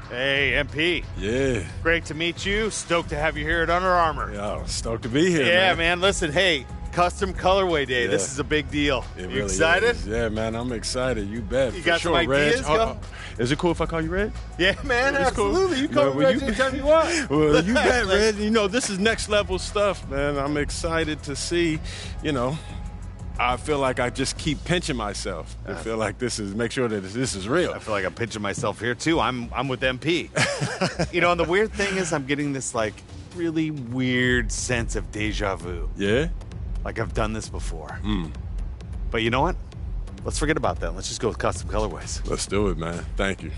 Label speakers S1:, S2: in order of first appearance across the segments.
S1: Hey, MP.
S2: Yeah.
S1: Great to meet you. Stoked to have you here at Under Armour.
S2: Yeah, stoked to be here,
S1: Yeah, man. Listen, hey, custom colorway day.
S2: Yeah.
S1: This is a big deal.
S2: It
S1: You
S2: really
S1: excited?
S2: is. Yeah, man, I'm excited. You bet.
S1: You
S2: For
S1: got
S2: sure,
S1: some ideas?
S2: Reg.
S1: Go.
S2: Is it cool if I call you Reg?
S1: Yeah, man,
S2: It's cool.
S1: absolutely. You call me Reggie anytime you want.
S2: Well, you bet, Reg. You know, this is next level stuff, man. I'm excited to see, I feel like I just keep pinching myself. I feel like make sure that this is real.
S1: I feel like I'm pinching myself here, too. I'm with MP. And the weird thing is I'm getting this, really weird sense of deja vu.
S2: Yeah?
S1: Like I've done this before. But you know what? Let's forget about that. Let's just go with custom colorways.
S2: Let's do it, man. Thank you.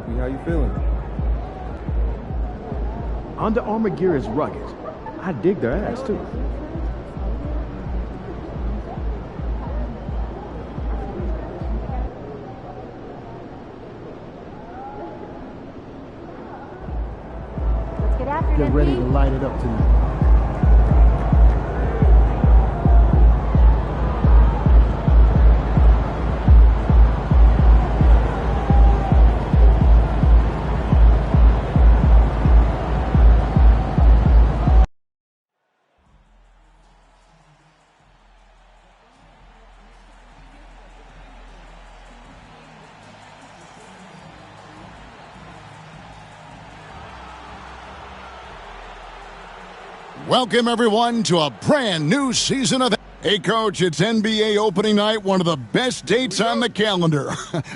S3: MP. How you feeling?
S4: Under Armour gear is rugged. I dig their ass, too.
S5: Let's get after it,
S4: Get ready to
S5: MP.
S4: light it up tonight.
S6: Welcome, everyone, to a brand new season of... Hey, Coach, it's NBA opening night, one of the best dates on the calendar.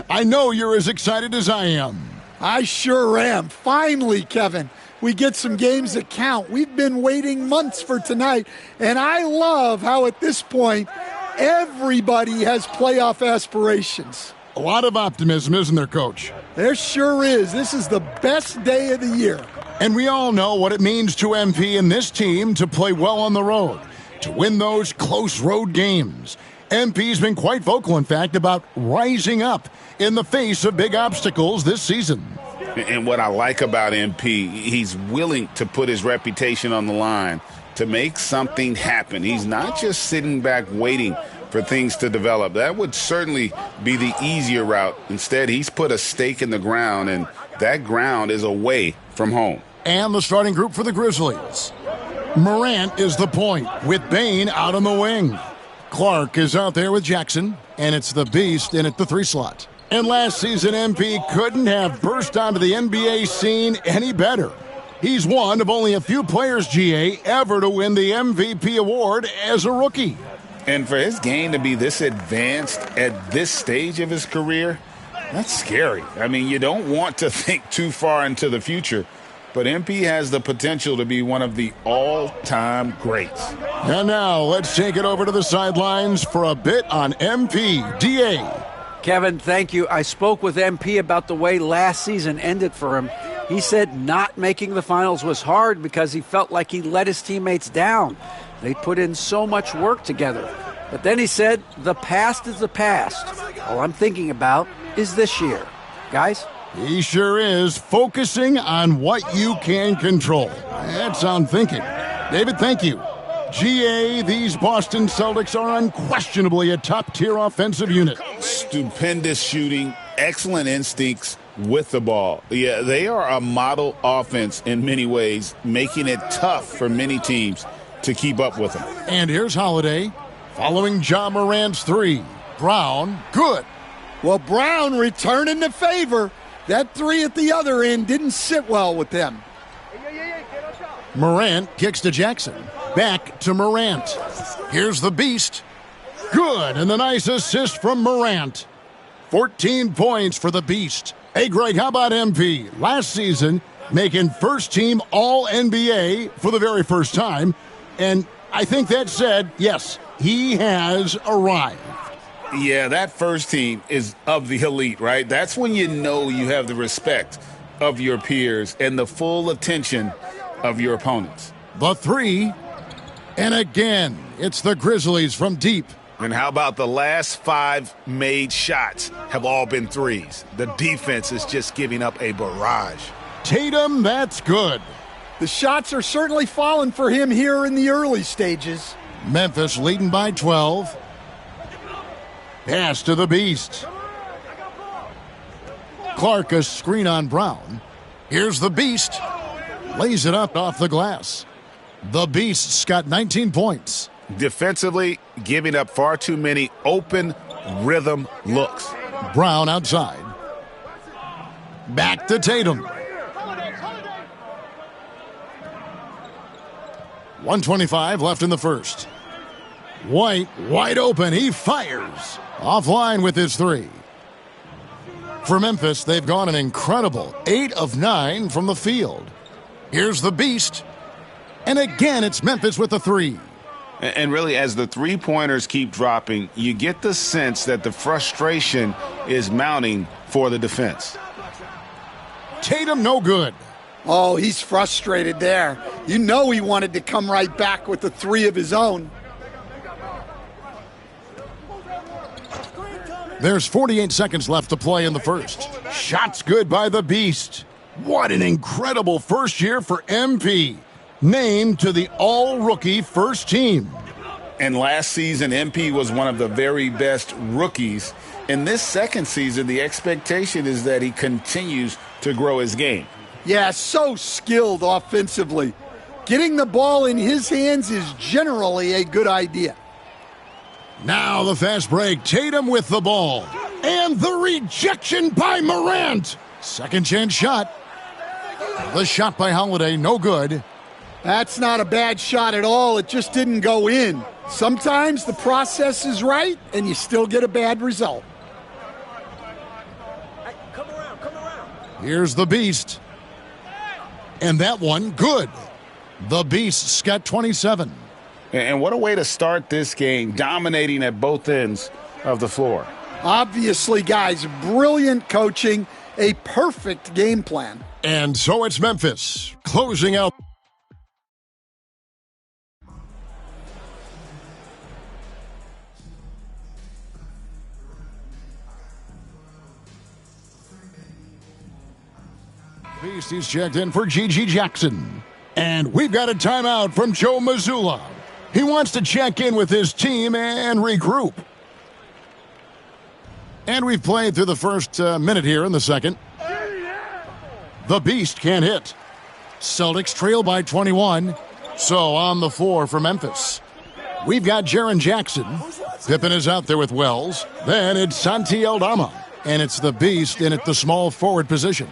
S6: I know you're as excited as I am.
S7: I sure am. Finally, Kevin, we get some games that count. We've been waiting months for tonight, and I love how at this point, everybody has playoff aspirations.
S6: A lot of optimism, isn't there, Coach?
S7: There sure is. This is the best day of the year.
S6: And we all know what it means to MP and this team to play well on the road, to win those close road games. MP's been quite vocal, in fact, about rising up in the face of big obstacles this season.
S8: And what I like about MP, he's willing to put his reputation on the line to make something happen. He's not just sitting back waiting for things to develop. That would certainly be the easier route. Instead, he's put a stake in the ground, and that ground is away from home.
S6: And the starting group for the Grizzlies. Morant is the point, with Bane out on the wing. Clark is out there with Jackson, and it's the Beast in at the 3 slot. And last season, MP couldn't have burst onto the NBA scene any better. He's one of only a few players, GA, ever to win the MVP award as a rookie.
S8: And for his game to be this advanced at this stage of his career, that's scary. I mean, you don't want to think too far into the future, but MP has the potential to be one of the all-time greats.
S6: And now let's take it over to the sidelines for a bit on MP. DA.
S9: Kevin, thank you. I spoke with MP about the way last season ended for him. He said not making the finals was hard because he felt like he let his teammates down. They put in so much work together. But then he said, the past is the past. All I'm thinking about is this year. Guys?
S6: He sure is, focusing on what you can control. That's on thinking. David, thank you. GA, these Boston Celtics are unquestionably a top-tier offensive unit.
S8: Stupendous shooting, excellent instincts with the ball. Yeah, they are a model offense in many ways, making it tough for many teams to keep up with them.
S6: And here's Holiday, following Ja Morant's 3. Brown, good.
S7: Well, Brown returning the favor. That 3 at the other end didn't sit well with them.
S6: Morant kicks to Jackson. Back to Morant. Here's the Beast. Good, and the nice assist from Morant. 14 points for the Beast. Hey, Greg, how about MP? Last season, making first-team All-NBA for the very first time. And I think that said, yes, he has arrived.
S8: Yeah, that first team is of the elite, right? That's when you know you have the respect of your peers and the full attention of your opponents.
S6: The 3, and again, it's the Grizzlies from deep.
S8: And how about the last 5 made shots have all been threes? The defense is just giving up a barrage.
S6: Tatum, that's good.
S7: The shots are certainly falling for him here in the early stages.
S6: Memphis leading by 12. Pass to the Beast. Clark, a screen on Brown. Here's the Beast. Lays it up off the glass. The Beast's got 19 points.
S8: Defensively, giving up far too many open rhythm looks.
S6: Brown outside. Back to Tatum. 1:25 left in the first. White, wide open. He fires. Offline with his 3. For Memphis, they've gone an incredible 8 of 9 from the field. Here's the Beast. And again, it's Memphis with the 3.
S8: And really, as the three-pointers keep dropping, you get the sense that the frustration is mounting for the defense.
S6: Tatum, no good.
S7: Oh, he's frustrated there. You know he wanted to come right back with the three of his own.
S6: There's 48 seconds left to play in the first. Shots good by the Beast. What an incredible first year for MP. Named to the all-rookie first team.
S8: And last season, MP was one of the very best rookies. In this second season, the expectation is that he continues to grow his game.
S7: Yeah, so skilled offensively. Getting the ball in his hands is generally a good idea.
S6: Now the fast break. Tatum with the ball. And the rejection by Morant. Second chance shot. The shot by Holiday, no good.
S7: That's not a bad shot at all. It just didn't go in. Sometimes the process is right, and you still get a bad result.
S3: Come around.
S6: Here's the Beast. And that one, good. The Beast's got 27.
S8: And what a way to start this game, dominating at both ends of the floor.
S7: Obviously, guys, brilliant coaching, a perfect game plan.
S6: And so it's Memphis, closing out. Beast, he's checked in for G.G. Jackson. And we've got a timeout from Joe Mazzulla. He wants to check in with his team and regroup. And we've played through the first minute here in the second. The Beast can't hit. Celtics trail by 21. So on the floor for Memphis. We've got Jaren Jackson. Pippen is out there with Wells. Then it's Santi Aldama. And it's the Beast in at the small forward position.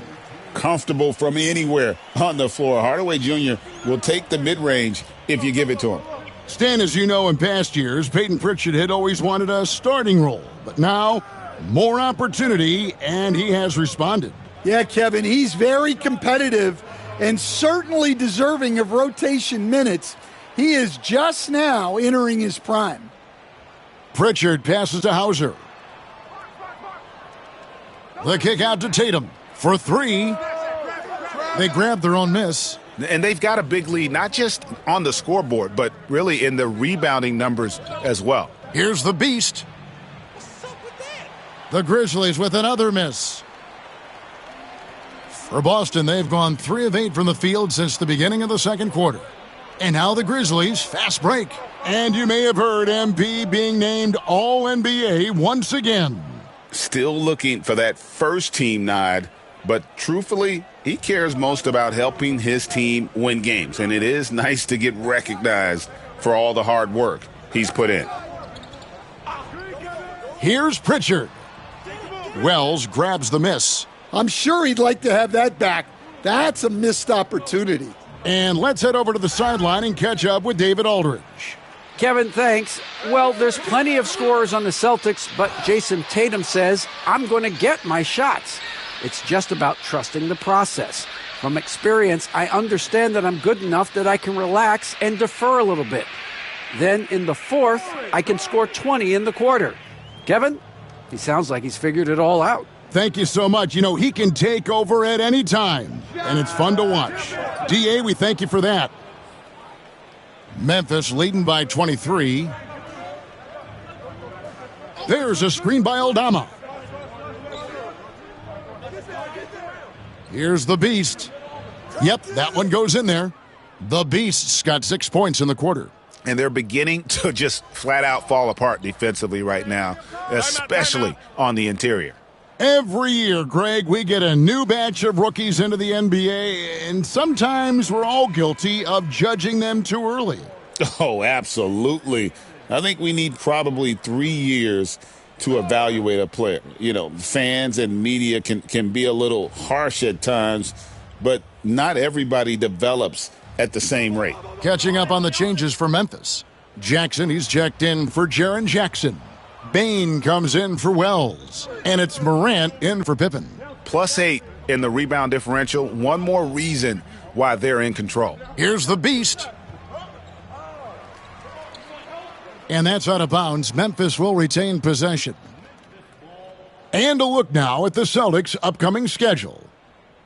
S8: Comfortable from anywhere on the floor. Hardaway Jr. will take the mid-range if you give it to him.
S6: Stan, as you know, in past years, Peyton Pritchard had always wanted a starting role. But now, more opportunity, and he has responded.
S7: Yeah, Kevin, he's very competitive and certainly deserving of rotation minutes. He is just now entering his prime.
S6: Pritchard passes to Hauser. The kick out to Tatum for three. They grab their own miss.
S8: And they've got a big lead, not just on the scoreboard, but really in the rebounding numbers as well.
S6: Here's the Beast. The Grizzlies with another miss. For Boston, they've gone 3 of 8 from the field since the beginning of the second quarter. And now the Grizzlies, fast break. And you may have heard MP being named All-NBA once again.
S8: Still looking for that first team nod, but truthfully, he cares most about helping his team win games. And it is nice to get recognized for all the hard work he's put in.
S6: Here's Pritchard. Wells grabs the miss.
S7: I'm sure he'd like to have that back. That's a missed opportunity.
S6: And let's head over to the sideline and catch up with David Aldridge.
S9: Kevin, thanks. Well, there's plenty of scorers on the Celtics, but Jason Tatum says, I'm going to get my shots. It's just about trusting the process. From experience, I understand that I'm good enough that I can relax and defer a little bit. Then in the fourth, I can score 20 in the quarter. Kevin, he sounds like he's figured it all out.
S6: Thank you so much. You know, he can take over at any time, and it's fun to watch. DA, we thank you for that. Memphis leading by 23. There's a screen by Aldama. Here's the Beast. Yep, that one goes in there. The Beast's got 6 points in the quarter.
S8: And they're beginning to just flat out fall apart defensively right now, especially on the interior.
S6: Every year, Greg, we get a new batch of rookies into the NBA, and sometimes we're all guilty of judging them too early.
S8: Oh, absolutely. I think we need probably 3 years to evaluate a player. You know, fans and media can be a little harsh at times, but not everybody develops at the same rate.
S6: Catching up on the changes for Memphis. Jackson, he's checked in for Jaren Jackson. Bain comes in for Wells. And it's Morant in for Pippen.
S8: +8 in the rebound differential. One more reason why they're in control.
S6: Here's the Beast. And that's out of bounds. Memphis will retain possession. And a look now at the Celtics' upcoming schedule.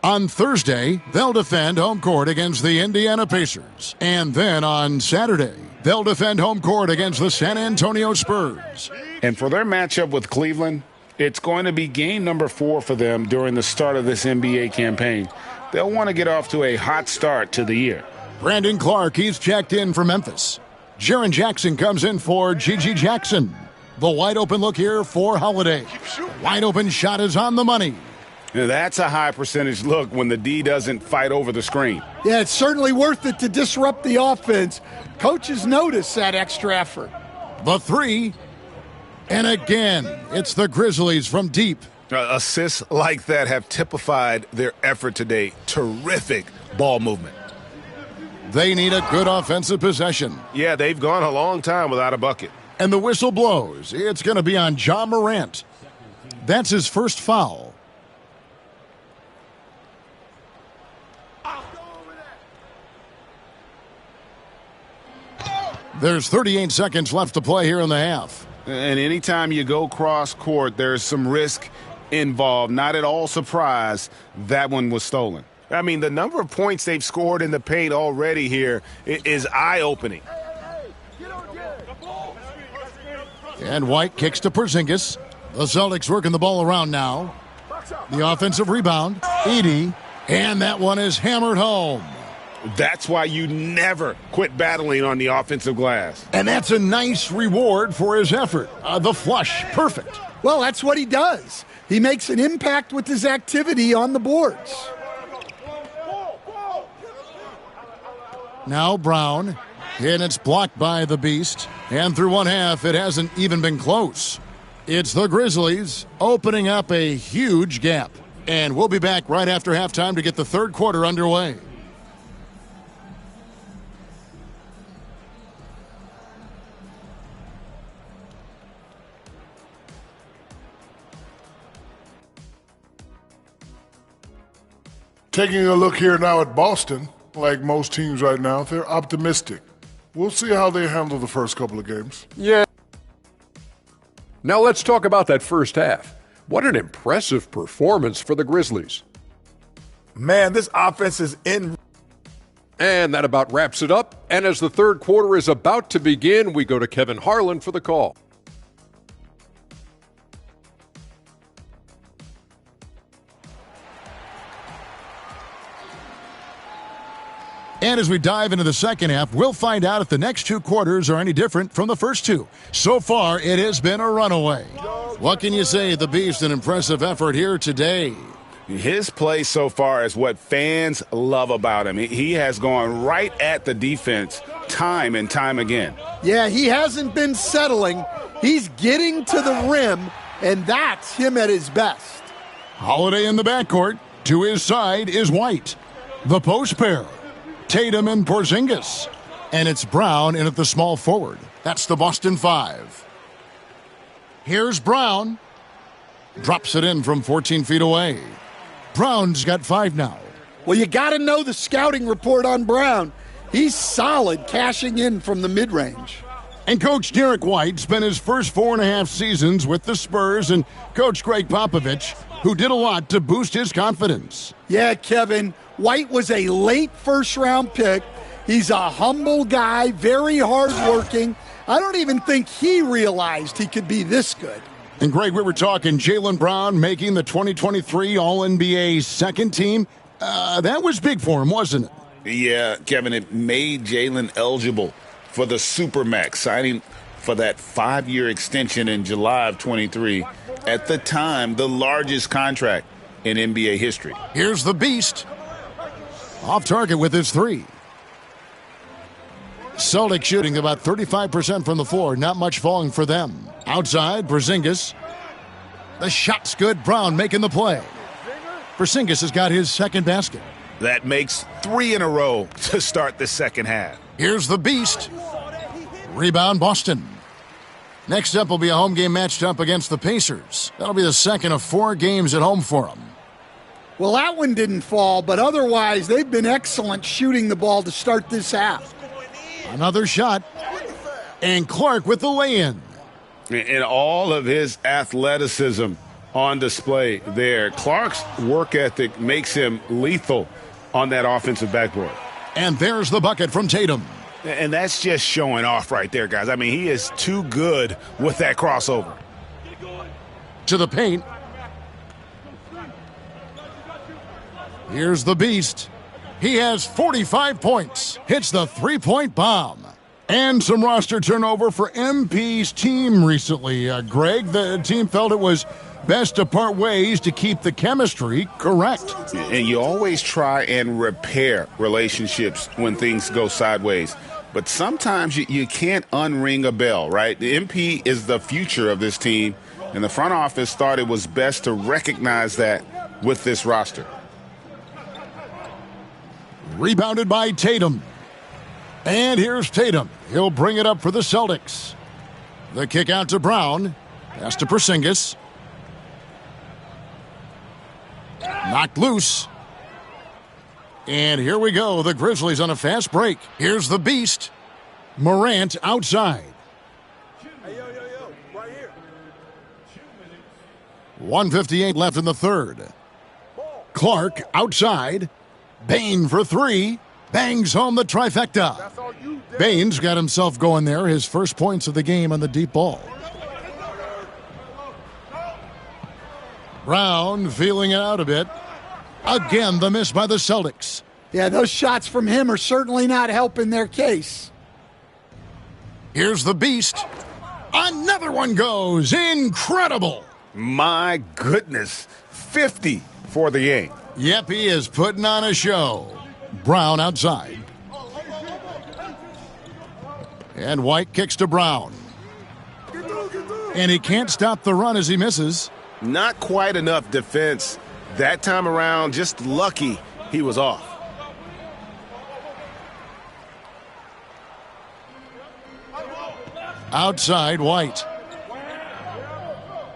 S6: On Thursday, they'll defend home court against the Indiana Pacers. And then on Saturday, they'll defend home court against the San Antonio Spurs.
S8: And for their matchup with Cleveland, it's going to be game number 4 for them during the start of this NBA campaign. They'll want to get off to a hot start to the year.
S6: Brandon Clark, he's checked in for Memphis. Jaren Jackson comes in for Gigi Jackson. The wide open look here for Holiday. Wide open shot is on the money.
S8: Now, that's a high percentage look when the D doesn't fight over the screen.
S7: Yeah, it's certainly worth it to disrupt the offense. Coaches notice that extra effort.
S6: The three. And again, it's the Grizzlies from deep.
S8: Assists like that have typified their effort today. Terrific ball movement.
S6: They need a good offensive possession.
S3: Yeah, they've gone a long time without a bucket.
S6: And the whistle blows. It's going to be on Ja Morant. That's his first foul. There's 38 seconds left to play here in the half.
S8: And anytime you go cross court, there's some risk involved. Not at all surprised that one was stolen.
S3: I mean, the number of points they've scored in the paint already here is eye-opening.
S6: And White kicks to Porzingis. The Celtics working the ball around now. The offensive rebound. Edey. And that one is hammered home.
S8: That's why you never quit battling on the offensive glass.
S6: And that's a nice reward for his effort. The flush. Perfect.
S7: Well, that's what he does. He makes an impact with his activity on the boards.
S6: Now Brown. And it's blocked by the Beast. And through one half, it hasn't even been close. It's the Grizzlies opening up a huge gap. And we'll be back right after halftime to get the third quarter underway.
S10: Taking a look here now at Boston, like most teams right now, they're optimistic. We'll see how they handle the first couple of games.
S11: Yeah. Now let's talk about that first half. What an impressive performance for the Grizzlies.
S12: Man, this offense is in.
S11: And that about wraps it up. And as the third quarter is about to begin, we go to Kevin Harlan for the call.
S6: And as we dive into the second half, we'll find out if the next two quarters are any different from the first two. So far, it has been a runaway. What can you say? The Beast, an impressive effort here today.
S8: His play so far is what fans love about him. He has gone right at the defense time and time again.
S7: Yeah, he hasn't been settling. He's getting to the rim, and that's him at his best.
S6: Holiday in the backcourt. To his side is White. The post pair. Tatum and Porzingis. And it's Brown in at the small forward. That's the Boston Five. Here's Brown. Drops it in from 14 feet away. Brown's got 5 now.
S7: Well, you got to know the scouting report on Brown. He's solid cashing in from the mid-range.
S6: And Coach Derek White spent his first 4.5 seasons with the Spurs and Coach Greg Popovich, who did a lot to boost his confidence.
S7: Yeah, Kevin, White was a late first-round pick. He's a humble guy, very hardworking. I don't even think he realized he could be this good.
S6: And, Greg, we were talking Jaylen Brown making the 2023 All-NBA second team. That was big for him, wasn't it?
S8: Yeah, Kevin, it made Jaylen eligible for the Supermax, signing for that 5-year extension in July of 23. At the time, the largest contract in NBA history.
S6: Here's the Beast. Off target with his 3. Celtics shooting about 35% from the floor. Not much falling for them. Outside, Porzingis. The shot's good. Brown making the play. Porzingis has got his second basket.
S8: That makes 3 in a row to start the second half.
S6: Here's the Beast. Rebound, Boston. Next up will be a home game matched up against the Pacers. That'll be the second of 4 games at home for them.
S7: Well, that one didn't fall, but otherwise they've been excellent shooting the ball to start this half.
S6: Another shot. And Clark with the lay-in.
S8: In all of his athleticism on display there. Clark's work ethic makes him lethal on that offensive backboard.
S6: And there's the bucket from Tatum.
S3: And that's just showing off right there, guys. I mean, he is too good with that crossover.
S6: To the paint. Here's the beast. He has 45 points. Hits the three-point bomb. And some roster turnover for MP's team recently. Greg, the team felt it was best to part ways to keep the chemistry correct.
S8: And you always try and repair relationships when things go sideways. But sometimes you can't unring a bell, right? The MP is the future of this team, and the front office thought it was best to recognize that with this roster.
S6: Rebounded by Tatum. And here's Tatum. He'll bring it up for the Celtics. The kick out to Brown. Pass to Porzingis. Knocked loose. And here we go. The Grizzlies on a fast break. Here's the beast. Morant outside. 1:58 left in the third. Clark outside. Bane for three. Bangs home the trifecta. Bane's got himself going there. His first points of the game on the deep ball. Brown feeling it out a bit. Again, the miss by the Celtics.
S7: Yeah, those shots from him are certainly not helping their case.
S6: Here's the beast. Another one goes. Incredible.
S3: My goodness. 50 for the game.
S6: Yep, he is putting on a show. Brown outside. And White kicks to Brown. And he can't stop the run as he misses.
S3: Not quite enough defense that time around. Just lucky he was off.
S6: Outside, White.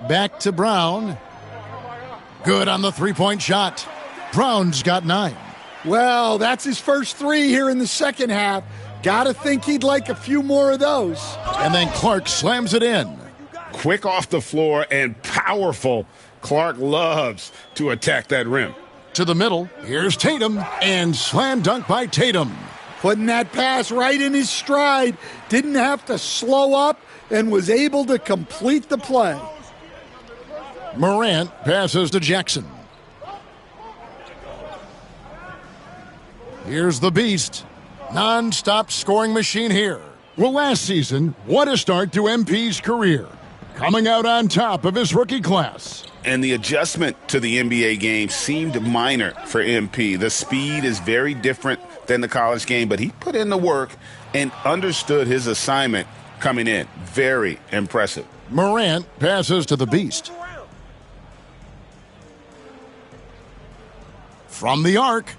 S6: Back to Brown. Good on the three-point shot. Brown's got 9.
S7: Well, that's his first 3 here in the second half. Gotta think he'd like a few more of those.
S6: And then Clark slams it in.
S8: Quick off the floor and powerful. Clark loves to attack that rim.
S6: To the middle. Here's Tatum. And slam dunk by Tatum.
S7: Putting that pass right in his stride. Didn't have to slow up and was able to complete the play.
S6: Morant passes to Jackson. Here's the beast. Non-stop scoring machine here. Well, last season, what a start to MP's career. Coming out on top of his rookie class.
S8: And the adjustment to the NBA game seemed minor for MP. The speed is very different than the college game, but he put in the work and understood his assignment coming in. Very impressive.
S6: Morant passes to the beast. From the arc.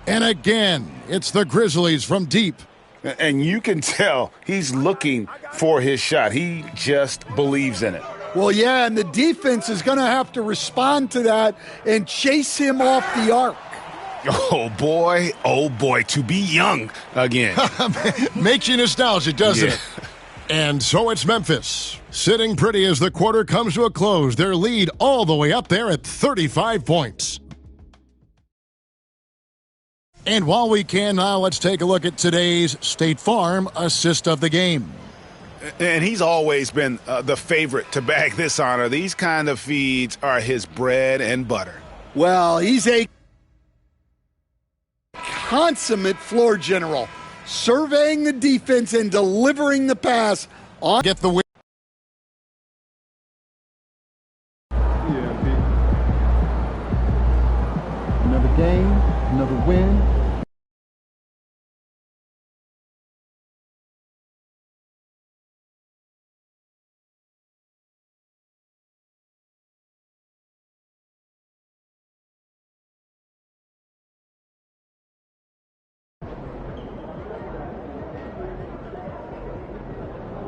S6: And again, it's the Grizzlies from deep.
S8: And you can tell he's looking for his shot. He just believes in it.
S7: Well, yeah, and the defense is going to have to respond to that and chase him off the arc.
S3: Oh, boy, to be young again.
S6: Makes you nostalgic, doesn't it? And so it's Memphis. Sitting pretty as the quarter comes to a close. Their lead all the way up there at 35 points. And while we can now, let's take a look at today's State Farm assist of the game.
S3: And he's always been the favorite to bag this honor. These kind of feeds are his bread and butter.
S7: Well, he's a consummate floor general, surveying the defense and delivering the pass on.
S6: Get the win.
S4: Another game, another win.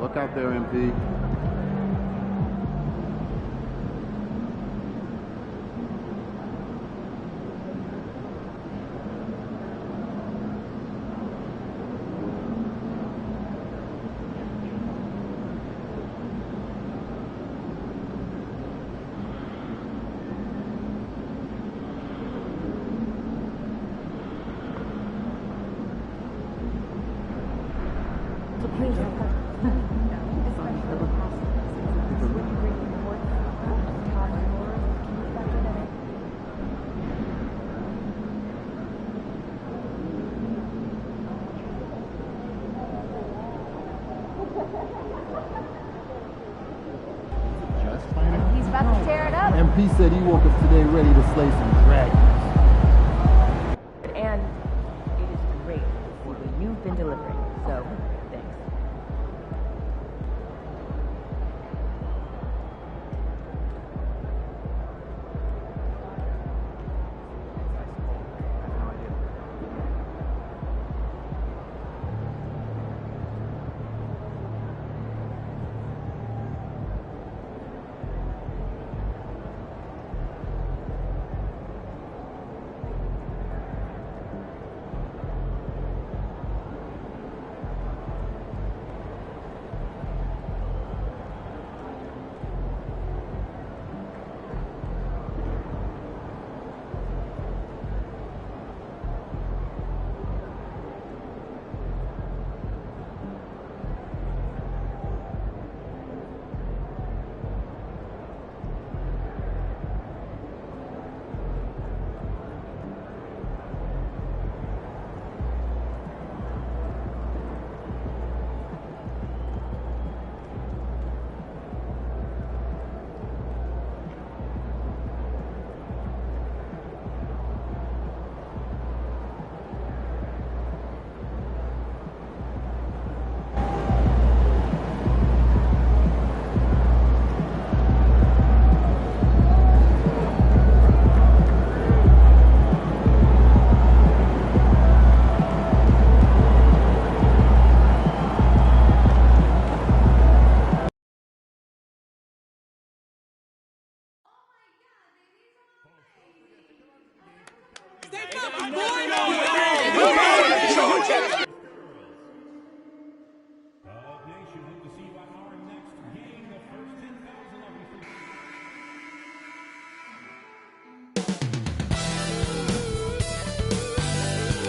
S4: Look out there, MP. MP said he woke up today ready to slay some dragons.
S5: And it is great to see what you've been delivering. So, thanks.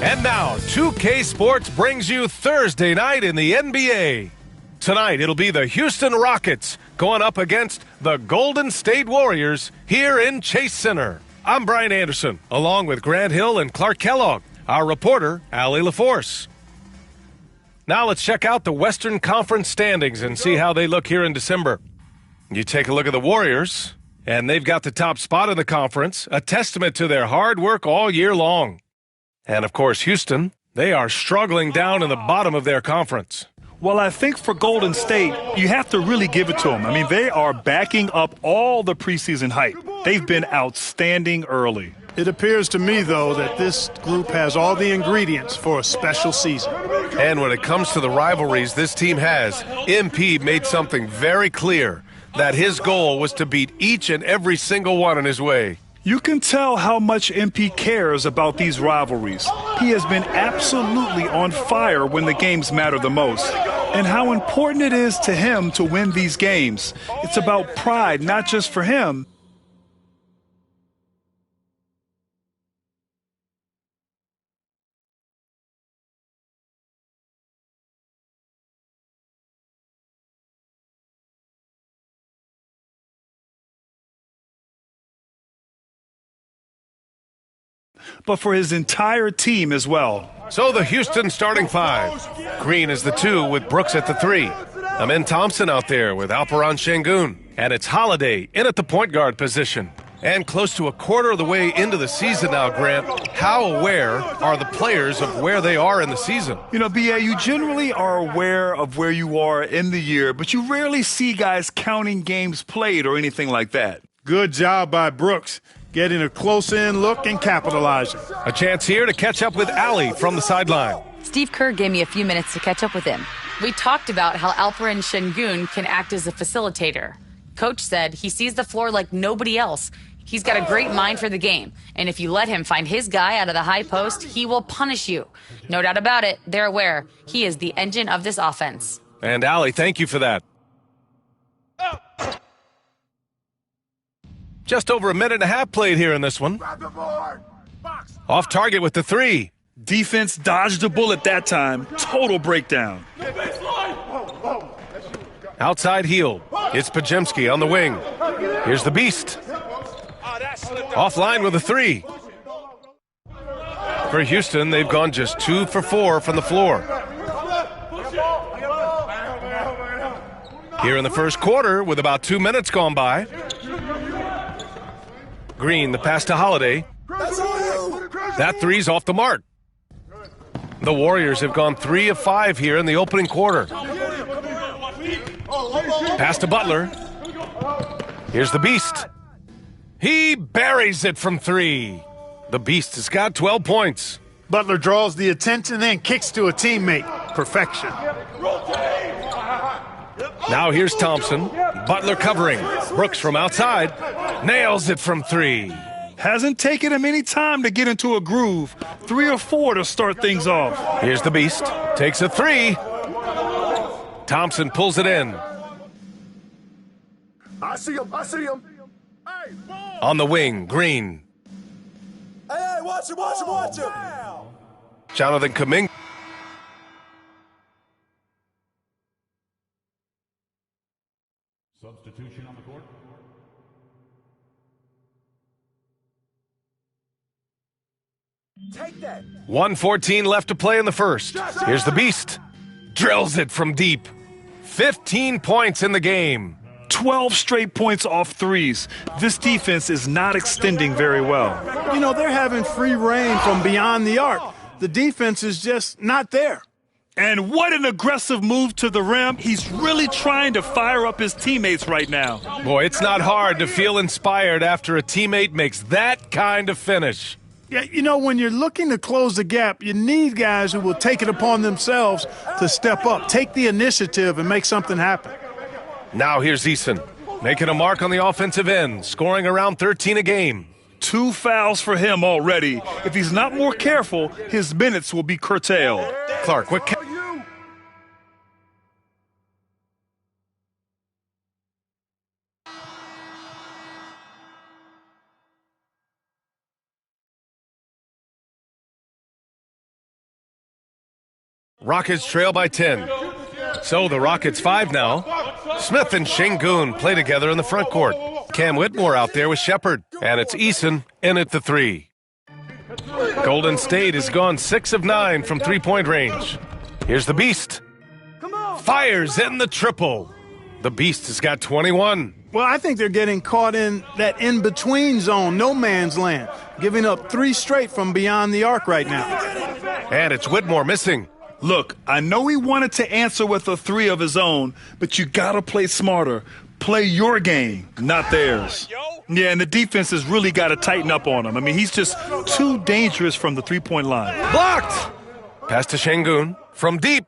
S13: And now, 2K Sports brings you Thursday night in the NBA. Tonight, it'll be the Houston Rockets going up against the Golden State Warriors here in Chase Center. I'm Brian Anderson, along with Grant Hill and Clark Kellogg, our reporter, Allie LaForce. Now let's check out the Western Conference standings and see how they look here in December. You take a look at the Warriors, and they've got the top spot in the conference, a testament to their hard work all year long. And, of course, Houston, they are struggling down in the bottom of their conference.
S14: Well, I think for Golden State, you have to really give it to them. I mean, they are backing up all the preseason hype. They've been outstanding early.
S15: It appears to me, though, that this group has all the ingredients for a special season.
S13: And when it comes to the rivalries this team has, MP made something very clear, that his goal was to beat each and every single one in his way.
S14: You can tell how much MP cares about these rivalries. He has been absolutely on fire when the games matter the most. And how important it is to him to win these games. It's about pride, not just for him. But for his entire team as well.
S13: So the Houston starting five. Green is the 2 with Brooks at the 3. Amin Thompson out there with Alperon Şengün. And it's Holiday in at the point guard position. And close to a quarter of the way into the season now, Grant, how aware are the players of where they are in the season?
S14: You know, B.A., you generally are aware of where you are in the year, but you rarely see guys counting games played or anything like that.
S15: Good job by Brooks, getting a close-in look and capitalizing.
S13: A chance here to catch up with Allie from the sideline.
S16: Steve Kerr gave me a few minutes to catch up with him. We talked about how Alperon Şengün can act as a facilitator. Coach said he sees the floor like nobody else. He's got a great mind for the game, and if you let him find his guy out of the high post, he will punish you. No doubt about it, they're aware. He is the engine of this offense.
S13: And Allie, thank you for that. Just over a minute and a half played here in this one. Off target with the 3.
S14: Defense dodged the bullet that time. Total breakdown.
S13: Outside heel. It's Pajemski on the wing. Here's the Beast. Offline with a 3. For Houston, they've gone just 2 for 4 from the floor. Here in the first quarter, with about 2 minutes gone by. Green, the pass to Holiday. That three's off the mark. The Warriors have gone 3 of 5 here in the opening quarter. Pass to Butler. Here's the Beast. He buries it from 3. The Beast has got 12 points.
S15: Butler draws the attention and kicks to a teammate. Perfection.
S13: Now here's Thompson. Butler covering. Brooks from outside. Nails it from 3.
S14: Hasn't taken him any time to get into a groove. 3 or 4 to start things off.
S13: Here's the Beast. Takes a 3. Thompson pulls it in.
S12: I see him.
S13: On the wing, Green.
S12: Hey, watch him.
S13: Jonathan Kuminga.
S17: Substitution on the court.
S12: Take that.
S13: 1:14 left to play in the first. Here's the Beast. Drills it from deep. 15 points in the game.
S14: 12 straight points off threes. This defense is not extending very well.
S15: You know, they're having free reign from beyond the arc. The defense is just not there.
S14: And what an aggressive move to the rim. He's really trying to fire up his teammates right now.
S13: Boy, it's not hard to feel inspired after a teammate makes that kind of finish.
S15: Yeah, you know, when you're looking to close the gap, you need guys who will take it upon themselves to step up, take the initiative, and make something happen.
S13: Now here's Eason, making a mark on the offensive end, scoring around 13 a game.
S14: 2 fouls for him already. If he's not more careful, his minutes will be curtailed.
S13: Clark, what Rockets trail by 10. So the Rockets 5 now. Smith and Şengün play together in the front court. Cam Whitmore out there with Shepard. And it's Eason in at the 3. Golden State has gone 6 of 9 from three-point range. Here's the Beast. Fires in the triple. The Beast has got 21.
S15: Well, I think they're getting caught in that in-between zone, no man's land, giving up 3 straight from beyond the arc right now.
S13: And it's Whitmore missing.
S14: Look, I know he wanted to answer with a 3 of his own, but you gotta play smarter. Play your game, not theirs. Yeah, and the defense has really got to tighten up on him. I mean, he's just too dangerous from the three-point line.
S13: Blocked! Pass to Şengün from deep.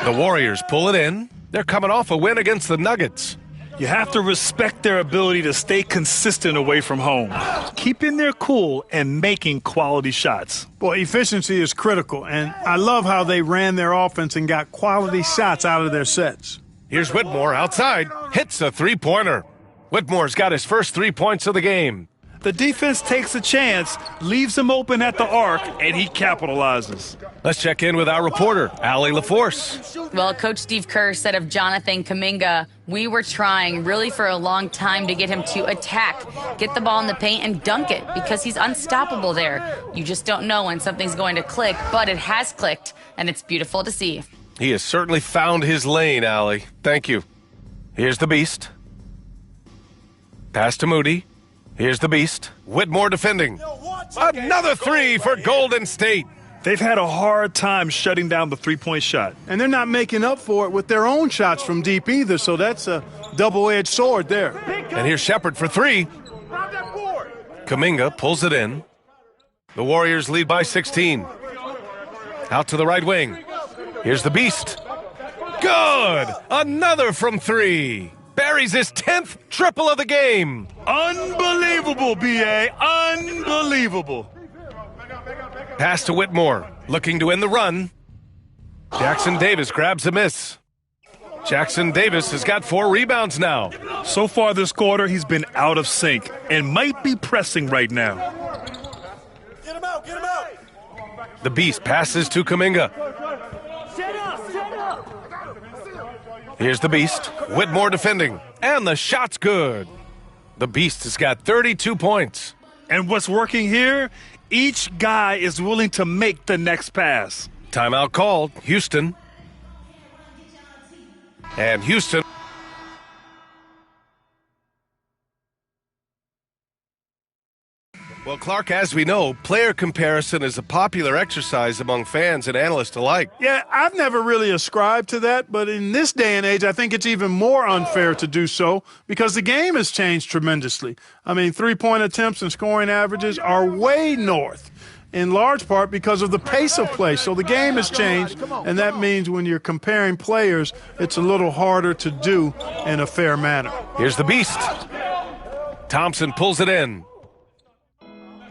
S13: The Warriors pull it in. They're coming off a win against the Nuggets.
S14: You have to respect their ability to stay consistent away from home, keeping their cool and making quality shots.
S15: Boy, efficiency is critical, and I love how they ran their offense and got quality shots out of their sets.
S13: Here's Whitmore outside, hits a three-pointer. Whitmore's got his first 3 points of the game.
S14: The defense takes a chance, leaves him open at the arc, and he capitalizes.
S13: Let's check in with our reporter, Allie LaForce.
S16: Well, Coach Steve Kerr said of Jonathan Kuminga, we were trying really for a long time to get him to attack, get the ball in the paint and dunk it because he's unstoppable there. You just don't know when something's going to click, but it has clicked, and it's beautiful to see.
S13: He has certainly found his lane, Allie. Thank you. Here's the Beast. Pass to Moody. Here's the Beast. Whitmore defending. Another 3 for Golden State.
S14: They've had a hard time shutting down the three-point shot.
S15: And they're not making up for it with their own shots from deep either, so that's a double-edged sword there.
S13: And here's Shepard for 3. Kuminga pulls it in. The Warriors lead by 16. Out to the right wing. Here's the Beast. Good! Another from 3. Buries his 10th triple of the game.
S14: Unbelievable, B.A. Unbelievable.
S13: Pass to Whitmore, looking to end the run. Jackson Davis grabs a miss. Jackson Davis has got 4 rebounds now.
S14: So far this quarter, he's been out of sync and might be pressing right now.
S12: Get him out.
S13: The Beast passes to Kuminga.
S12: Set up.
S13: Here's the Beast. Whitmore defending. And the shot's good. The Beast has got 32 points.
S14: And what's working here? Each guy is willing to make the next pass.
S13: Timeout called. Houston. And Houston Well, Clark, as we know, player comparison is a popular exercise among fans and analysts alike.
S15: Yeah, I've never really ascribed to that, but in this day and age, I think it's even more unfair to do so because the game has changed tremendously. I mean, three-point attempts and scoring averages are way north, in large part because of the pace of play. So the game has changed, and that means when you're comparing players, it's a little harder to do in a fair manner.
S13: Here's the beast. Thompson pulls it in.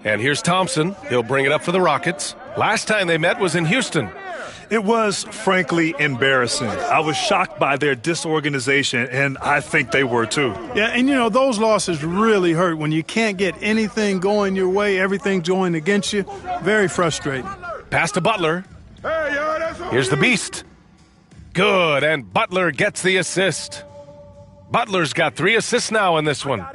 S13: And here's Thompson. He'll bring it up for the Rockets. Last time they met was in Houston.
S14: It was, frankly, embarrassing. I was shocked by their disorganization, and I think they were too.
S15: Yeah, and you know, those losses really hurt when you can't get anything going your way, everything's going against you. Very frustrating.
S13: Pass to Butler. Here's the beast. Good, and Butler gets the assist. Butler's got 3 assists now in this one.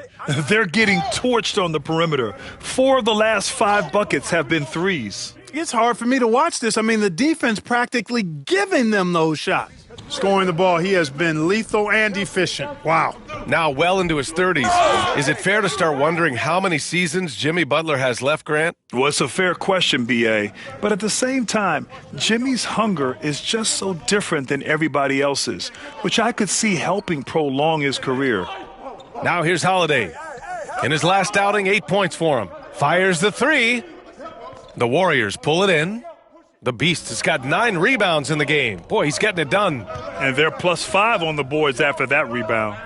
S14: They're getting torched on the perimeter. 4 of the last 5 buckets have been threes.
S15: It's hard for me to watch this. I mean, the defense practically giving them those shots. Scoring the ball, he has been lethal and efficient. Wow.
S13: Now well into his 30s. Is it fair to start wondering how many seasons Jimmy Butler has left, Grant?
S14: Well, it's a fair question, B.A. But at the same time, Jimmy's hunger is just so different than everybody else's, which I could see helping prolong his career.
S13: Now here's Holiday. In his last outing, 8 points for him. Fires the 3. The Warriors pull it in. The Beast has got 9 rebounds in the game. Boy, he's getting it done.
S14: And they're +5 on the boards after that rebound.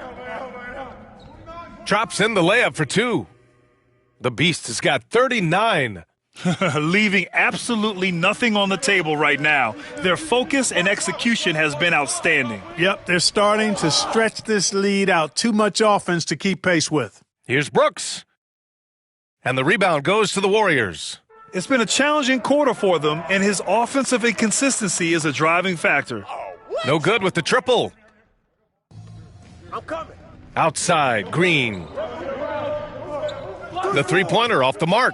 S13: Drops in the layup for 2. The Beast has got 39.
S14: Leaving absolutely nothing on the table right now. Their focus and execution has been outstanding.
S15: Yep, they're starting to stretch this lead out. Too much offense to keep pace with.
S13: Here's Brooks. And the rebound goes to the Warriors.
S14: It's been a challenging quarter for them, and his offensive inconsistency is a driving factor.
S13: No good with the triple.
S12: I'm coming.
S13: Outside, Green. The three-pointer off the mark.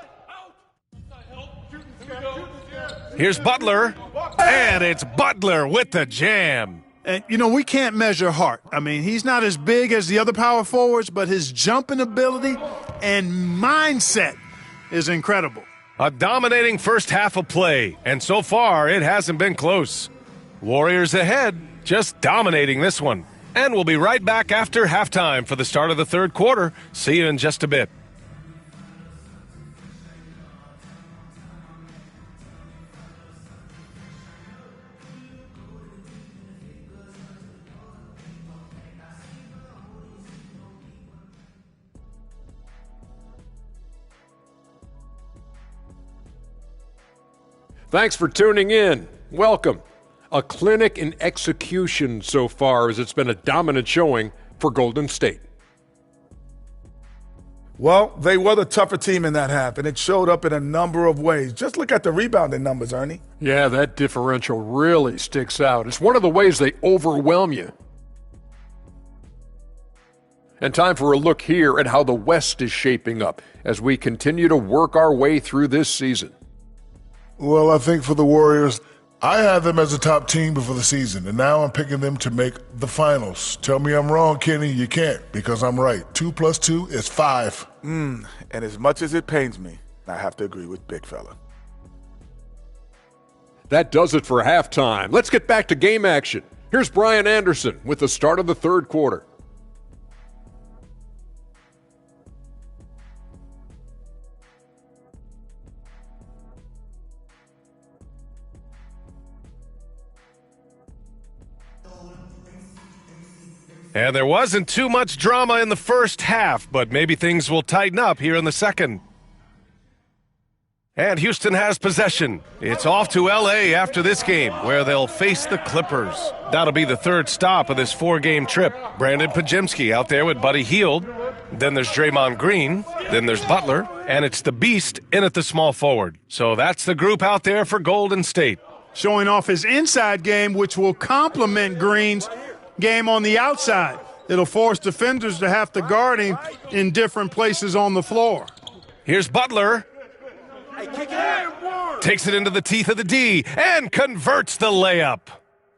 S13: Here's Butler, and it's Butler with the jam.
S15: And, you know, we can't measure heart. I mean, he's not as big as the other power forwards, but his jumping ability and mindset is incredible.
S13: A dominating first half of play, and so far it hasn't been close. Warriors ahead, just dominating this one. And we'll be right back after halftime for the start of the third quarter. See you in just a bit.
S11: Thanks for tuning in. Welcome. A clinic in execution so far, as it's been a dominant showing for Golden State.
S10: Well, they were the tougher team in that half, and it showed up in a number of ways. Just look at the rebounding numbers, Ernie.
S11: Yeah, that differential really sticks out. It's one of the ways they overwhelm you. And time for a look here at how the West is shaping up as we continue to work our way through this season.
S10: Well, I think for the Warriors, I had them as a top team before the season, and now I'm picking them to make the finals. Tell me I'm wrong, Kenny. You can't, because I'm right. 2 + 2 is 5.
S17: And as much as it pains me, I have to agree with Big Fella.
S11: That does it for halftime. Let's get back to game action. Here's Brian Anderson with the start of the third quarter.
S13: And there wasn't too much drama in the first half, but maybe things will tighten up here in the second. And Houston has possession. It's off to L.A. after this game, where they'll face the Clippers. That'll be the third stop of this 4-game trip. Brandon Pajemski out there with Buddy Hield. Then there's Draymond Green. Then there's Butler. And it's the Beast in at the small forward. So that's the group out there for Golden State.
S15: Showing off his inside game, which will complement Green's game on the outside. It'll force defenders to have to guard him in different places on the floor.
S13: Here's Butler. Takes it into the teeth of the D and converts the layup.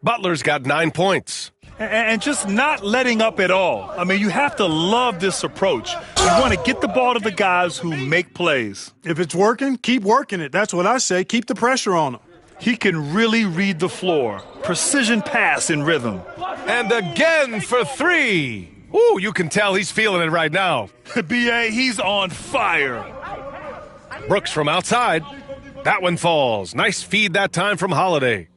S13: Butler's got 9 points.
S14: and just not letting up at all. I mean, you have to love this approach. You want to get the ball to the guys who make plays.
S15: If it's working, keep working it. That's what I say. Keep the pressure on him.
S14: He can really read the floor. Precision pass in rhythm.
S13: And again for three. Ooh, you can tell he's feeling it right now.
S14: B.A., he's on fire.
S13: Brooks from outside. That one falls. Nice feed that time from Holiday.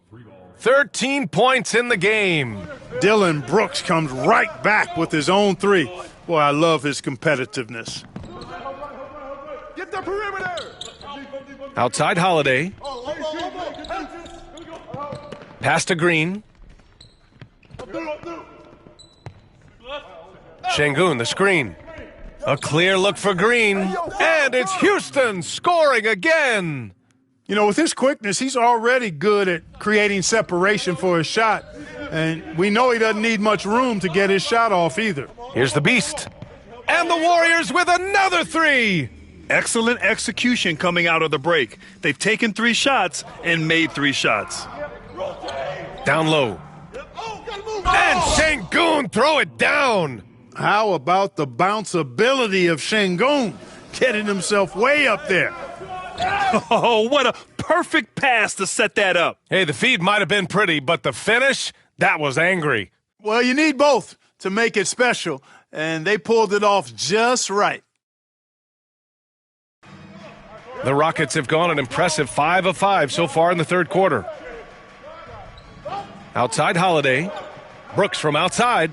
S13: 13 points in the game.
S15: Dylan Brooks comes right back with his own three. Boy, I love his competitiveness.
S12: Get the perimeter!
S13: Outside Holiday. Pass to Green. Şengün, the screen. A clear look for Green. And it's Houston scoring again.
S15: You know, with his quickness, he's already good at creating separation for his shot. And we know he doesn't need much room to get his shot off either.
S13: Here's the Beast. And the Warriors with another three.
S14: Excellent execution coming out of the break. They've taken 3 shots and made 3 shots.
S13: Down low. And Şengün throw it down.
S15: How about the bounceability of Şengün, getting himself way up there?
S14: Oh, what a perfect pass to set that up.
S13: Hey, the feed might have been pretty, but the finish, that was angry.
S15: Well, you need both to make it special, and they pulled it off just right.
S13: The Rockets have gone an impressive 5 of 5 so far in the third quarter. Outside Holiday. Brooks from outside.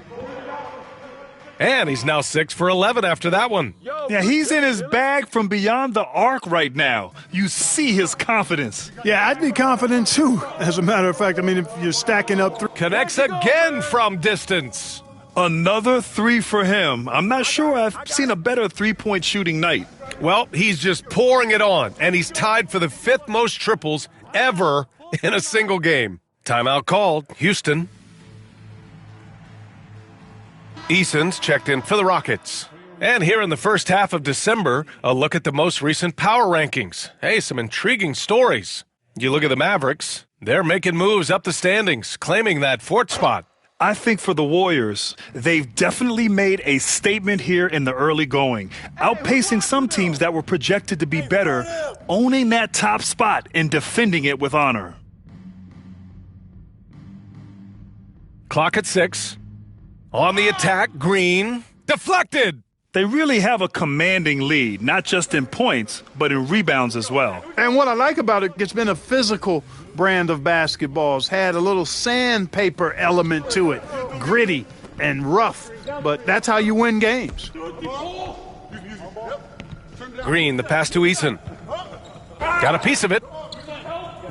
S13: And he's now 6 for 11 after that one.
S14: Yeah, he's in his bag from beyond the arc right now. You see his confidence.
S15: Yeah, I'd be confident too. As a matter of fact, I mean, if you're stacking up...
S13: Connects again from distance.
S14: Another 3 for him. I'm not sure I've seen a better three-point shooting night.
S13: Well, he's just pouring it on, and he's tied for the 5th most triples ever in a single game. Timeout called. Houston. Eason's checked in for the Rockets. And here in the first half of December, a look at the most recent power rankings. Hey, some intriguing stories. You look at the Mavericks, they're making moves up the standings, claiming that 4th spot.
S14: I think for the Warriors, they've definitely made a statement here in the early going, outpacing some teams that were projected to be better, owning that top spot and defending it with honor.
S13: Clock at 6. On the attack, Green. Deflected!
S14: They really have a commanding lead, not just in points, but in rebounds as well.
S15: And what I like about it, it's been a physical brand of basketball. It's had a little sandpaper element to it, gritty and rough, but that's how you win games.
S13: Green, the pass to Eason. Got a piece of it.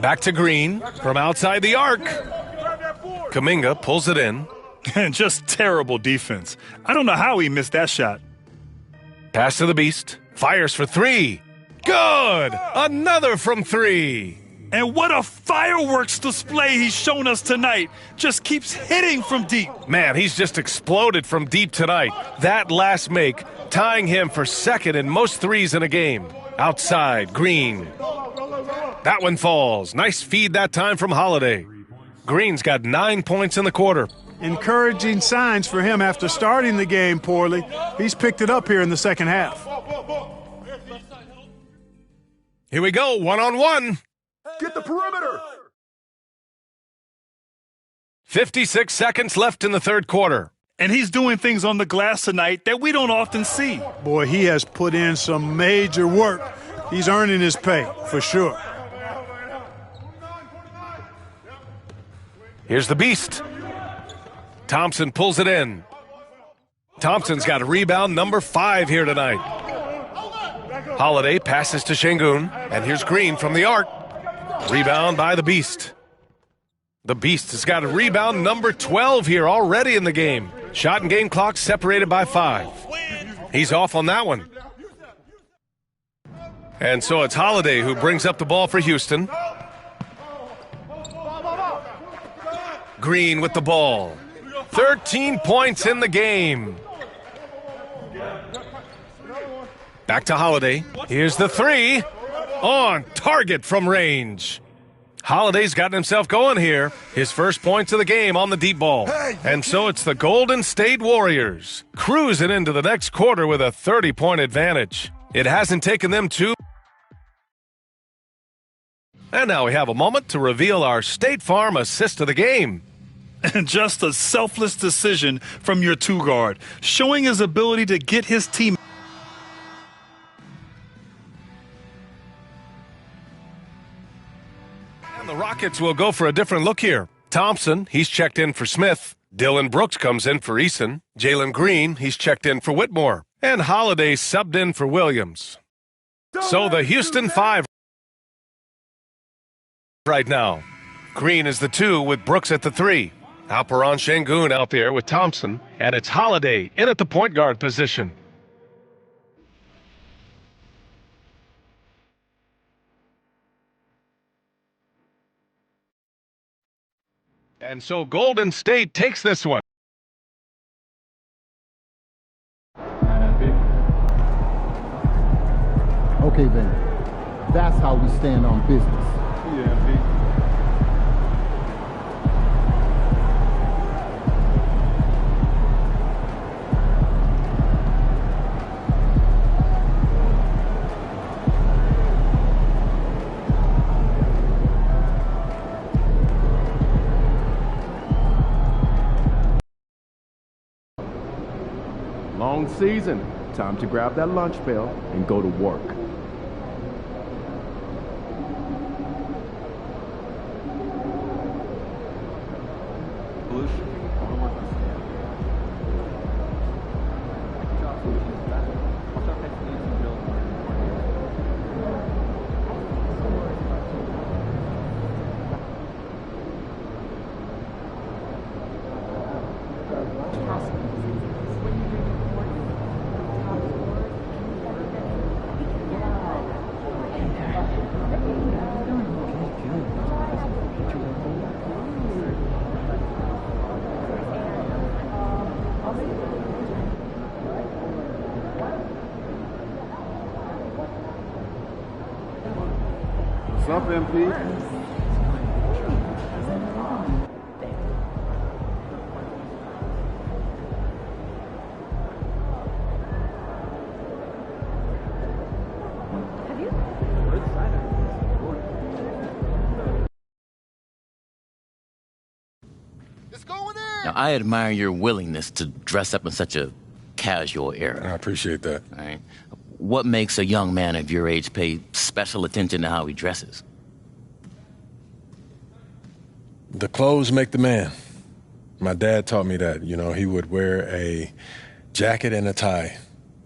S13: Back to Green from outside the arc. Kuminga pulls it in.
S14: And just terrible defense. I don't know how he missed that shot.
S13: Pass to the Beast. Fires for 3. Good! Another from 3.
S14: And what a fireworks display he's shown us tonight. Just keeps hitting from deep.
S13: Man, he's just exploded from deep tonight. That last make, tying him for 2nd in most threes in a game. Outside, Green. That one falls. Nice feed that time from Holiday. Green's got 9 points in the quarter.
S15: Encouraging signs for him after starting the game poorly. He's picked it up here in the second half.
S13: Here we go, 1-on-1.
S12: Get the perimeter!
S13: 56 seconds left in the third quarter.
S14: And he's doing things on the glass tonight that we don't often see.
S15: Boy, he has put in some major work. He's earning his pay, for sure.
S13: Here's the Beast. Thompson pulls it in. Thompson's got a rebound number 5 here tonight. Holiday passes to Şengün, and here's Green from the arc. Rebound by the Beast. The Beast has got a rebound number 12 here already in the game. Shot and game clock separated by 5. He's off on that one. And so it's Holiday who brings up the ball for Houston. Green with the ball. 13 points in the game. Back to Holiday. Here's the 3. On target from range. Holiday's gotten himself going here. His first points of the game on the deep ball. And so it's the Golden State Warriors cruising into the next quarter with a 30-point advantage. It hasn't taken them too. And now we have a moment to reveal our State Farm assist of the game.
S14: And just a selfless decision from your two-guard, showing his ability to get his team.
S13: And the Rockets will go for a different look here. Thompson, he's checked in for Smith. Dylan Brooks comes in for Eason. Jalen Green, he's checked in for Whitmore. And Holiday subbed in for Williams. So the Houston 5 right now. Green is the 2 with Brooks at the 3. Alperon Şengün out there with Thompson. And it's Holiday in at the point guard position. And so Golden State takes this one.
S4: Okay, then. That's how we stand on business.
S12: Yeah, Pete.
S4: Long season. Time to grab that lunch bell and go to work. What's up, MP?
S18: Now, I admire your willingness to dress up in such a casual era.
S11: I appreciate that.
S18: All right. What makes a young man of your age pay special attention to how he dresses?
S11: The clothes make the man. My dad taught me that. You know, he would wear a jacket and a tie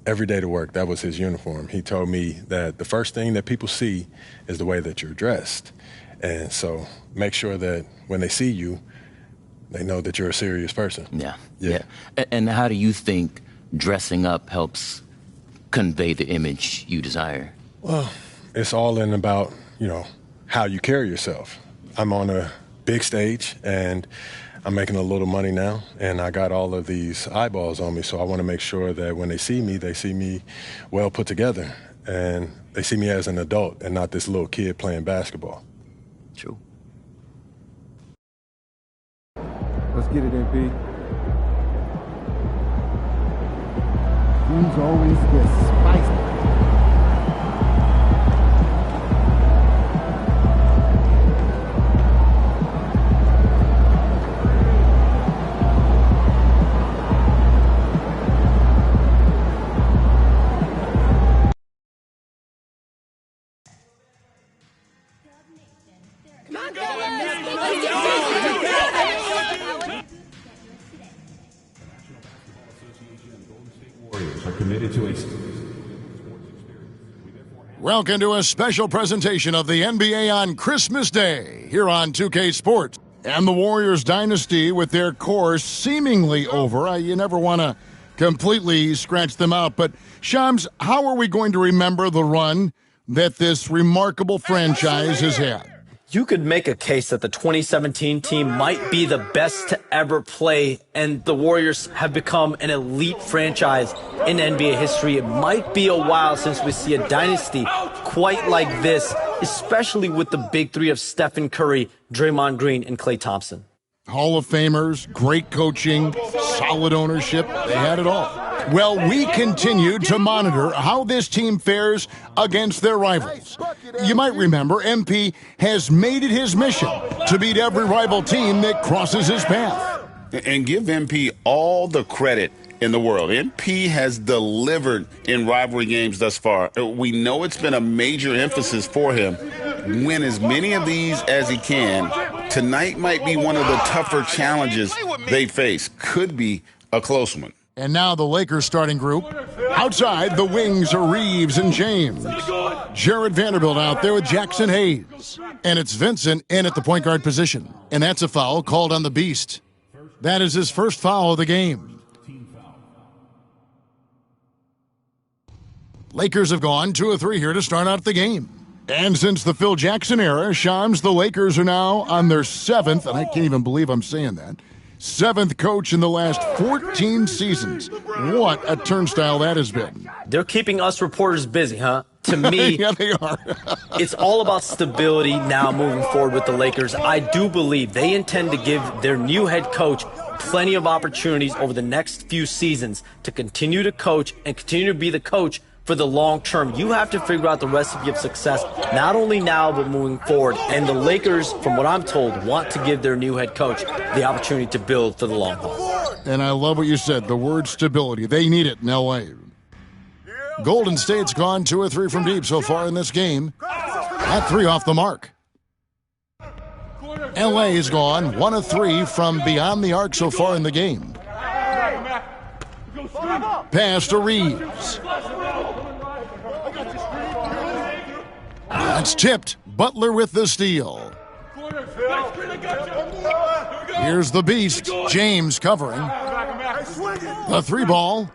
S11: every day to work. That was his uniform. He told me that the first thing that people see is the way that you're dressed. And so make sure that when they see you, they know that you're a serious person.
S18: Yeah. And how do you think dressing up helps convey the image you desire?
S11: Well, it's all in about, you know, how you carry yourself. I'm on a big stage and I'm making a little money now and I got all of these eyeballs on me, so I want to make sure that when they see me well put together and they see me as an adult and not this little kid playing basketball.
S18: True.
S4: Let's get it, MP. Things always get spicy.
S6: Welcome to a special presentation of the NBA on Christmas Day here on 2K Sports. And the Warriors dynasty with their core seemingly over. You never want to completely scratch them out. But, Shams, how are we going to remember the run that this remarkable franchise has had?
S19: You could make a case that the 2017 team might be the best to ever play, and the Warriors have become an elite franchise in NBA history. It might be a while since we see a dynasty quite like this especially with the big three of Stephen Curry, Draymond Green, and Klay Thompson.
S6: Hall of Famers, great coaching, solid ownership. They had it all. Well, we continue to monitor how this team fares against their rivals. You might remember MP has made it his mission to beat every rival team that crosses his path.
S8: And give MP all the credit in the world. MP has delivered in rivalry games thus far. We know it's been a major emphasis for him. Win as many of these as he can. Tonight might be one of the tougher challenges they face. Could be a close one.
S6: And now the Lakers starting group. Outside, the wings are Reeves and James. Jared Vanderbilt out there with Jackson Hayes. And it's Vincent in at the point guard position. And that's a foul called on the Beast. That is his first foul of the game. Lakers have gone 2 of 3 here to start out the game. And since the Phil Jackson era, Shams, the Lakers are now on their 7th, and I can't even believe I'm saying that, 7th coach in the last 14 seasons. What a turnstile that has been.
S19: They're keeping us reporters busy, huh? To me,
S6: yeah, they are.
S19: It's all about stability now moving forward with the Lakers. I do believe they intend to give their new head coach plenty of opportunities over the next few seasons to continue to coach and continue to be the coach for the long term. You have to figure out the recipe of success, not only now, but moving forward. And the Lakers, from what I'm told, want to give their new head coach the opportunity to build for the long haul.
S6: And I love what you said, the word stability. They need it in L.A. Golden State's gone 2 of 3 from deep so far in this game. At 3 off the mark. L.A. has gone 1 of 3 from beyond the arc so far in the game. Pass to Reeves. That's tipped. Butler with the steal. Here's the Beast. James covering. The 3 ball.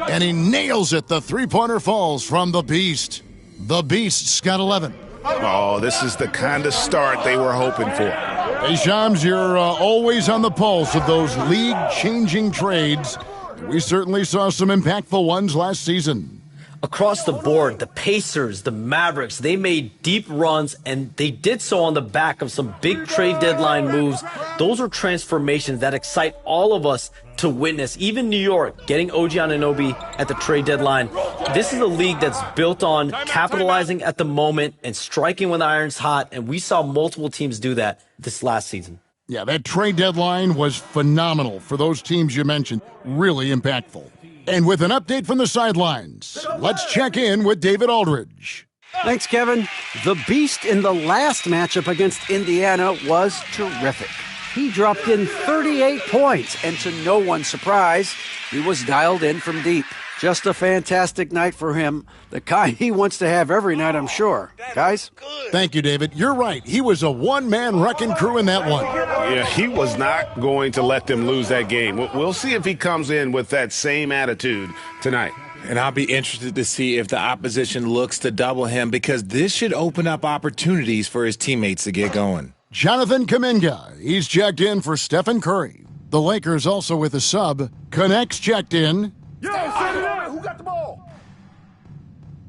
S6: And he nails it. The 3-pointer falls from the Beast. The Beast's got 11.
S3: Oh, this is the kind of start they were hoping for.
S6: Hey, Shams, you're always on the pulse of those league-changing trades. We certainly saw some impactful ones last season.
S19: Across the board, the Pacers, the Mavericks, they made deep runs, and they did so on the back of some big trade deadline moves. Those are transformations that excite all of us to witness. Even New York, getting OG Anunoby at the trade deadline. This is a league that's built on capitalizing at the moment and striking when the iron's hot, and we saw multiple teams do that this last season.
S6: Yeah, that trade deadline was phenomenal for those teams you mentioned. Really impactful. And with an update from the sidelines, let's check in with David Aldridge.
S9: Thanks, Kevin. The Beast in the last matchup against Indiana was terrific. He dropped in 38 points, and to no one's surprise, he was dialed in from deep. Just a fantastic night for him, the kind he wants to have every night, I'm sure. Guys?
S6: Thank you, David. You're right. He was a one-man wrecking crew in that one.
S3: Yeah, he was not going to let them lose that game. We'll see if he comes in with that same attitude tonight.
S20: And I'll be interested to see if the opposition looks to double him, because this should open up opportunities for his teammates to get going.
S6: Jonathan Kuminga, he's checked in for Stephen Curry. The Lakers also with a sub. Connects checked in.
S12: Yeah, who got the ball?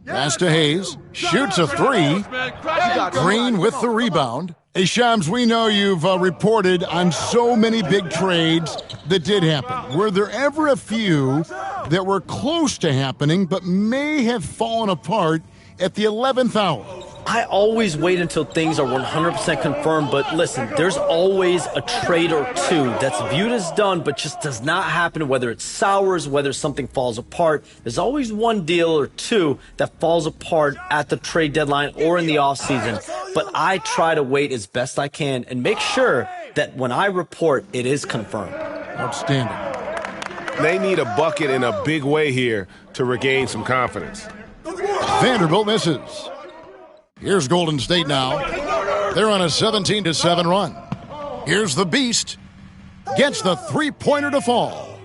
S6: Pass to Hayes. Shoots a 3. Green with the rebound. Hey, Shams, we know you've reported on so many big trades that did happen. Were there ever a few that were close to happening but may have fallen apart at the 11th hour?
S19: I always wait until things are 100% confirmed, but listen, there's always a trade or two that's viewed as done but just does not happen, whether it sours, whether something falls apart. There's always one deal or two that falls apart at the trade deadline or in the offseason, but I try to wait as best I can and make sure that when I report, it is confirmed.
S6: Outstanding.
S3: They need a bucket in a big way here to regain some confidence.
S6: Vanderbilt misses. Here's Golden State now. They're on a 17-7 run. Here's the Beast. Gets the 3-pointer to fall.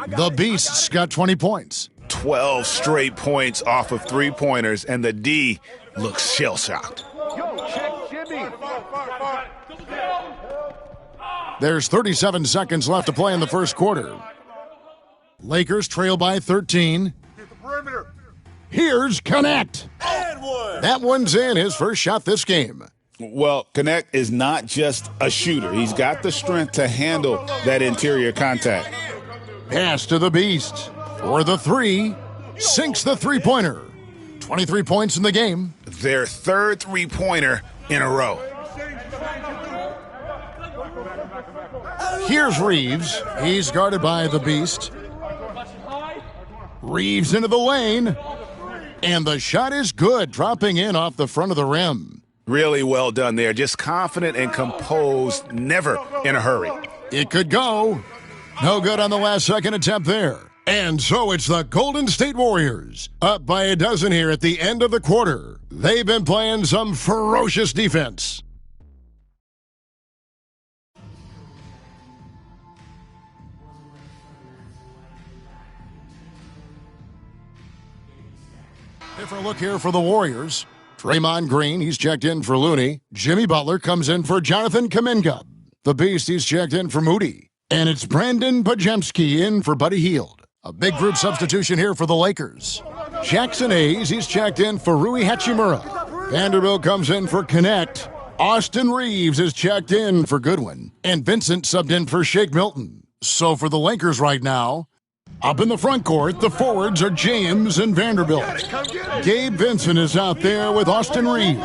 S6: The Beast's got 20 points.
S3: 12 straight points off of 3-pointers, and the D looks shell-shocked.
S6: There's 37 seconds left to play in the first quarter. Lakers trail by 13. Here's Connect. That one's in, his first shot this game.
S8: Well, Connect is not just a shooter. He's got the strength to handle that interior contact.
S6: Pass to the Beast for the three. Sinks the three-pointer. 23 points in the game.
S8: Their third three-pointer in a row.
S6: Here's Reeves. He's guarded by the Beast. Reeves into the lane. And the shot is good, dropping in off the front of the rim.
S8: Really well done there. Just confident and composed, never in a hurry.
S6: It could go. No good on the last second attempt there. And so it's the Golden State Warriors, up by a dozen here at the end of the quarter. They've been playing some ferocious defense. Different look here for the Warriors. Draymond Green, he's checked in for Looney. Jimmy Butler comes in for Jonathan Kuminga. The Beast, he's checked in for Moody. And it's Brandon Pajemski in for Buddy Hield. A big group substitution here for the Lakers. Jackson Hayes, he's checked in for Rui Hachimura. Vanderbilt comes in for Connect. Austin Reeves is checked in for Goodwin. And Vincent subbed in for Shake Milton. So for the Lakers right now, up in the front court, the forwards are James and Vanderbilt. Gabe Vincent is out there with Austin Reeves.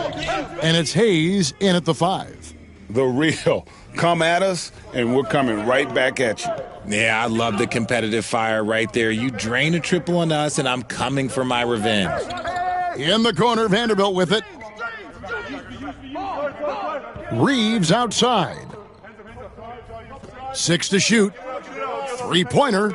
S6: And it's Hayes in at the 5.
S8: The real. Come at us, and we're coming right back at you.
S20: Yeah, I love the competitive fire right there. You drain a triple on us, and I'm coming for my revenge.
S6: In the corner, Vanderbilt with it. Reeves outside. 6 to shoot. 3-pointer.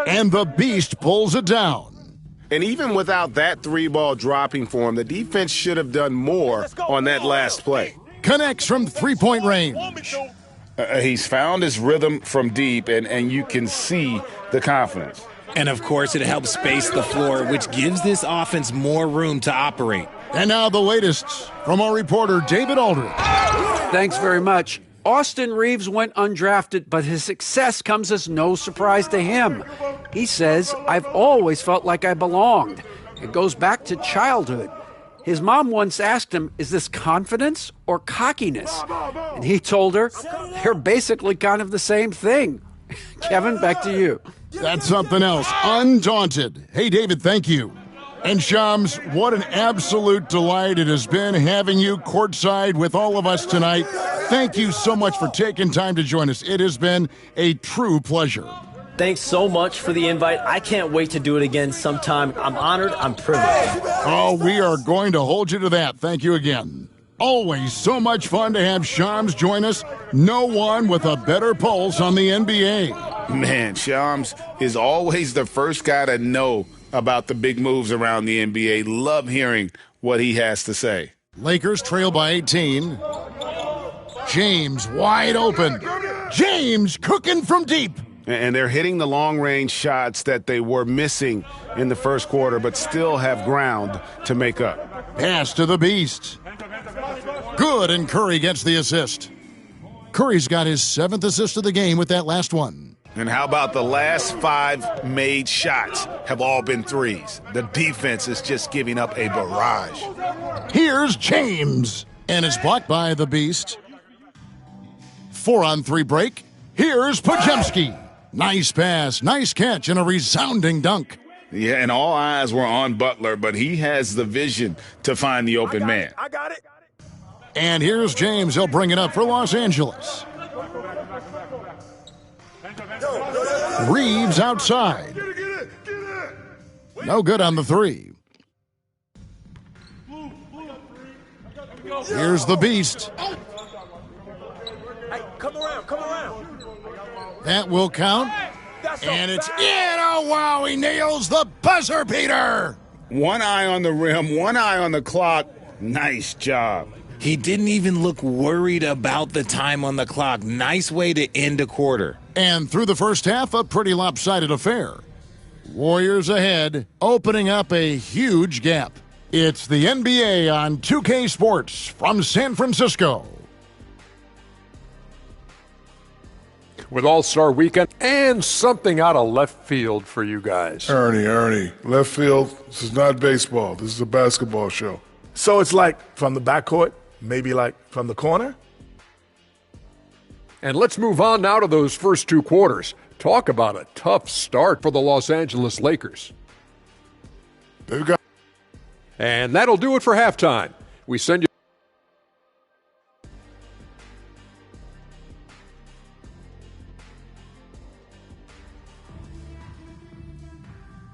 S6: And the Beast pulls it down.
S3: And even without that 3-ball dropping for him, the defense should have done more on that last play.
S6: Connects from 3-point range.
S8: He's found his rhythm from deep, and you can see the confidence.
S20: And, of course, it helps space the floor, which gives this offense more room to operate.
S6: And now the latest from our reporter, David Aldridge.
S9: Thanks very much. Austin Reeves went undrafted, but his success comes as no surprise to him. He says, "I've always felt like I belonged." It goes back to childhood. His mom once asked him, "Is this confidence or cockiness?" And he told her, "They're basically kind of the same thing." Kevin, back to you.
S6: That's something else. Undaunted. Hey, David, thank you. And Shams, what an absolute delight it has been having you courtside with all of us tonight. Thank you so much for taking time to join us. It has been a true pleasure.
S19: Thanks so much for the invite. I can't wait to do it again sometime. I'm honored. I'm privileged.
S6: Oh, we are going to hold you to that. Thank you again. Always so much fun to have Shams join us. No one with a better pulse on the NBA.
S8: Man, Shams is always the first guy to know about the big moves around the NBA. Love hearing what he has to say.
S6: Lakers trail by 18. James wide open. James cooking from deep.
S3: And they're hitting the long-range shots that they were missing in the first quarter, but still have ground to make up.
S6: Pass to the Beast. Good, and Curry gets the assist. Curry's got his 7th assist of the game with that last one.
S3: And how about the last 5 made shots have all been threes? The defense is just giving up a barrage.
S6: Here's James. And it's blocked by the Beast. 4-on-3 break. Here's Pajemski. Nice pass, nice catch, and a resounding dunk.
S8: Yeah, and all eyes were on Butler, but he has the vision to find the open man.
S12: I got it.
S6: And here's James. He'll bring it up for Los Angeles. Reeves outside. No good on the 3. Here's the Beast.
S12: Hey, come around.
S6: That will count. And it's in. Oh, wow, he nails the buzzer beater.
S8: One eye on the rim, one eye on the clock. Nice job.
S20: He didn't even look worried about the time on the clock. Nice way to end a quarter.
S6: And through the first half, a pretty lopsided affair. Warriors ahead, opening up a huge gap. It's the NBA on 2K Sports from San Francisco.
S21: with All-Star Weekend and something out of left field for you guys.
S10: Ernie, left field, this is not baseball. This is a basketball show.
S12: So it's like from the backcourt, maybe like from the corner?
S21: And let's move on now to those first two quarters. Talk about a tough start for the Los Angeles Lakers. And that'll do it for halftime. We send you.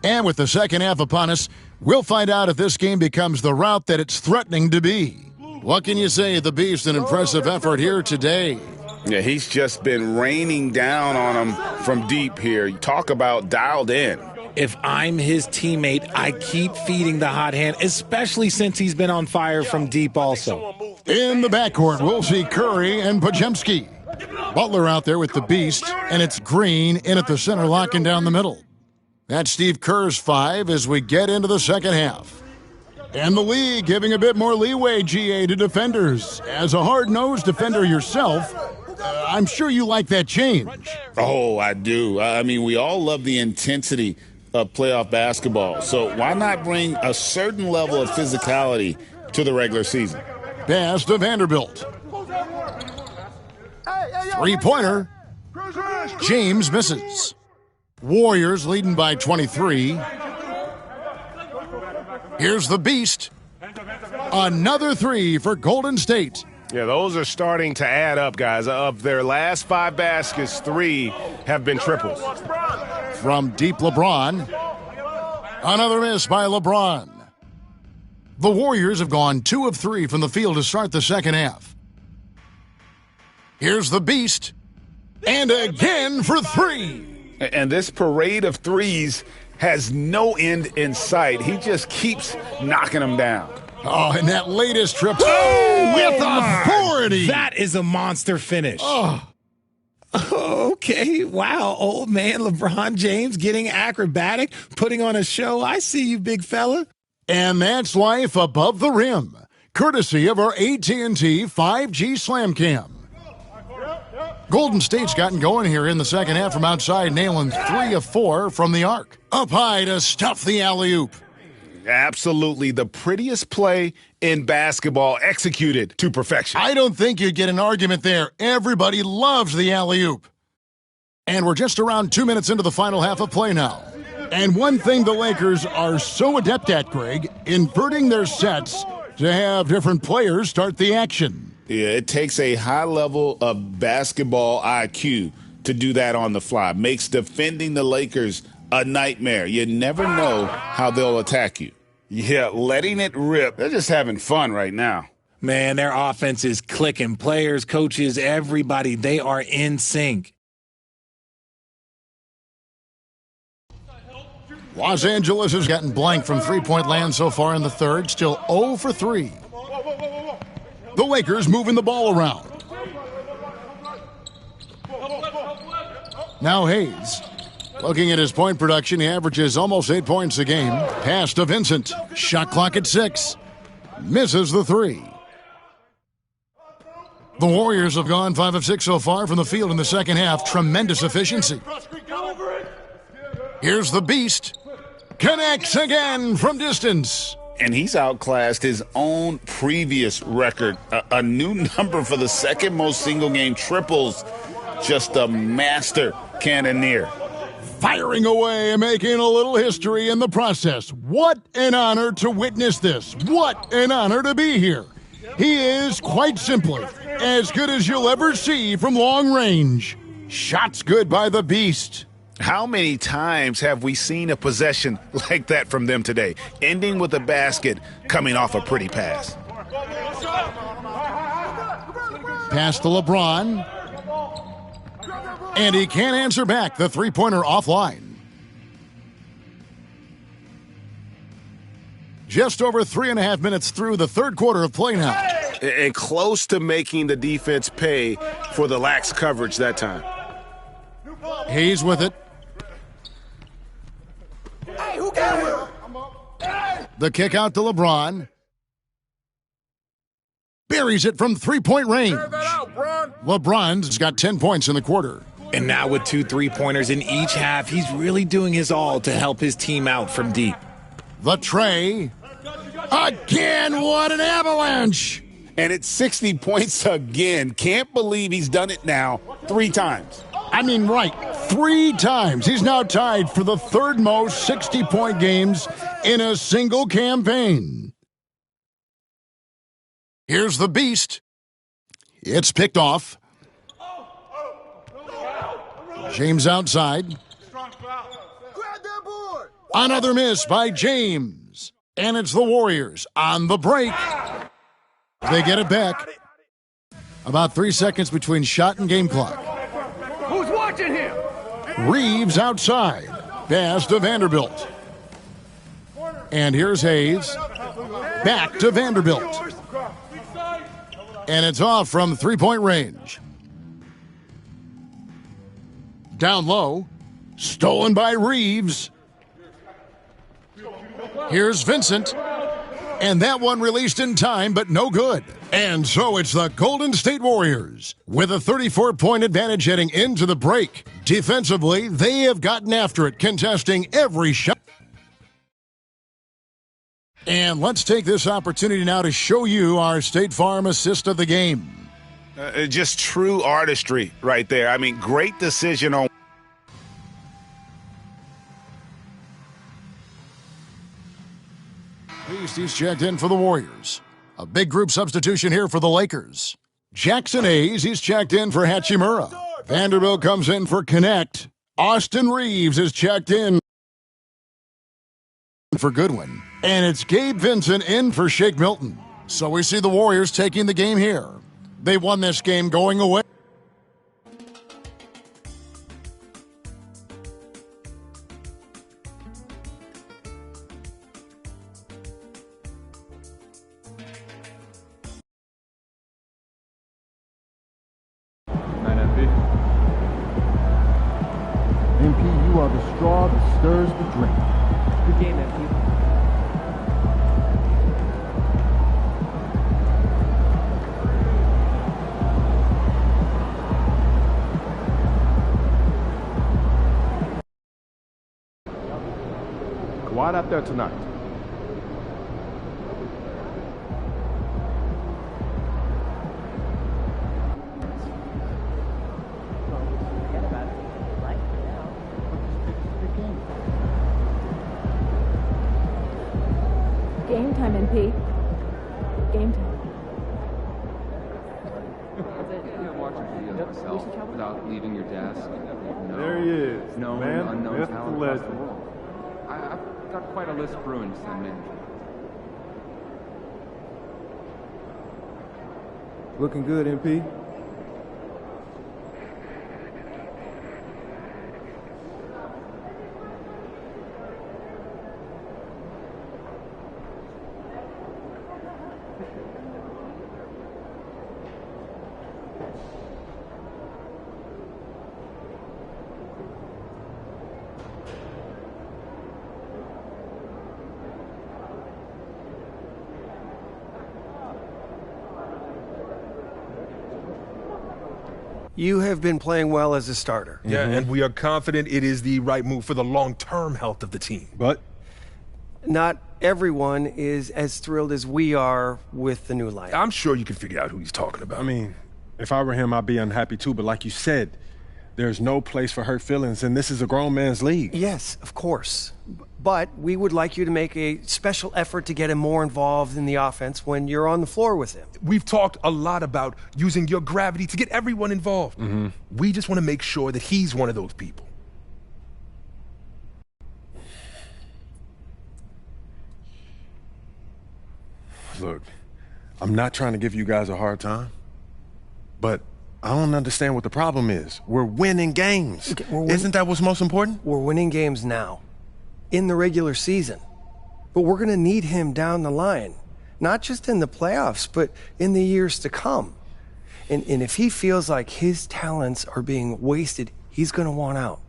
S6: And with the second half upon us, we'll find out if this game becomes the route that it's threatening to be. What can you say? The Beast, an impressive effort here today.
S8: Yeah, he's just been raining down on him from deep here. You talk about dialed in.
S20: If I'm his teammate, I keep feeding the hot hand, especially since he's been on fire from deep also.
S6: In the backcourt, we'll see Curry and Podziemski. Butler out there with the Beast, and it's Green in at the center, locking down the middle. That's Steve Kerr's 5 as we get into the second half. And the league giving a bit more leeway, GA, to defenders. As a hard-nosed defender yourself, I'm sure you like that change.
S8: Oh, I do. I mean, we all love the intensity of playoff basketball. So why not bring a certain level of physicality to the regular season?
S6: Pass to Vanderbilt. Three-pointer. James misses. Warriors leading by 23. Here's the Beast. Another 3 for Golden State.
S3: Yeah, those are starting to add up, guys. Of their last 5 baskets, 3 have been triples.
S6: From deep, LeBron. Another miss by LeBron. The Warriors have gone 2 of 3 from the field to start the second half. Here's the Beast. And again for 3.
S8: And this parade of threes has no end in sight. He just keeps knocking them down.
S6: Oh, and that latest triple with authority.
S20: That is a monster finish.
S6: Oh.
S20: Okay, wow. Old man LeBron James getting acrobatic, putting on a show. I see you, big fella.
S6: And that's life above the rim, courtesy of our AT&T 5G Slam Cam. Golden State's gotten going here in the second half from outside, nailing 3 of 4 from the arc. Up high to stuff the alley-oop.
S3: Absolutely the prettiest play in basketball, executed to perfection.
S6: I don't think you'd get an argument there. Everybody loves the alley-oop. And we're just around 2 minutes into the final half of play now. And one thing the Lakers are so adept at, Greg, inverting their sets to have different players start the action.
S8: Yeah, it takes a high level of basketball IQ to do that on the fly. Makes defending the Lakers a nightmare. You never know how they'll attack you. Yeah, letting it rip. They're just having fun right now.
S20: Man, their offense is clicking. Players, coaches, everybody, they are in sync.
S6: Los Angeles has gotten blank from three-point land so far in the third, still 0 for 3. The Lakers moving the ball around. Now Hayes. Looking at his point production, he averages almost 8 points a game. Pass to Vincent. Shot clock at 6. Misses the 3. The Warriors have gone 5 of 6 so far from the field in the second half. Tremendous efficiency. Here's the Beast. Connects again from distance.
S8: And he's outclassed his own previous record. A new number for the second most single-game triples. Just a master cannoneer.
S6: Firing away and making a little history in the process. What an honor to witness this. What an honor to be here. He is, quite simply, as good as you'll ever see from long range. Shots good by the Beast.
S3: How many times have we seen a possession like that from them today, ending with a basket coming off a pretty pass?
S6: Pass to LeBron. And he can't answer back. The three-pointer offline. Just over 3.5 minutes through the third quarter of play now.
S3: And close to making the defense pay for the lax coverage that time.
S6: Hayes with it. The kick out to LeBron. Buries it from three-point range. LeBron's got 10 points in the quarter.
S20: And now with 2 3-pointers in each half, he's really doing his all to help his team out from deep.
S6: The tray. Again, what an avalanche!
S8: And it's 60 points again. Can't believe he's done it now 3 times.
S6: I mean, right, 3 times. He's now tied for the third most 60-point games in a single campaign. Here's the beast. It's picked off. James outside. Another miss by James. And it's the Warriors on the break. They get it back. About 3 seconds between shot and game clock.
S1: Who's watching him?
S6: Reeves outside. Pass to Vanderbilt. And here's Hayes. Back to Vanderbilt. And it's off from 3-point range. Down low. Stolen by Reeves. Here's Vincent. And that one released in time, but no good. And so it's the Golden State Warriors with a 34-point advantage heading into the break. Defensively, they have gotten after it, contesting every shot. And let's take this opportunity now to show you our State Farm assist of the game.
S8: Just true artistry right there. I mean, great decision on.
S6: He's checked in for the Warriors. A big group substitution here for the Lakers. Jackson Hayes, he's checked in for Hachimura. Vanderbilt comes in for Connect. Austin Reeves is checked in for Goodwin. And it's Gabe Vincent in for Shake Milton. So we see the Warriors taking the game here. They won this game going away.
S4: MP, you are the straw that stirs the drink.
S5: Good game, MP.
S4: Quiet out there tonight.
S5: Game time, MP. Game time.
S22: Without leaving your desk. No,
S15: There he is,
S22: no
S15: man,
S22: unknown
S15: myth,
S22: talent
S15: the
S22: across the
S15: legend.
S22: world. I've got quite a list brewing to send manager.
S4: Looking good, MP.
S23: You have been playing well as a starter.
S24: Yeah, and we are confident it is the right move for the long-term health of the team.
S21: But
S23: not everyone is as thrilled as we are with the new lineup.
S24: I'm sure you can figure out who he's talking about.
S11: I mean, if I were him, I'd be unhappy too. But like you said, there's no place for hurt feelings, and this is a grown man's league.
S23: Yes, of course. But we would like you to make a special effort to get him more involved in the offense when you're on the floor with him.
S24: We've talked a lot about using your gravity to get everyone involved. We just want to make sure that he's one of those people.
S11: Look, I'm not trying to give you guys a hard time, but I don't understand what the problem is. We're winning games.
S23: Okay,
S11: Isn't that what's most important?
S23: We're winning games now, in the regular season. But we're going to need him down the line, not just in the playoffs, but in the years to come. And if he feels like his talents are being wasted, he's going to want out.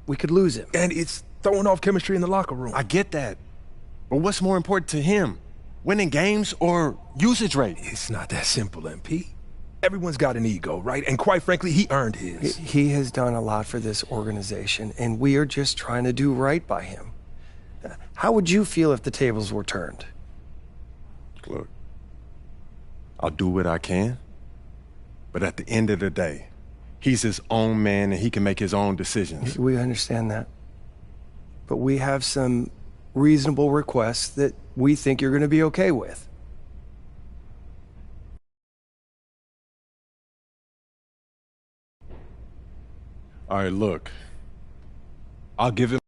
S23: We could lose him.
S24: And it's throwing off chemistry in the locker room.
S11: I get that. But what's more important to him? Winning games or usage rate?
S24: It's not that simple, MP. everyone's got an ego, right? And quite frankly, he earned his.
S23: He has done a lot for this organization, and we are just trying to do right by him. How would you feel if the tables were turned?
S11: Look, I'll do what I can, but at the end of the day, he's his own man and he can make his own decisions.
S23: We understand that. But we have some reasonable requests that we think you're going to be okay with.
S11: All right, look, I'll give him.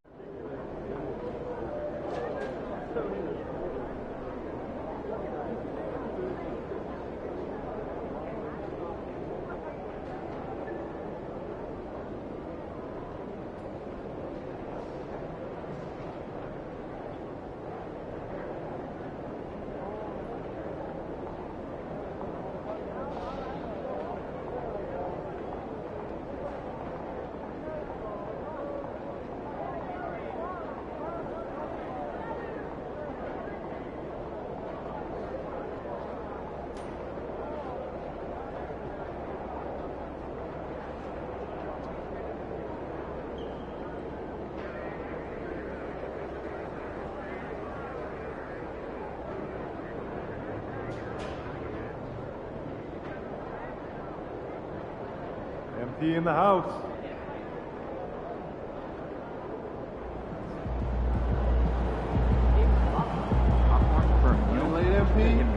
S2: MP in the house. You late, MP?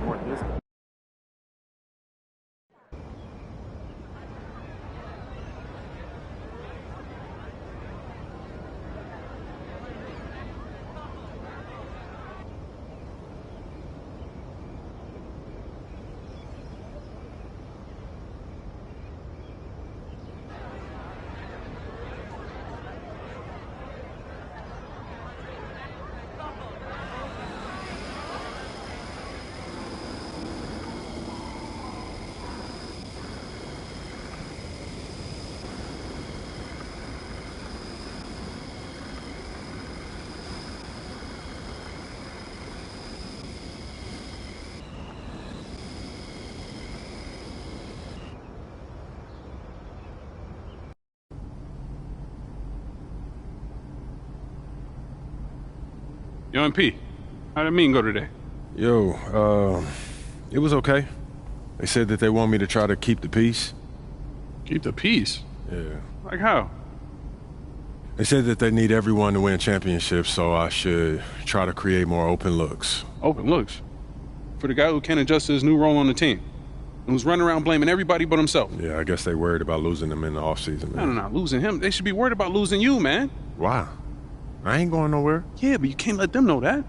S7: Yo, MP, how'd the meeting go today?
S11: Yo, it was okay. They said that they want me to try to keep the peace.
S7: Keep the peace?
S11: Yeah.
S7: Like how?
S11: They said that they need everyone to win championships, so I should try to create more open looks.
S7: Open looks? For the guy who can't adjust to his new role on the team and who's running around blaming everybody but himself.
S11: Yeah, I guess they worried about losing him in the offseason, man.
S7: No, losing him. They should be worried about losing you, man.
S11: Why? I ain't going nowhere.
S7: Yeah, but you can't let them know that.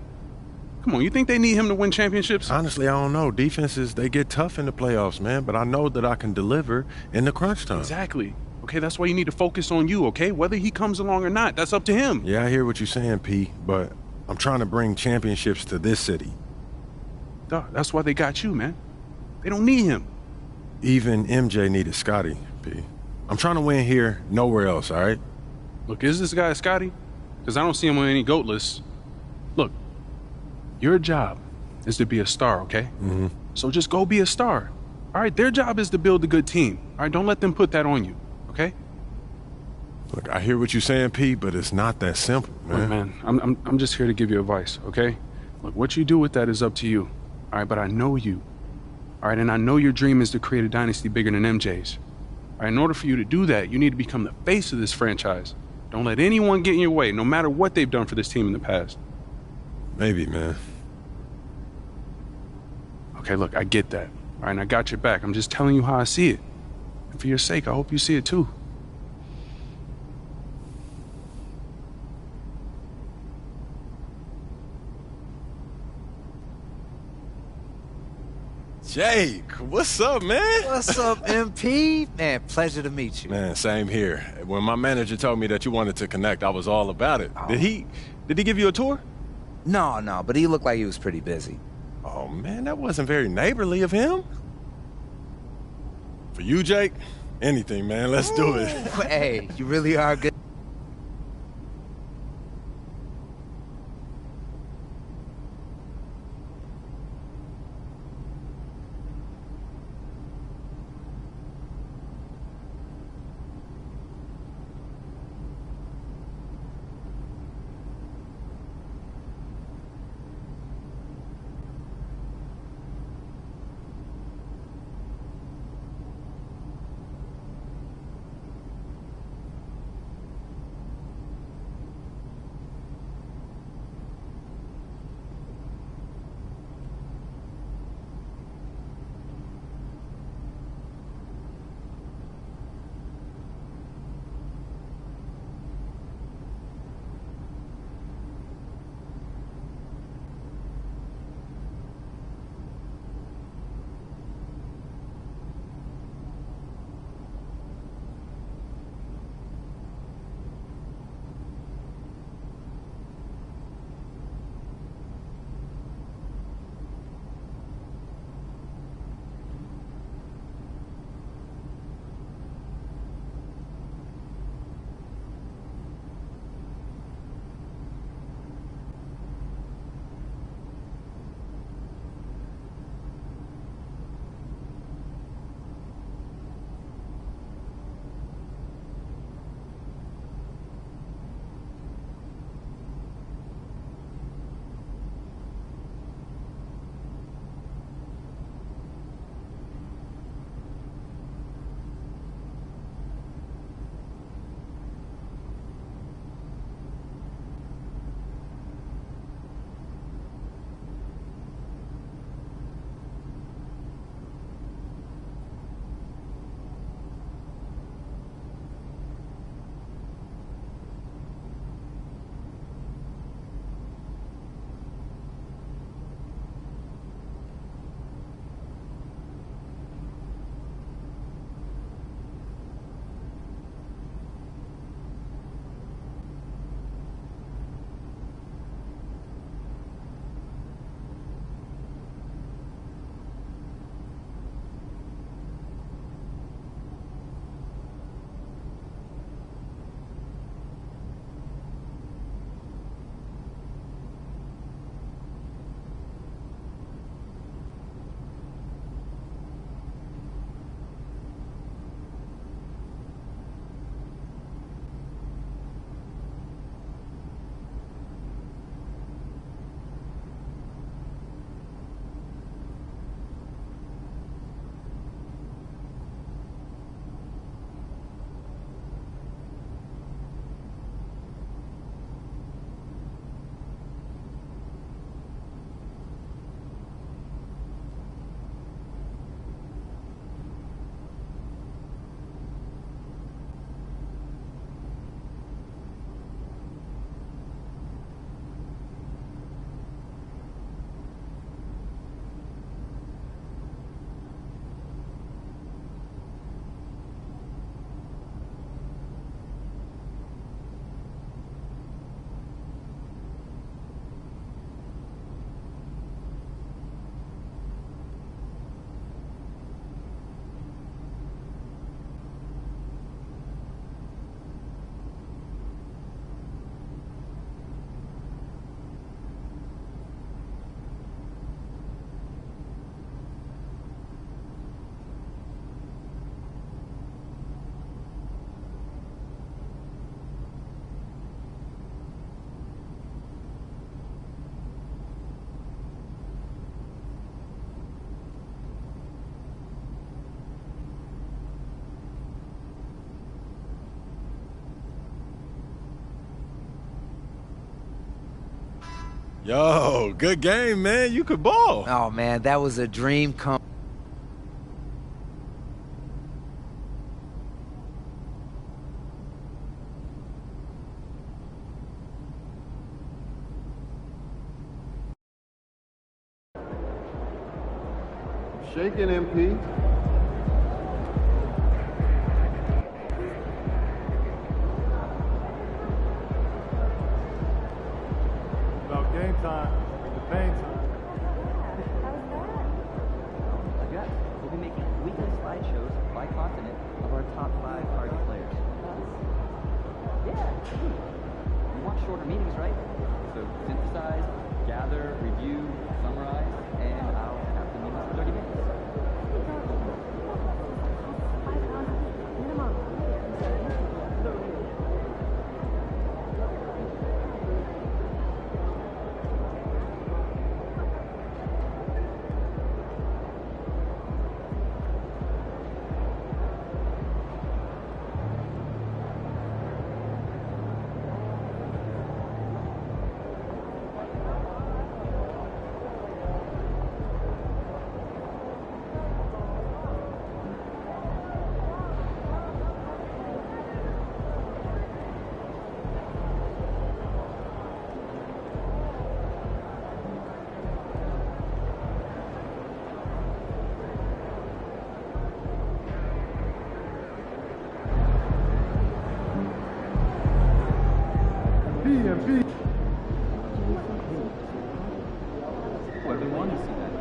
S7: Come on, you think they need him to win championships?
S11: Honestly, I don't know. Defenses, they get tough in the playoffs, man, but I know that I can deliver in the crunch time.
S7: Exactly. Okay, that's why you need to focus on you, okay? Whether he comes along or not, that's up to him.
S11: Yeah, I hear what you're saying, P, but I'm trying to bring championships to this city.
S7: Duh, that's why they got you, man. They don't need him.
S11: Even MJ needed Scotty, P. I'm trying to win here, nowhere else, all right?
S7: Look, is this guy Scotty? Because I don't see him on any GOAT lists. Look, your job is to be a star, okay?
S11: Mm-hmm.
S7: So just go be a star. All right, their job is to build a good team. All right, don't let them put that on you, okay?
S11: Look, I hear what you're saying, P, but it's not that simple, man.
S7: Look, man, I'm just here to give you advice, okay? Look, what you do with that is up to you. All right, but I know you. All right, and I know your dream is to create a dynasty bigger than MJ's. All right, in order for you to do that, you need to become the face of this franchise. Don't let anyone get in your way, no matter what they've done for this team in the past.
S11: Maybe, man.
S7: Okay, look, I get that. All right, and I got your back. I'm just telling you how I see it. And for your sake, I hope you see it too.
S11: Jake, what's up, man?
S16: What's up, MP? Man, pleasure to meet you.
S11: Man, same here. When my manager told me that you wanted to connect, I was all about it.
S16: Oh.
S11: Did he give you a tour?
S16: No, but he looked like he was pretty busy.
S11: Oh, man, that wasn't very neighborly of him. For you, Jake, anything, man. Let's do it.
S16: Hey, you really are good.
S11: Yo, good game, man. You could ball.
S16: Oh, man, that was a dream come.
S2: Shaking MP.
S15: About game time, the pain time.
S13: We'll be making weekly slideshows by continent of our top 5 target players. Yeah. You want shorter meetings, right? So synthesize, gather, review, summarize, and I'll have the meetings for 30 minutes. Well, we want to see that.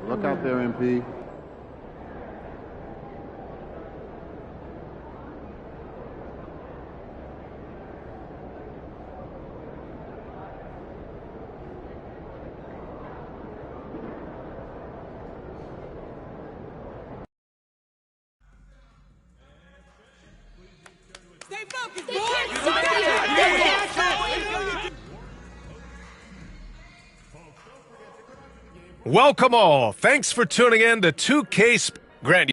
S2: Look out there, MP.
S1: Welcome all. Thanks for tuning in to 2K Grant.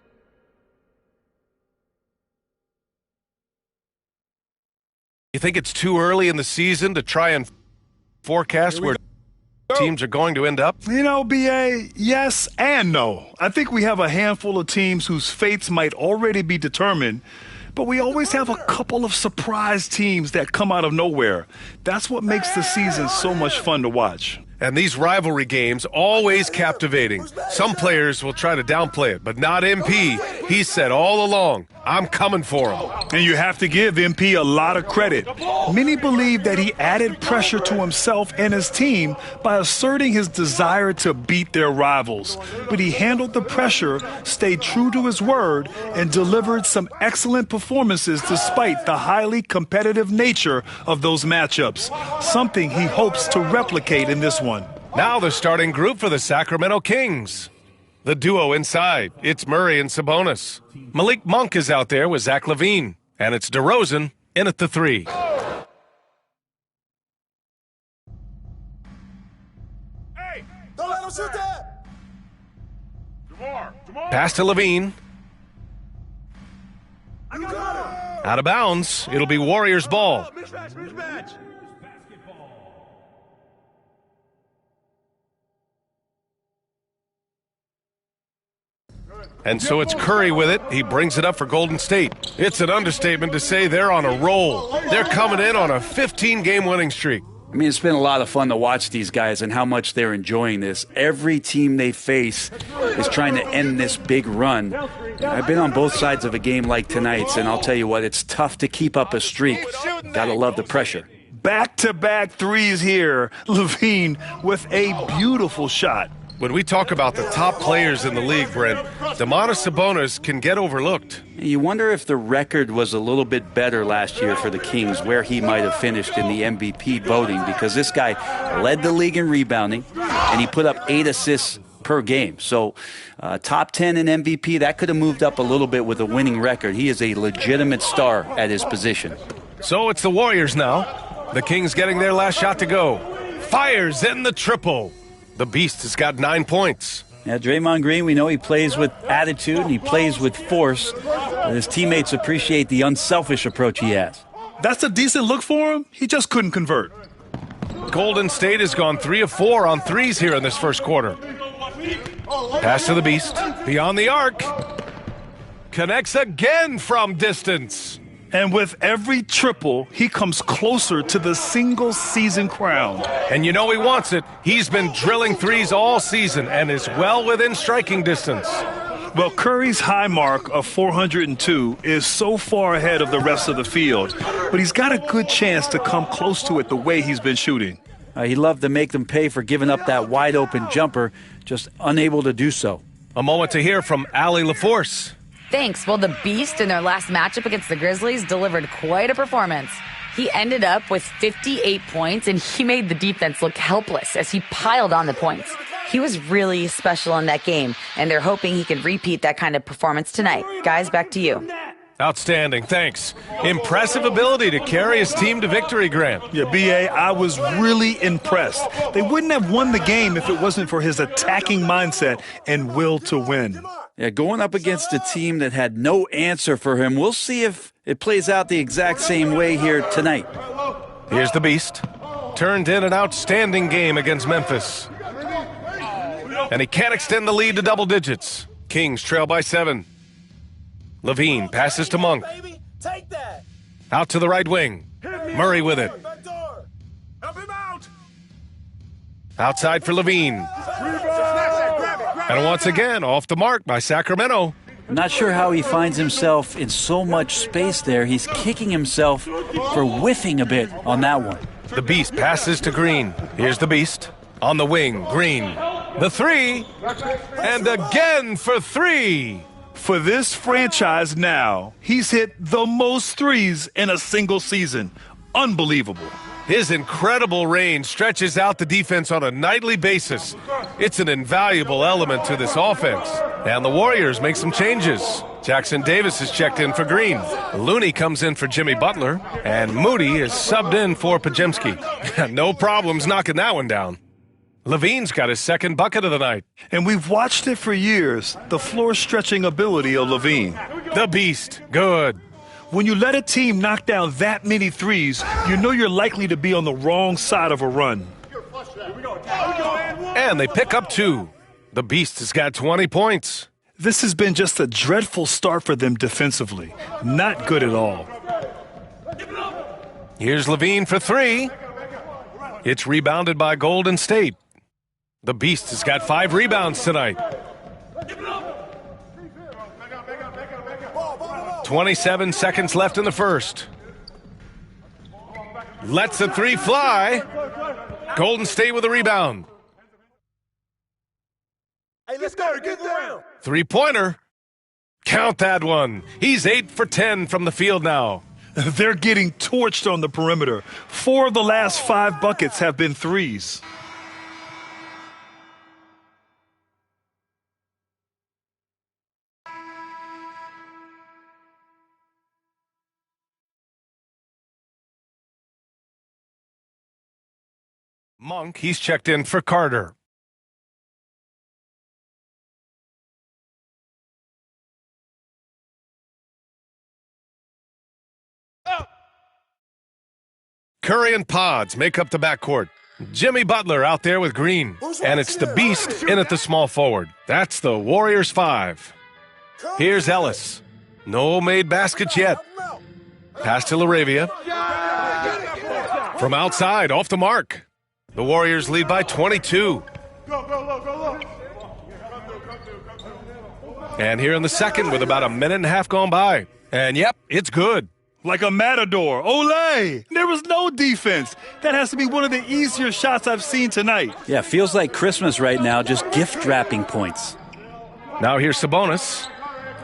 S1: You think it's too early in the season to try and forecast where teams are going to end up?
S15: You know, BA, yes and no. I think we have a handful of teams whose fates might already be determined, but we always have a couple of surprise teams that come out of nowhere. That's what makes the season so much fun to watch.
S1: And these rivalry games, always captivating. Some players will try to downplay it, but not MP. He said all along, I'm coming for him.
S15: And you have to give MP a lot of credit. Many believe that he added pressure to himself and his team by asserting his desire to beat their rivals. But he handled the pressure, stayed true to his word, and delivered some excellent performances despite the highly competitive nature of those matchups, something he hopes to replicate in this one.
S1: Now the starting group for the Sacramento Kings. The duo inside, it's Murray and Sabonis. Malik Monk is out there with Zach LaVine. And it's DeRozan in at the 3.
S14: Hey, don't let him shoot that!
S1: Jamar! Pass to LaVine. Out of bounds. It'll be Warriors ball.
S14: Mismatch.
S1: And so it's Curry with it. He brings it up for Golden State. It's an understatement to say they're on a roll. They're coming in on a 15-game winning streak.
S17: I mean, it's been a lot of fun to watch these guys and how much they're enjoying this. Every team they face is trying to end this big run. I've been on both sides of a game like tonight's, and I'll tell you what, it's tough to keep up a streak. Gotta love the pressure.
S15: Back-to-back threes here. LaVine with a beautiful shot.
S1: When we talk about the top players in the league, Brent, Domantas Sabonis can get overlooked.
S17: You wonder if the record was a little bit better last year for the Kings, where he might have finished in the MVP voting, because this guy led the league in rebounding, and he put up 8 assists per game. So top 10 in MVP, that could have moved up a little bit with a winning record. He is a legitimate star at his position.
S1: So it's the Warriors now. The Kings getting their last shot to go. Fires in the triple. The Beast has got 9 points.
S17: Yeah, Draymond Green, we know he plays with attitude and he plays with force. His teammates appreciate the unselfish approach he has.
S15: That's a decent look for him. He just couldn't convert.
S1: Golden State has gone 3 of 4 on threes here in this first quarter. Pass to the Beast. Beyond the arc. Connects again from distance.
S15: And with every triple, he comes closer to the single-season crown.
S1: And you know he wants it. He's been drilling threes all season and is well within striking distance.
S15: Well, Curry's high mark of 402 is so far ahead of the rest of the field, but he's got a good chance to come close to it the way he's been shooting.
S17: He loved to make them pay for giving up that wide-open jumper, just unable to do so.
S1: A moment to hear from Allie LaForce.
S5: Thanks. Well, the Beast in their last matchup against the Grizzlies delivered quite a performance. He ended up with 58 points, and he made the defense look helpless as he piled on the points. He was really special in that game, and they're hoping he can repeat that kind of performance tonight. Guys, back to you.
S1: Outstanding, thanks. Impressive ability to carry his team to victory, Grant.
S15: Yeah, B.A., I was really impressed. They wouldn't have won the game if it wasn't for his attacking mindset and will to win.
S17: Yeah, going up against a team that had no answer for him. We'll see if it plays out the exact same way here tonight.
S1: Here's the Beast. Turned in an outstanding game against Memphis. And he can't extend the lead to double digits. Kings trail by 7. Levine passes to Monk. Out to the right wing. Murray with it. Outside for Levine. And once again, off the mark by Sacramento.
S17: I'm not sure how he finds himself in so much space there. He's kicking himself for whiffing a bit on that one.
S1: The Beast passes to Green. Here's the Beast. On the wing, Green. The 3. And again for 3.
S15: For this franchise now, he's hit the most threes in a single season. Unbelievable.
S1: His incredible range stretches out the defense on a nightly basis. It's an invaluable element to this offense. And the Warriors make some changes. Jackson Davis is checked in for Green. Looney comes in for Jimmy Butler. And Moody is subbed in for Pajemski. No problems knocking that one down. Levine's got his second bucket of the night.
S15: And we've watched it for years, the floor-stretching ability of Levine.
S1: The Beast. Good.
S15: When you let a team knock down that many threes, you know you're likely to be on the wrong side of a run.
S1: And they pick up 2. The Beast has got 20 points.
S15: This has been just a dreadful start for them defensively. Not good at all.
S1: Here's Levine for 3. It's rebounded by Golden State. The Beast has got 5 rebounds tonight. 27 seconds left in the first. Lets the 3 fly. Golden State with a rebound.
S14: Hey, let's go. Get down.
S1: 3-pointer. Count that one. He's 8 for 10 from the field now.
S15: They're getting torched on the perimeter. 4 of the last 5 buckets have been threes.
S1: Monk, he's checked in for Carter. Curry and Pods make up the backcourt. Jimmy Butler out there with Green. And it's the Beast in at the small forward. That's the Warriors 5. Here's Ellis. No made baskets yet. Pass to LaRavia. From outside, off the mark. The Warriors lead by 22. And here in the second with about a minute and a half gone by. And yep, it's good.
S15: Like a matador. Olé! There was no defense. That has to be one of the easier shots I've seen tonight.
S17: Yeah, feels like Christmas right now, just gift wrapping points.
S1: Now here's Sabonis.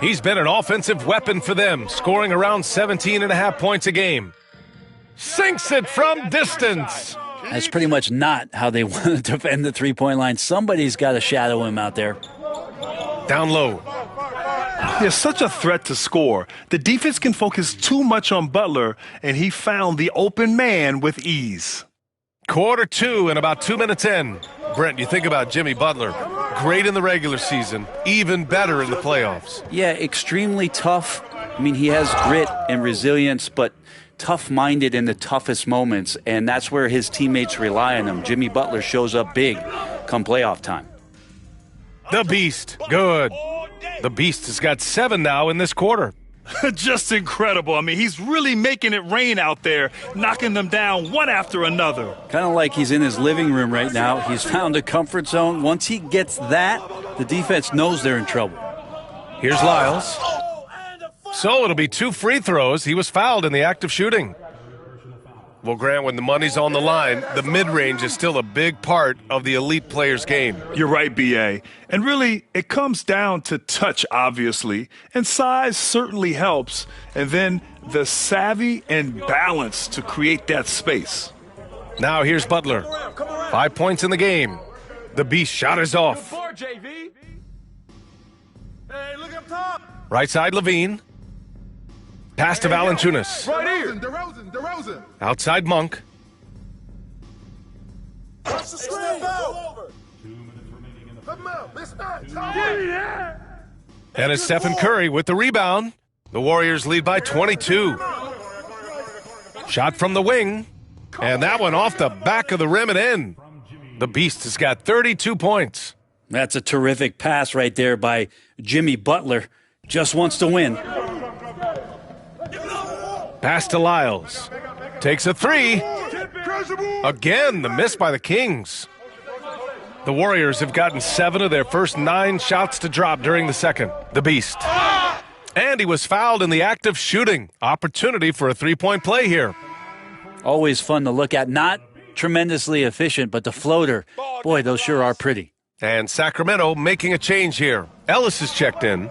S1: He's been an offensive weapon for them, scoring around 17.5 points a game. Sinks it from distance.
S17: That's pretty much not how they want to defend the three-point line. Somebody's got to shadow him out there.
S1: Down low.
S15: There's such a threat to score. The defense can focus too much on Butler, and he found the open man with ease.
S1: Quarter 2 and about 2 minutes in. Brent, you think about Jimmy Butler. great in the regular season, even better in the playoffs.
S17: Yeah, extremely tough. I mean, he has grit and resilience, but tough-minded in the toughest moments, and that's where his teammates rely on him. Jimmy Butler shows up big come playoff time.
S1: The Beast, good. The Beast has got 7 now in this quarter.
S9: Just incredible. I mean, he's really making it rain out there, knocking them down one after another.
S17: Kind of like he's in his living room right now. He's found a comfort zone. Once he gets that, the defense knows they're in trouble.
S1: Here's Lyles. So it'll be 2 free throws. He was fouled in the act of shooting. Well, Grant, when the money's on the line, the mid-range is still a big part of the elite player's game.
S9: You're right, B.A. And really, it comes down to touch, obviously, and size certainly helps, and then the savvy and balance to create that space.
S1: Now here's Butler. 5 points in the game. The Beast shot is off. Right side, Levine. Pass to Valanciunas.
S14: Right here. DeRozan.
S1: Outside, Monk.
S14: Watch the screen. Over. Come out. Let's not.
S1: And it's Stephen Curry with the rebound. The Warriors lead by 22. Shot from the wing. And that one off the back of the rim and in. The Beast has got 32 points.
S17: That's a terrific pass right there by Jimmy Butler. Just wants to win.
S1: Pass to Lyles. Takes a 3. Again, the miss by the Kings. The Warriors have gotten 7 of their first 9 shots to drop during the second. The Beast. And he was fouled in the act of shooting. Opportunity for a 3-point play here.
S17: Always fun to look at. Not tremendously efficient, but the floater, boy, those sure are pretty.
S1: And Sacramento making a change here. Ellis is checked in.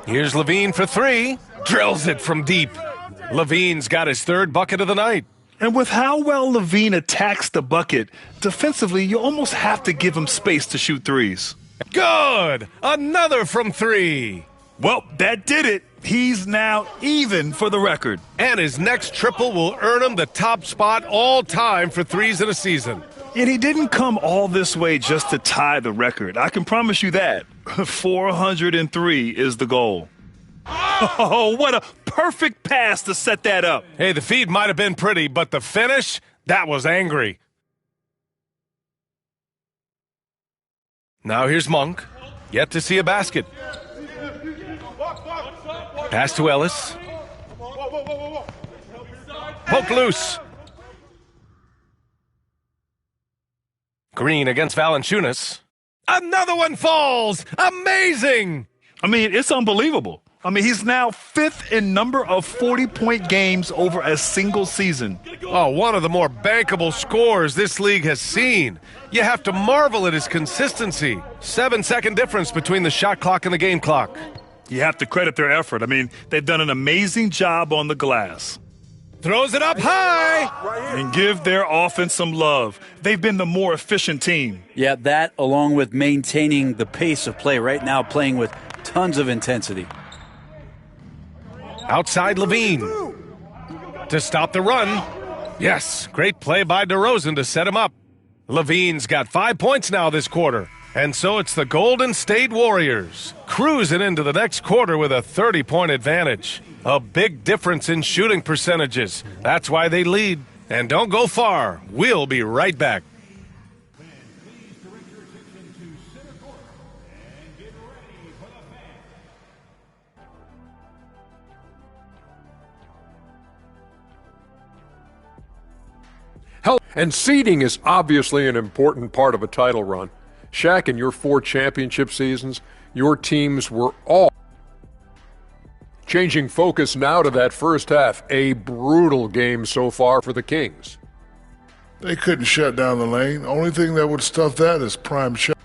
S1: Here's Levine for 3. Drills it from deep. Levine's got his 3rd bucket of the night.
S9: And with how well Levine attacks the bucket, defensively, you almost have to give him space to shoot threes.
S1: Good! Another from 3.
S9: Well, that did it. He's now even for the record.
S1: And his next triple will earn him the top spot all time for threes in a season.
S9: And he didn't come all this way just to tie the record. I can promise you that. 403 is the goal. Oh, what a perfect pass to set that up.
S1: Hey, the feed might have been pretty, but the finish, that was angry. Now here's Monk. Yet to see a basket. Pass to Ellis. Poke loose. Green against Valanciunas. Another one falls. Amazing.
S9: I mean, it's unbelievable. I mean, he's now 5th in number of 40-point games over a single season.
S1: Oh, one of the more bankable scores this league has seen. You have to marvel at his consistency. 7-second difference between the shot clock and the game clock.
S9: You have to credit their effort. I mean, they've done an amazing job on the glass.
S1: Throws it up high.
S9: And give their offense some love. They've been the more efficient team.
S17: Yeah, that along with maintaining the pace of play right now, playing with tons of intensity.
S1: Outside Levine. To stop the run. Yes, great play by DeRozan to set him up. Levine's got 5 points now this quarter. And so it's the Golden State Warriors cruising into the next quarter with a 30-point advantage. A big difference in shooting percentages. That's why they lead. And don't go far. We'll be right back.
S21: Health and seeding is obviously an important part of a title run. Shaq, in your 4 championship seasons, your teams were all changing focus now to that first half. A brutal game so far for the Kings.
S10: They couldn't shut down the lane. Only thing that would stuff that is prime shot.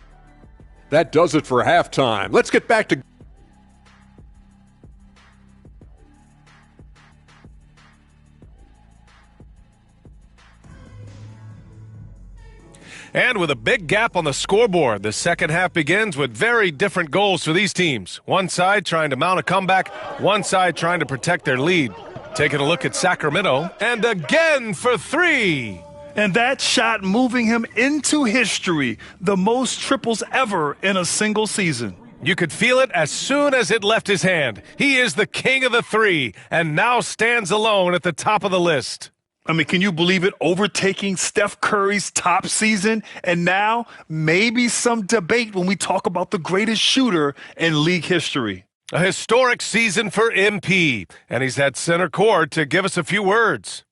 S21: That does it for halftime. Let's get back to
S1: And with a big gap on the scoreboard, the second half begins with very different goals for these teams. One side trying to mount a comeback, one side trying to protect their lead. Taking a look at Sacramento, and again for 3.
S9: And that shot moving him into history, the most triples ever in a single season.
S1: You could feel it as soon as it left his hand. He is the king of the three and now stands alone at the top of the list.
S9: I mean, can you believe it? Overtaking Steph Curry's top season, and now maybe some debate when we talk about the greatest shooter in league history.
S1: A historic season for MP, and he's at center court to give us a few words.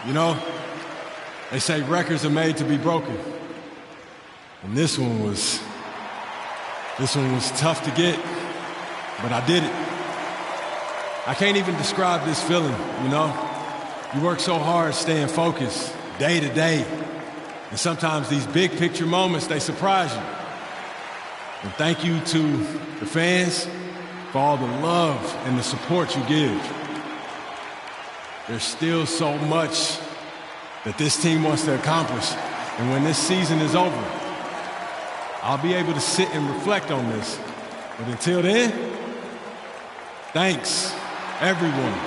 S11: You know, they say records are made to be broken. And this one was tough to get, but I did it. I can't even describe this feeling, you know? You work so hard staying focused day to day. And sometimes these big picture moments, they surprise you. And thank you to the fans for all the love and the support you give. There's still so much that this team wants to accomplish. And when this season is over, I'll be able to sit and reflect on this. But until then, thanks, everyone.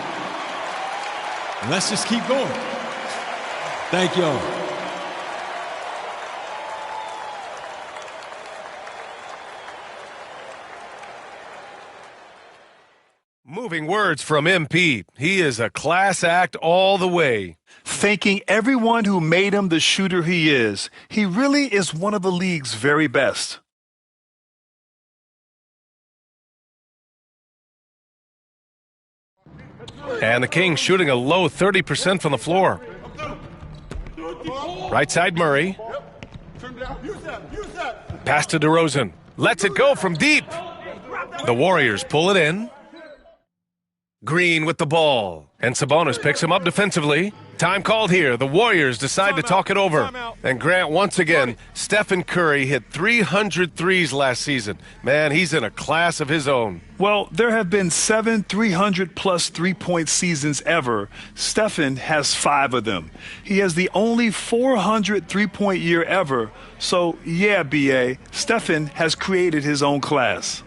S11: And let's just keep going. Thank y'all.
S1: Moving words from MP. He is a class act all the way.
S9: Thanking everyone who made him the shooter he is. He really is one of the league's very best.
S1: And the Kings shooting a low 30% from the floor. Right side Murray. Pass to DeRozan. Lets it go from deep. The Warriors pull it in. Green with the ball. And Sabonis picks him up defensively. Time called here. The Warriors decide to talk it over. And Grant, once again, Stephen Curry hit 300 threes last season. Man, he's in a class of his own.
S9: Well, there have been 7 300-plus three-point seasons ever. Stephen has 5 of them. He has the only 400 three-point year ever. So, yeah, B.A., Stephen has created his own class.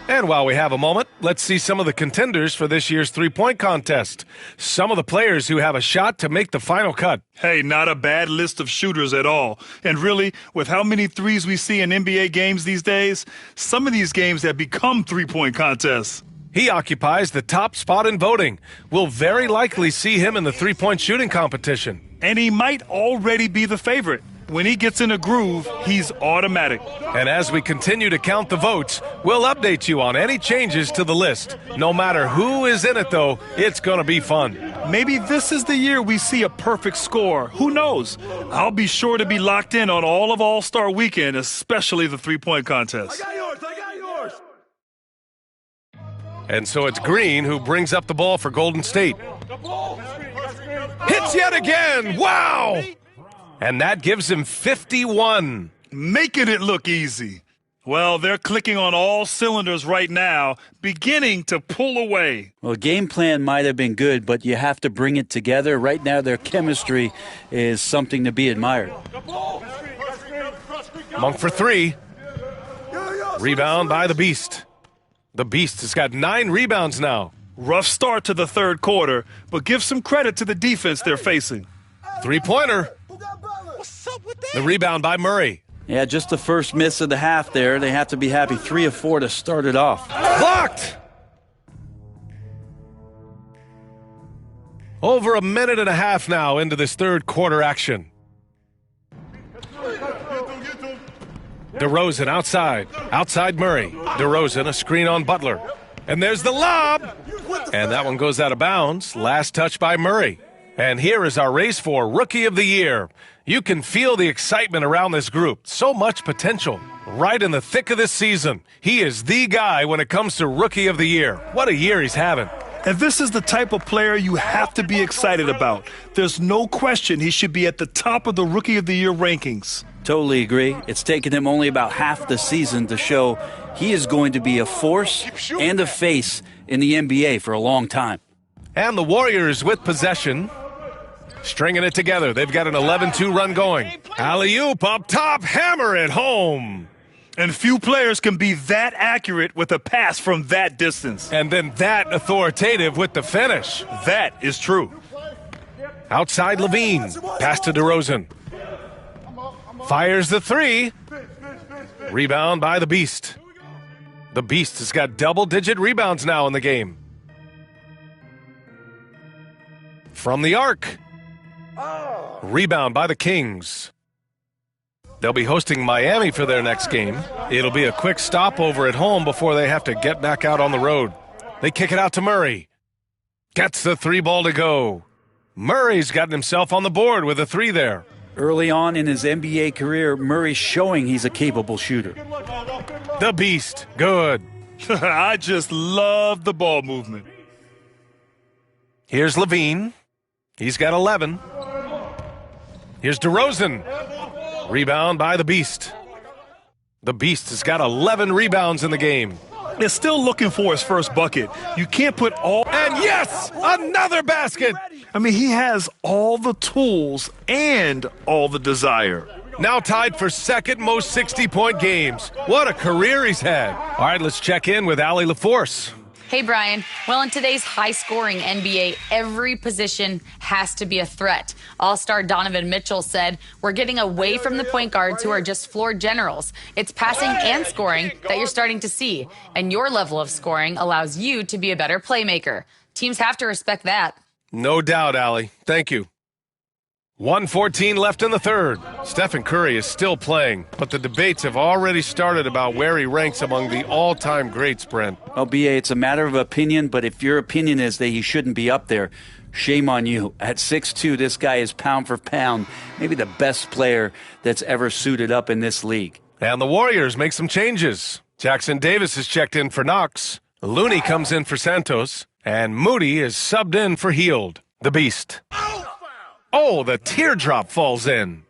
S1: And while we have a moment, let's see some of the contenders for this year's three-point contest. Some of the players who have a shot to make the final cut.
S9: Hey, not a bad list of shooters at all. And really, with how many threes we see in NBA games these days, some of these games have become three-point contests.
S1: He occupies the top spot in voting. We'll very likely see him in the three-point shooting competition.
S9: And he might already be the favorite. When he gets in a groove, he's automatic.
S1: And as we continue to count the votes, we'll update you on any changes to the list. No matter who is in it, though, it's going to be fun.
S9: Maybe this is the year we see a perfect score. Who knows? I'll be sure to be locked in on all of All-Star Weekend, especially the three-point contest.
S14: I got yours.
S1: And so it's Green who brings up the ball for Golden State. Hits yet again! Wow! And that gives him 51.
S9: Making it look easy. Well, they're clicking on all cylinders right now, beginning to pull away.
S17: Well, game plan might have been good, but you have to bring it together. Right now, their chemistry is something to be admired.
S1: Monk for 3. Rebound by the Beast. The Beast has got 9 rebounds now.
S9: Rough start to the third quarter, but give some credit to the defense they're facing.
S1: Three-pointer. The rebound by Murray.
S17: Yeah, just the first miss of the half there. They have to be happy. 3 of 4 to start it off.
S1: Blocked! Over a minute and a half now into this third quarter action. DeRozan outside. Outside Murray. DeRozan, a screen on Butler. And there's the lob! And that one goes out of bounds. Last touch by Murray. And here is our race for Rookie of the Year. You can feel the excitement around this group. So much potential. Right in the thick of this season. He is the guy when it comes to Rookie of the Year. What a year he's having.
S9: And this is the type of player you have to be excited about. There's no question he should be at the top of the Rookie of the Year rankings.
S17: Totally agree. It's taken him only about half the season to show he is going to be a force and a face in the NBA for a long time.
S1: And the Warriors with possession. Stringing it together. They've got an 11-2 run going. Alley-oop up top. Hammer it home.
S9: And few players can be that accurate with a pass from that distance.
S1: And then that authoritative with the finish.
S9: That is true.
S1: Outside Levine. Pass to DeRozan. Fires the three. Rebound by the Beast. The Beast has got double-digit rebounds now in the game. From the arc. Rebound by the Kings. They'll be hosting Miami for their next game. It'll be a quick stopover at home before they have to get back out on the road. They kick it out to Murray. Gets the three ball to go. Murray's gotten himself on the board with a three there.
S17: Early on in his NBA career, Murray's showing he's a capable shooter.
S1: The Beast. Good.
S9: I just love the ball movement.
S1: Here's Levine. He's got 11. Here's DeRozan. Rebound by the Beast. The Beast has got 11 rebounds in the game.
S9: They're still looking for his first bucket. You can't put all...
S1: And yes, another basket.
S9: I mean, he has all the tools and all the desire.
S1: Now tied for second most 60-point games. What a career he's had. All right, let's check in with Allie LaForce.
S5: Hey, Brian. Well, in today's high-scoring NBA, every position has to be a threat. All-star Donovan Mitchell said, "We're getting away from the point guards who are just floor generals. It's passing and scoring that you're starting to see, and your level of scoring allows you to be a better playmaker. Teams have to respect that."
S1: No doubt, Allie. Thank you. 1:14 left in the third. Stephen Curry is still playing, but the debates have already started about where he ranks among the all-time greats, Brent.
S17: Well, B.A., it's a matter of opinion, but if your opinion is that he shouldn't be up there, shame on you. At 6'2", this guy is pound for pound, maybe the best player that's ever suited up in this league.
S1: And the Warriors make some changes. Jackson Davis is checked in for Knox. Looney comes in for Santos. And Moody is subbed in for Heald, the Beast. Oh, the teardrop falls in.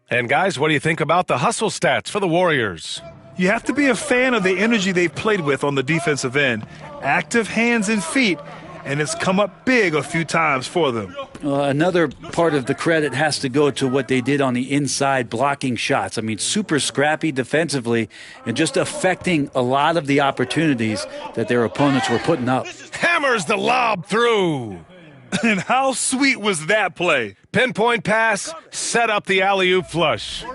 S1: And guys, what do you think about the hustle stats for the Warriors?
S9: You have to be a fan of the energy they've played with on the defensive end. Active hands and feet, and it's come up big a few times for them.
S17: Another part of the credit has to go to what they did on the inside, blocking shots. I mean, super scrappy defensively and just affecting a lot of the opportunities that their opponents were putting up.
S1: Hammers the lob through.
S9: And how sweet was that play?
S1: Pinpoint pass, set up the alley-oop flush.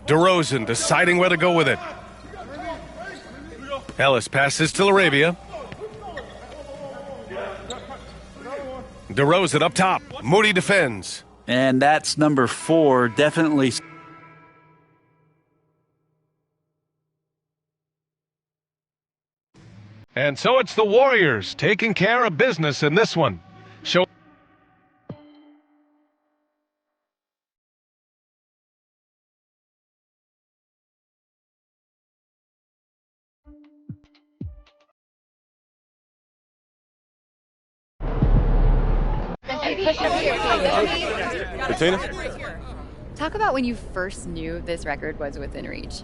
S1: DeRozan deciding where to go with it. Ellis passes to Arabia. DeRozan up top. Moody defends.
S17: And that's number 4, definitely.
S1: And so it's the Warriors taking care of business in this one. Show.
S11: Bettina?
S3: Talk about when you first knew this record was within reach.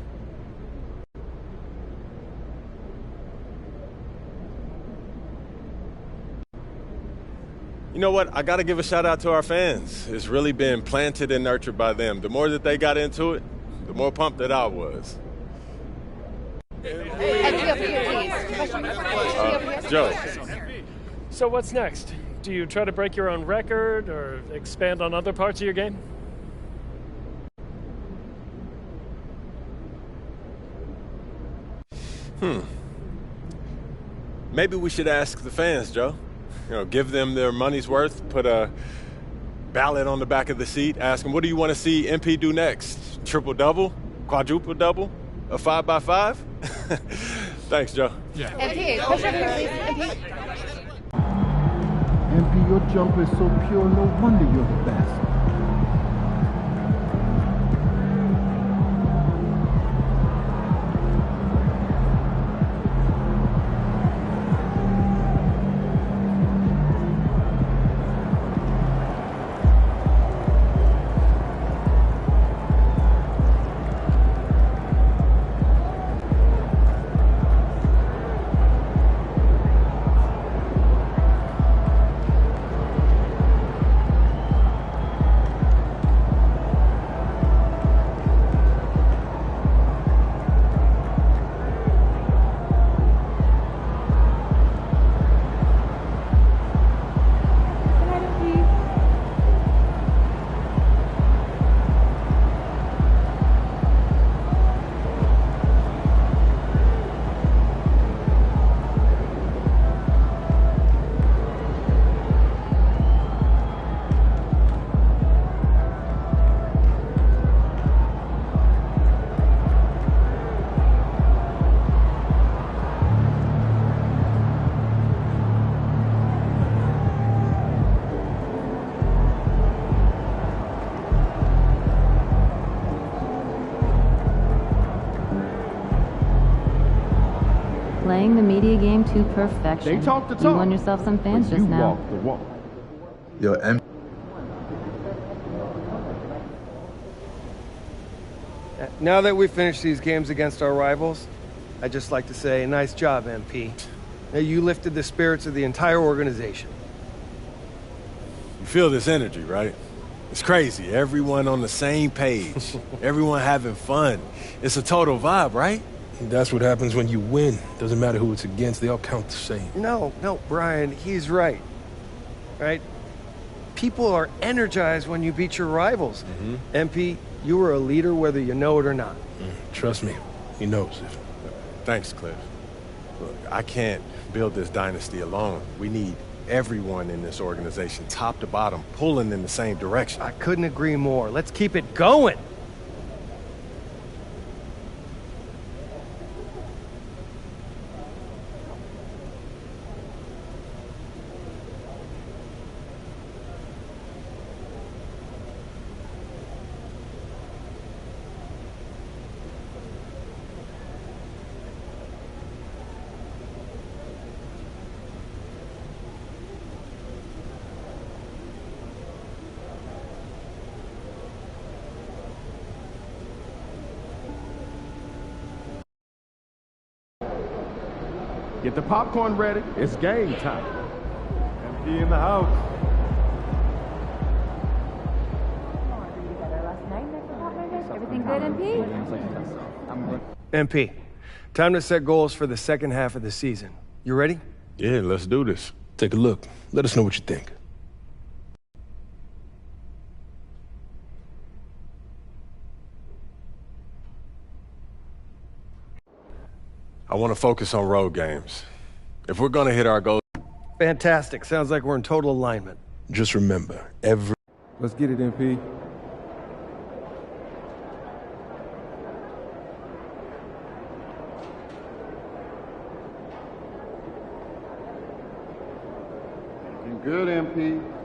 S11: You know what? I got to give a shout out to our fans. It's really been planted and nurtured by them. The more that they got into it, the more pumped that I was. Joe.
S12: So what's next? Do you try to break your own record or expand on other parts of your game?
S11: Maybe we should ask the fans, Joe. You know, give them their money's worth, put a ballot on the back of the seat, ask them, what do you want to see MP do next? Triple-double? Quadruple-double? A 5x5? Thanks, Joe.
S3: MP, push up here, please. MP.
S4: jumper is so pure, no wonder you're the best.
S8: Playing the media game to perfection.
S4: They talk the talk.
S8: You won yourself some fans
S4: But
S8: just
S4: you
S8: now.
S4: walk the walk.
S18: Yo,
S23: Now that we've finished these games against our rivals, I'd just like to say, nice job, MP. Now, you lifted the spirits of the entire organization.
S11: You feel this energy, right? It's crazy. Everyone on the same page. Everyone having fun. It's a total vibe, right?
S24: That's what happens when you win. Doesn't matter who it's against, they all count the same.
S23: No, Brian, he's right. Right? People are energized when you beat your rivals. MP, you were a leader whether you know it or not.
S24: Trust me, he knows it.
S11: Thanks, Cliff. Look, I can't build this dynasty alone. We need everyone in this organization, top to bottom, pulling in the same direction.
S23: I couldn't agree more. Let's keep it going.
S4: Get the popcorn ready. It's game time. MP in the house.
S8: Everything good, MP?
S23: MP, time to set goals for the second half of the season. You ready?
S11: Yeah, let's do this.
S24: Take a look. Let us know what you think.
S11: I want to focus on road games. If we're going to hit our goals...
S23: Fantastic. Sounds like we're in total alignment.
S24: Just remember,
S4: Let's get it, MP.
S2: Looking good, MP.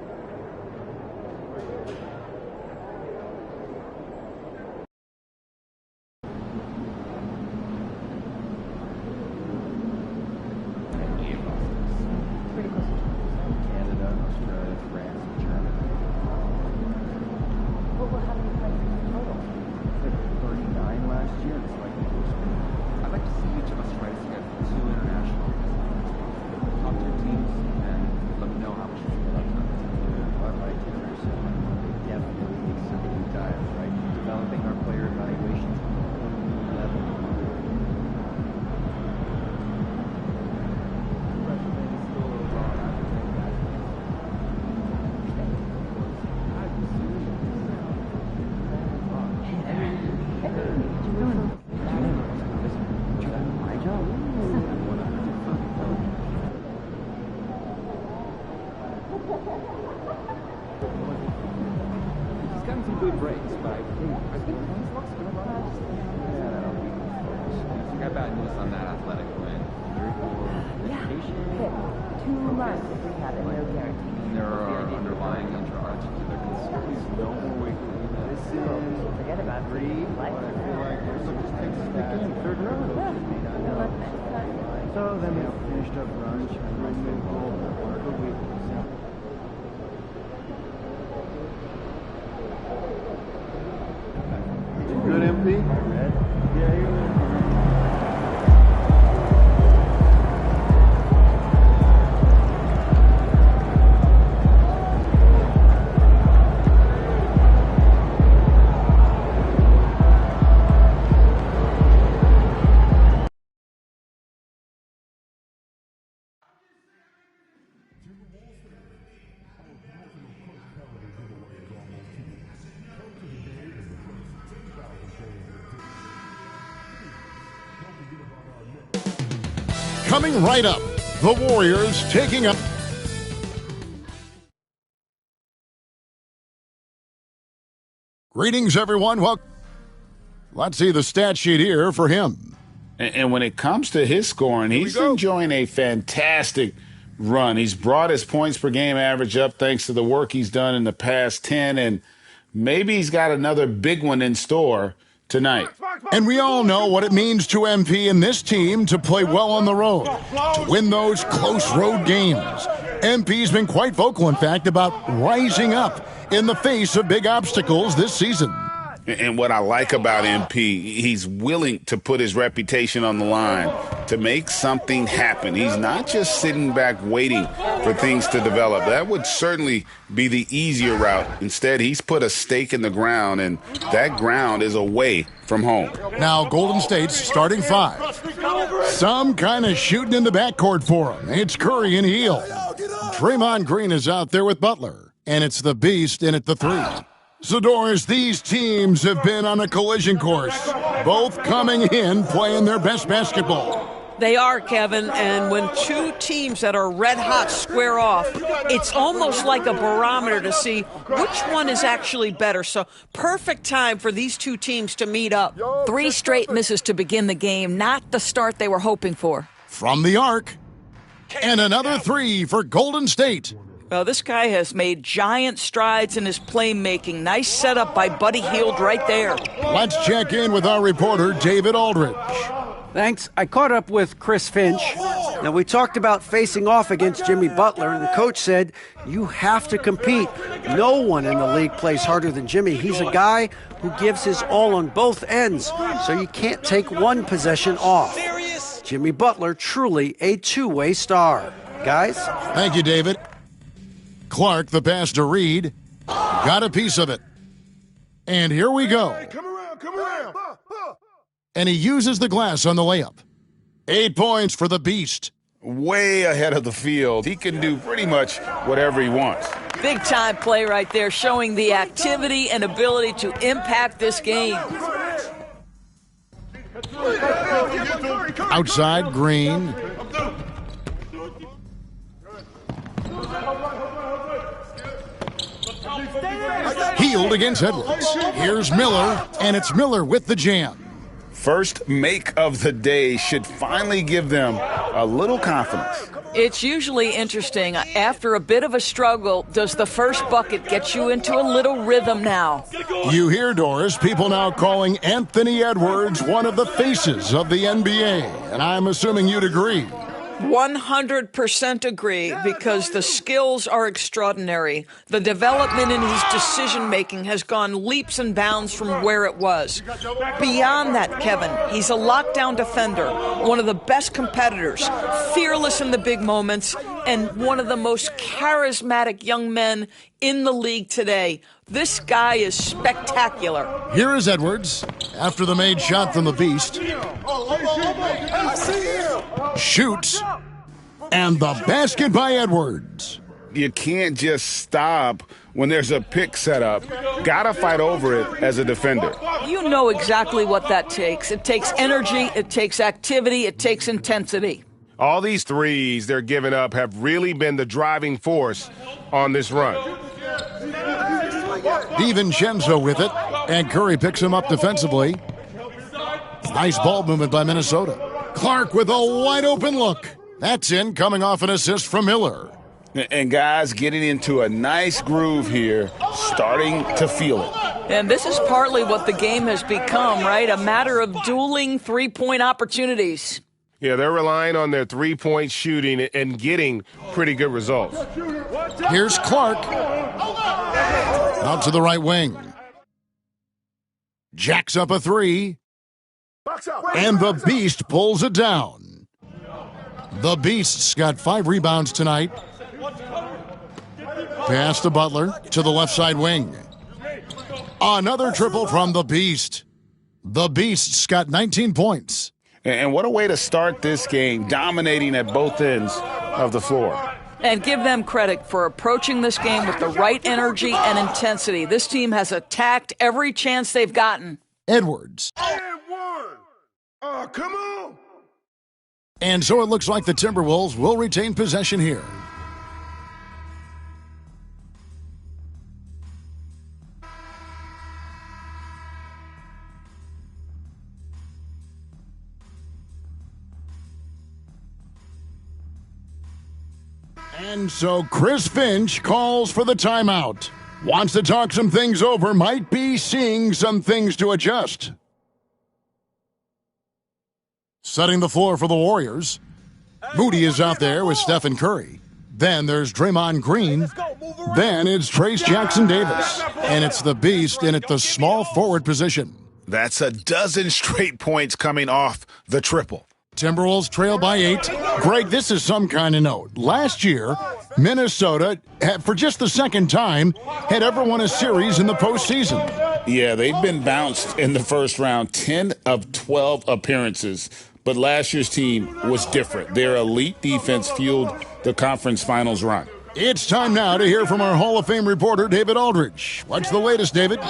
S22: good breaks, but I think he looks good. Yeah, that'll be. You got bad news on that athletic win.
S8: 2 months of rehab and no guarantee.
S22: And there are underlying charges to their concerns. No more weekly.
S8: Forget about 3.
S22: I feel like this just takes us back to the third round.
S6: So then we finished up brunch and then we go work a week.
S2: Good, MP?
S6: Yeah, you're
S18: Coming right up, the Warriors taking up. Greetings, everyone. Well, let's see the stat sheet here for him.
S19: And when it comes to his scoring, he's enjoying a fantastic run. He's brought his points per game average up thanks to the work he's done in the past 10, and maybe he's got another big one in store tonight.
S18: And we all know what it means to MP and this team to play well on the road, to win those close road games. MP's been quite vocal, in fact, about rising up in the face of big obstacles this season.
S19: And what I like about MP, he's willing to put his reputation on the line to make something happen. He's not just sitting back waiting for things to develop. That would certainly be the easier route. Instead, he's put a stake in the ground, and that ground is away from home.
S18: Now, Golden State's starting 5. Some kind of shooting in the backcourt for him. It's Curry and Hield. Draymond Green is out there with Butler, and it's the Beast in at the 3. So, Doris, these teams have been on a collision course, both coming in playing their best basketball.
S20: They are, Kevin, and when two teams that are red hot square off, it's almost like a barometer to see which one is actually better. So perfect time for these two teams to meet up.
S5: 3 straight misses to begin the game, not the start they were hoping for.
S18: From the arc, and another 3 for Golden State.
S20: Well, this guy has made giant strides in his playmaking. Nice setup by Buddy Hield right there.
S18: Let's check in with our reporter, David Aldridge.
S25: Thanks. I caught up with Chris Finch. Now, we talked about facing off against Jimmy Butler, and the coach said, you have to compete. No one in the league plays harder than Jimmy. He's a guy who gives his all on both ends, so you can't take one possession off. Jimmy Butler, truly a two-way star. Guys?
S18: Thank you, David. Clark, the pass to Reed, got a piece of it. And here we go.
S14: Hey, come around.
S18: And he uses the glass on the layup. 8 points for the Beast.
S19: Way ahead of the field. He can do pretty much whatever he wants.
S20: Big time play right there, showing the activity and ability to impact this game.
S18: Outside, Green. Hield against Edwards. Here's Miller, and it's Miller with the jam.
S19: First make of the day should finally give them a little confidence.
S20: It's usually interesting. After a bit of a struggle, does the first bucket get you into a little rhythm now?
S18: You hear, Doris, people now calling Anthony Edwards one of the faces of the NBA, and I'm assuming you'd agree.
S20: 100% agree, because the skills are extraordinary. The development in his decision-making has gone leaps and bounds from where it was. Beyond that, Kevin, he's a lockdown defender, one of the best competitors, fearless in the big moments, and one of the most charismatic young men in the league today. This guy is spectacular.
S18: Here is Edwards after the made shot from the Beast. Shoots, and the basket by Edwards.
S19: You can't just stop when there's a pick set up. Gotta fight over it as a defender.
S20: You know exactly what that takes. It takes energy, it takes activity, it takes intensity.
S1: All these threes they're giving up have really been the driving force on this run.
S18: DiVincenzo with it, and Curry picks him up defensively. Nice ball movement by Minnesota. Clark with a wide open look. That's in, coming off an assist from Miller.
S19: And guys getting into a nice groove here, starting to feel it.
S20: And this is partly what the game has become, right? A matter of dueling three-point opportunities.
S1: Yeah, they're relying on their three-point shooting and getting pretty good results.
S18: Here's Clark. Out to the right wing. Jacks up a three. And the Beast pulls it down. The Beast's got 5 rebounds tonight. Pass to Butler to the left side wing. Another triple from the Beast. The Beast's got 19 points.
S19: And what a way to start this game, dominating at both ends of the floor.
S20: And give them credit for approaching this game with the right energy and intensity. This team has attacked every chance they've gotten.
S18: Edwards.
S14: Oh, come on.
S18: And so it looks like the Timberwolves will retain possession here. And so Chris Finch calls for the timeout. Wants to talk some things over, might be seeing some things to adjust. Setting the floor for the Warriors. Moody is out there with Stephen Curry. Then there's Draymond Green. Then it's Trace Jackson Davis. And it's the Beast in at the small forward position.
S19: That's a dozen straight points coming off the triple.
S18: Timberwolves trail by 8. Greg, this is some kind of note. Last year, Minnesota, for just the second time, had ever won a series in the postseason.
S19: Yeah, they've been bounced in the first round, 10 of 12 appearances. But last year's team was different. Their elite defense fueled the conference finals run.
S18: It's time now to hear from our Hall of Fame reporter, David Aldridge. What's the latest, David?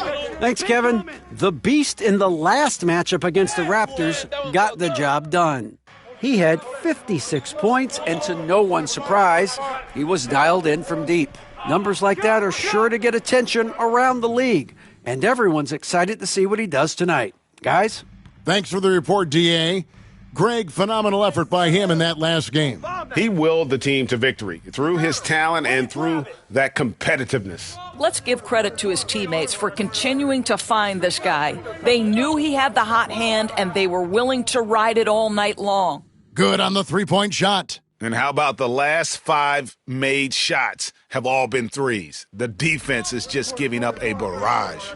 S25: Thanks, Kevin. The Beast in the last matchup against the Raptors got the job done. He had 56 points, and to no one's surprise, he was dialed in from deep. Numbers like that are sure to get attention around the league, and everyone's excited to see what he does tonight. Guys?
S18: Thanks for the report, D.A. Greg, phenomenal effort by him in that last game.
S1: He willed the team to victory through his talent and through that competitiveness.
S20: Let's give credit to his teammates for continuing to find this guy. They knew he had the hot hand, and they were willing to ride it all night long.
S18: Good on the three-point shot.
S19: And how about the last 5 made shots have all been threes? The defense is just giving up a barrage.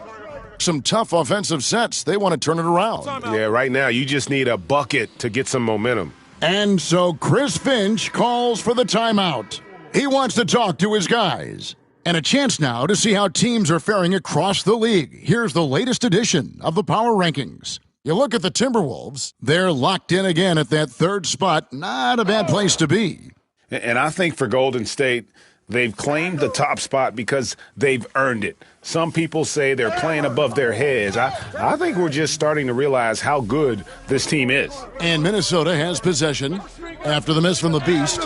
S18: Some tough offensive sets. They want to turn it around.
S1: Yeah, right now you just need a bucket to get some momentum.
S18: And so Chris Finch calls for the timeout. He wants to talk to his guys. And a chance now to see how teams are faring across the league. Here's the latest edition of the Power Rankings. You look at the Timberwolves, they're locked in again at that 3rd spot. Not a bad place to be.
S1: And I think for Golden State, they've claimed the top spot because they've earned it. Some people say they're playing above their heads. I think we're just starting to realize how good this team is.
S18: And Minnesota has possession after the miss from the Beast.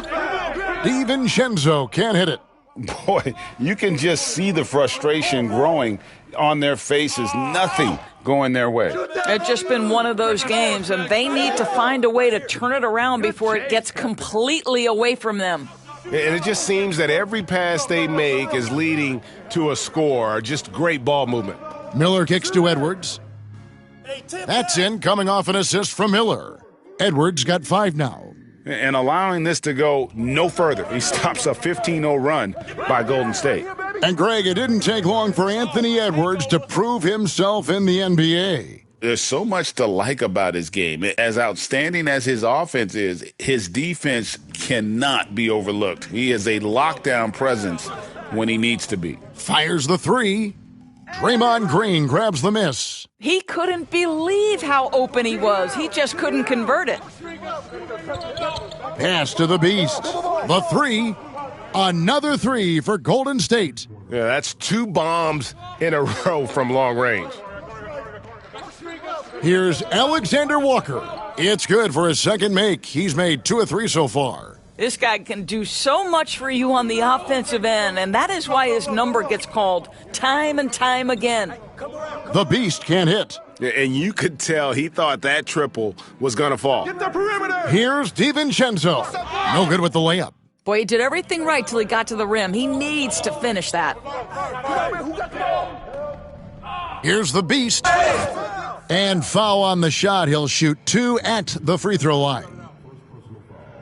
S18: DiVincenzo can't hit it.
S19: Boy, you can just see the frustration growing on their faces. Nothing going their way.
S20: It's just been one of those games, and they need to find a way to turn it around before it gets completely away from them.
S1: And it just seems that every pass they make is leading to a score. Just great ball movement.
S18: Miller kicks to Edwards. That's in, coming off an assist from Miller. Edwards got 5 now.
S19: And allowing this to go no further. He stops a 15-0 run by Golden State.
S18: And Greg, it didn't take long for Anthony Edwards to prove himself in the NBA.
S19: There's so much to like about his game. As outstanding as his offense is, his defense cannot be overlooked. He is a lockdown presence when he needs to be.
S18: Fires the 3. Draymond Green grabs the miss.
S20: He couldn't believe how open he was. He just couldn't convert it.
S18: Pass to the Beast. The 3. Another 3 for Golden State.
S1: Yeah, that's 2 bombs in a row from long range.
S18: Here's Alexander Walker. It's good for his second make. He's made 2 of 3 so far.
S20: This guy can do so much for you on the offensive end, and that is why his number gets called time and time again.
S18: The Beast can't hit.
S19: And you could tell he thought that triple was going to fall.
S14: Get the perimeter!
S18: Here's DiVincenzo. No good with the layup.
S20: Boy, he did everything right till he got to the rim. He needs to finish that.
S18: Here's the Beast. And foul on the shot. He'll shoot 2 at the free throw line.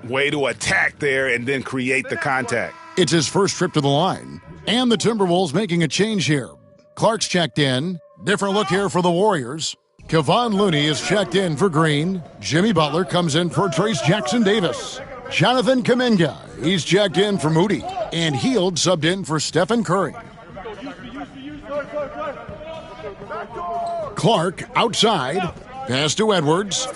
S19: Way to attack there and then create the contact.
S18: It's his first trip to the line. And the Timberwolves making a change here. Clark's checked in. Different look here for the Warriors. Kevon Looney is checked in for Green. Jimmy Butler comes in for Trace Jackson-Davis. Jonathan Kuminga, he's checked in for Moody. And Hield subbed in for Stephen Curry. Clark outside. Pass to Edwards.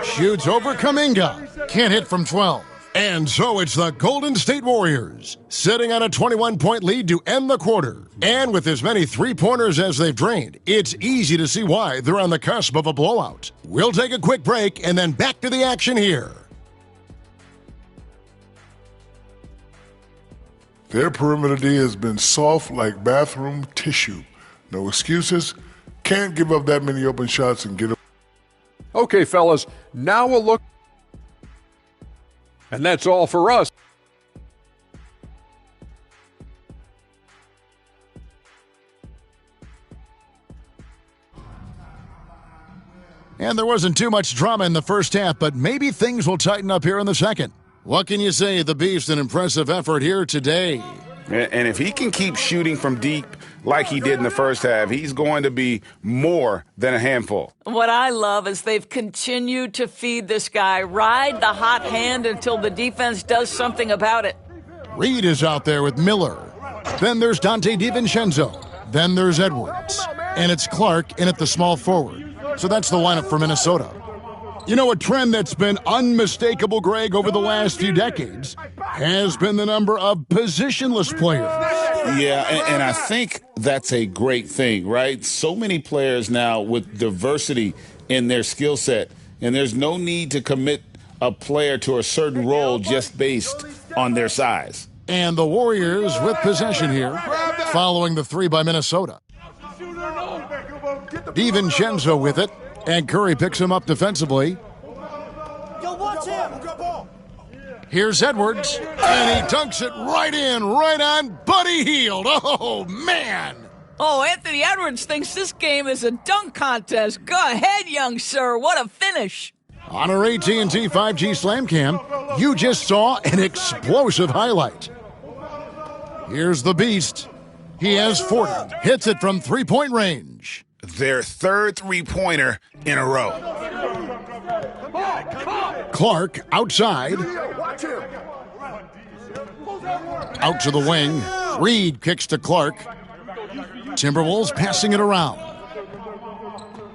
S18: Shoots over Kuminga. Can't hit from 12. And so it's the Golden State Warriors sitting on a 21-point lead to end the quarter. And with as many three-pointers as they've drained, it's easy to see why they're on the cusp of a blowout. We'll take a quick break and then back to the action here.
S7: Their perimeter D has been soft like bathroom tissue. No excuses. Can't give up that many open shots and get them.
S21: Okay, fellas, now we'll look. And that's all for us.
S18: And there wasn't too much drama in the first half, but maybe things will tighten up here in the second. What can you say? The Beast, an impressive effort here today.
S19: And if he can keep shooting from deep like he did in the first half, he's going to be more than a handful.
S20: What I love is they've continued to feed this guy, ride the hot hand until the defense does something about it.
S18: Reed is out there with Miller. Then there's Dante DiVincenzo. Then there's Edwards. And it's Clark in at the small forward. So that's the lineup for Minnesota. You know, a trend that's been unmistakable, Greg, over the last few decades has been the number of positionless players.
S19: Yeah, and I think that's a great thing, right? So many players now with diversity in their skill set, and there's no need to commit a player to a certain role just based on their size.
S18: And the Warriors with possession here, following the three by Minnesota. DiVincenzo with it. And Curry picks him up defensively.
S14: Yo, watch him.
S18: Here's Edwards, and he dunks it right in, right on Buddy Hield. Oh, man.
S20: Oh, Anthony Edwards thinks this game is a dunk contest. Go ahead, young sir. What a finish.
S18: On our AT&T 5G Slam Cam, you just saw an explosive highlight. Here's the Beast. He has 40, hits it from three-point range.
S19: Their third three-pointer in a row.
S18: Clark outside. Out to the wing. Reed kicks to Clark. Timberwolves passing it around.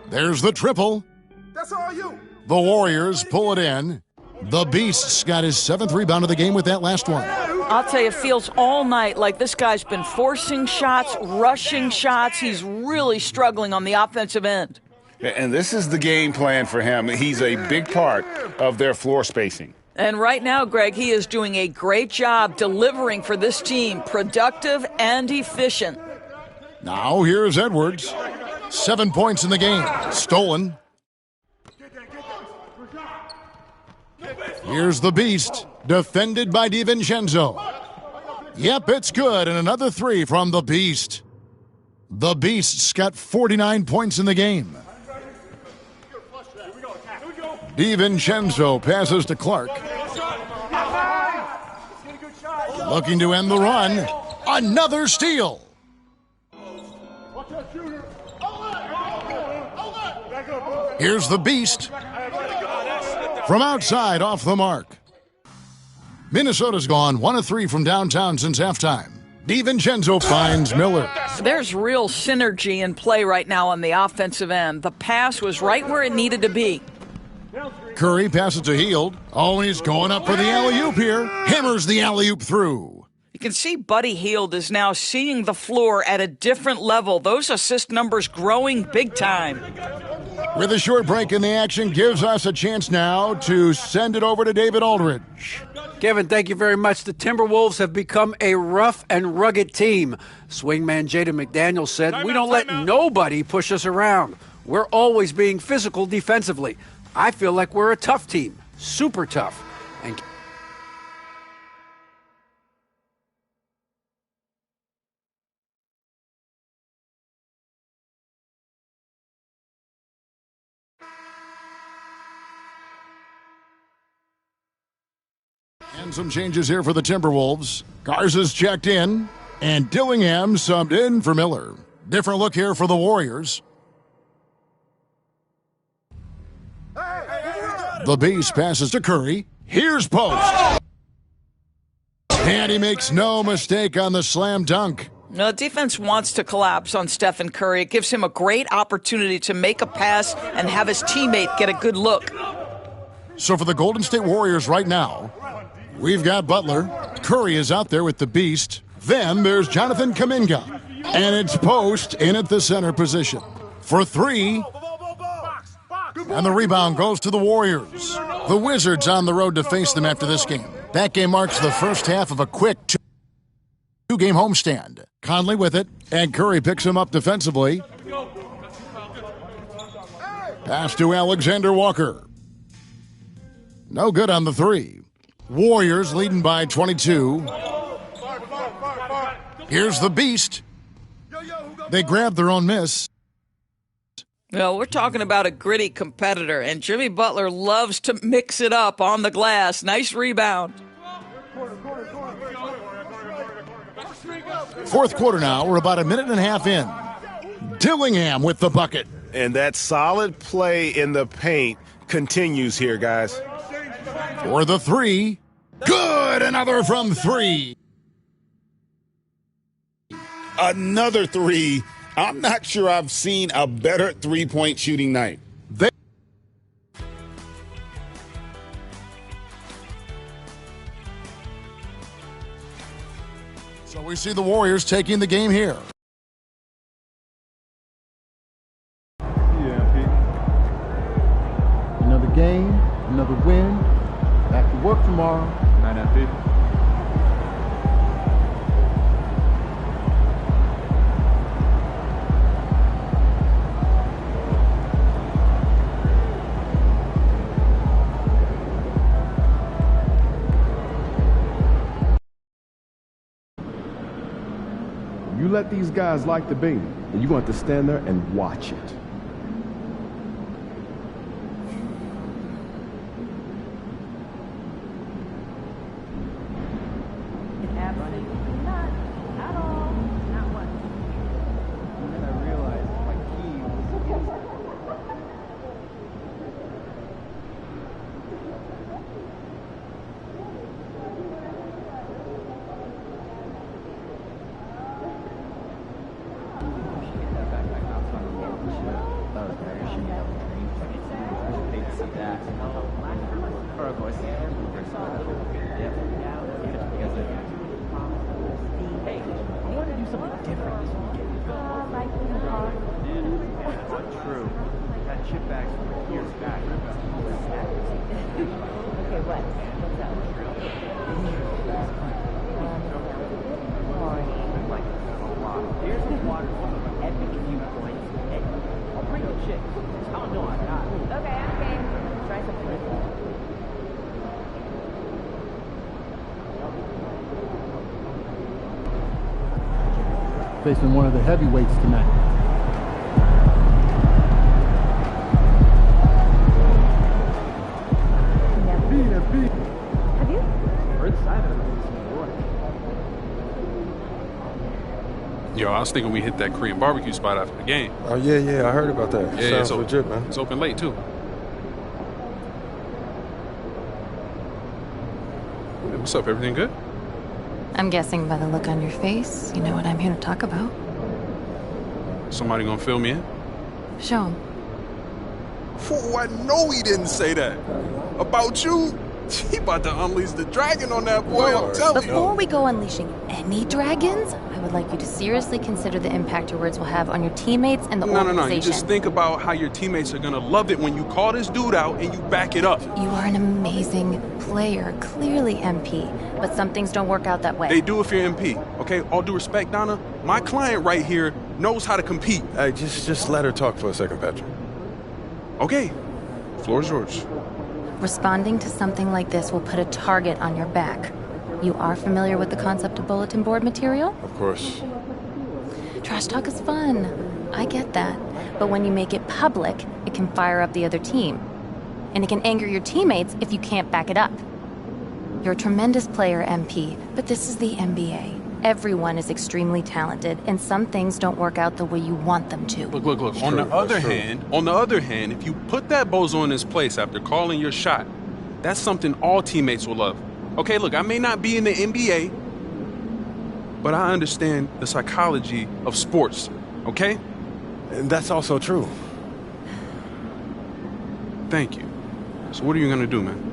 S18: There's the triple.
S14: That's all you.
S18: The Warriors pull it in. The Beast's got his 7th rebound of the game with that last one.
S20: I'll tell you, it feels all night like this guy's been forcing shots, rushing shots. He's really struggling on the offensive end.
S19: And this is the game plan for him. He's a big part of their floor spacing.
S20: And right now, Greg, he is doing a great job delivering for this team, productive and efficient.
S18: Now here's Edwards. 7 points in the game. Stolen. Here's the Beast, defended by DiVincenzo. Yep, it's good, and another three from the Beast. The Beast's got 49 points in the game. DiVincenzo passes to Clark. Looking to end the run. Another steal. Here's the Beast. From outside, off the mark. Minnesota's gone 1 of 3 from downtown since halftime. DiVincenzo finds Miller.
S20: There's real synergy in play right now on the offensive end. The pass was right where it needed to be.
S18: Curry passes to Hield. Oh, he's going up for the alley-oop here. Hammers the alley-oop through.
S20: You can see Buddy Hield is now seeing the floor at a different level. Those assist numbers growing big time.
S18: With a short break in the action, gives us a chance now to send it over to David Aldridge.
S25: Kevin, thank you very much. The Timberwolves have become a rough and rugged team. Swingman Jaden McDaniels said, "We don't let nobody push us around. We're always being physical defensively. I feel like we're a tough team, super tough." And
S18: And some changes here for the Timberwolves. Garza's checked in, and Dillingham subbed in for Miller. Different look here for the Warriors. The Beast passes to Curry. Here's Post. And he makes no mistake on the slam dunk.
S20: No, defense wants to collapse on Stephen Curry. It gives him a great opportunity to make a pass and have his teammate get a good look.
S18: So for the Golden State Warriors right now, we've got Butler. Curry is out there with the Beast. Then there's Jonathan Kuminga. And it's Post in at the center position. For three. And the rebound goes to the Warriors. The Wizards on the road to face them after this game. That game marks the first half of a quick two-game homestand. Conley with it, and Curry picks him up defensively. Pass to Alexander Walker. No good on the three. Warriors leading by 22. Here's the Beast. They grab their own miss.
S20: Well, we're talking about a gritty competitor, and Jimmy Butler loves to mix it up on the glass. Nice rebound.
S18: Fourth quarter now. We're about a minute and a half in. Dillingham with the bucket.
S9: And that solid play in the paint continues here, guys.
S18: For the three. Good! Another from three.
S19: Another three. I'm not sure I've seen a better three-point shooting night.
S18: So we see the Warriors taking the game here.
S6: Yeah, Pete. Another game, another win. Back to work tomorrow. Night out, Pete. You let these guys like the baby, and you're going to have to stand there and watch it.
S8: Absolutely not. At all. Not once.
S6: And then I realized my key was... Facing one of the heavyweights tonight.
S8: Have you?
S6: Heard the side of it.
S10: Yo, I was thinking we hit that Korean barbecue spot after the game.
S11: Oh, yeah, I heard about that.
S10: Yeah,
S11: Sounds
S10: it's
S11: legit, man.
S10: It's open late, too. Hey, what's up? Everything good?
S3: I'm guessing by the look on your face, you know what I'm here to talk about.
S10: Somebody gonna fill me in?
S3: Show him.
S13: Oh, I know he didn't say that. About you?
S10: He about to unleash the dragon on that boy, I'm telling you.
S12: Before we go unleashing any dragons, I would like you to seriously consider the impact your words will have on your teammates and the organization.
S10: No. You just think about how your teammates are going to love it when you call this dude out and you back it up.
S12: You are an amazing player, clearly, MP, but some things don't work out that way.
S10: They do if you're MP, okay? All due respect, Donna, my client right here knows how to compete.
S11: Hey, just let her talk for a second, Patrick.
S10: Okay, floor is yours.
S12: Responding to something like this will put a target on your back. You are familiar with the concept of bulletin board material?
S11: Of course.
S12: Trash talk is fun. I get that. But when you make it public, it can fire up the other team. And it can anger your teammates if you can't back it up. You're a tremendous player, MP, but this is the NBA. Everyone is extremely talented, and some things don't work out the way you want them to.
S10: Look. On the other hand, if you put that bozo in his place after calling your shot, that's something all teammates will love. Okay, look, I may not be in the NBA, but I understand the psychology of sports, okay?
S11: And that's also true.
S10: Thank you. So what are you gonna do, man?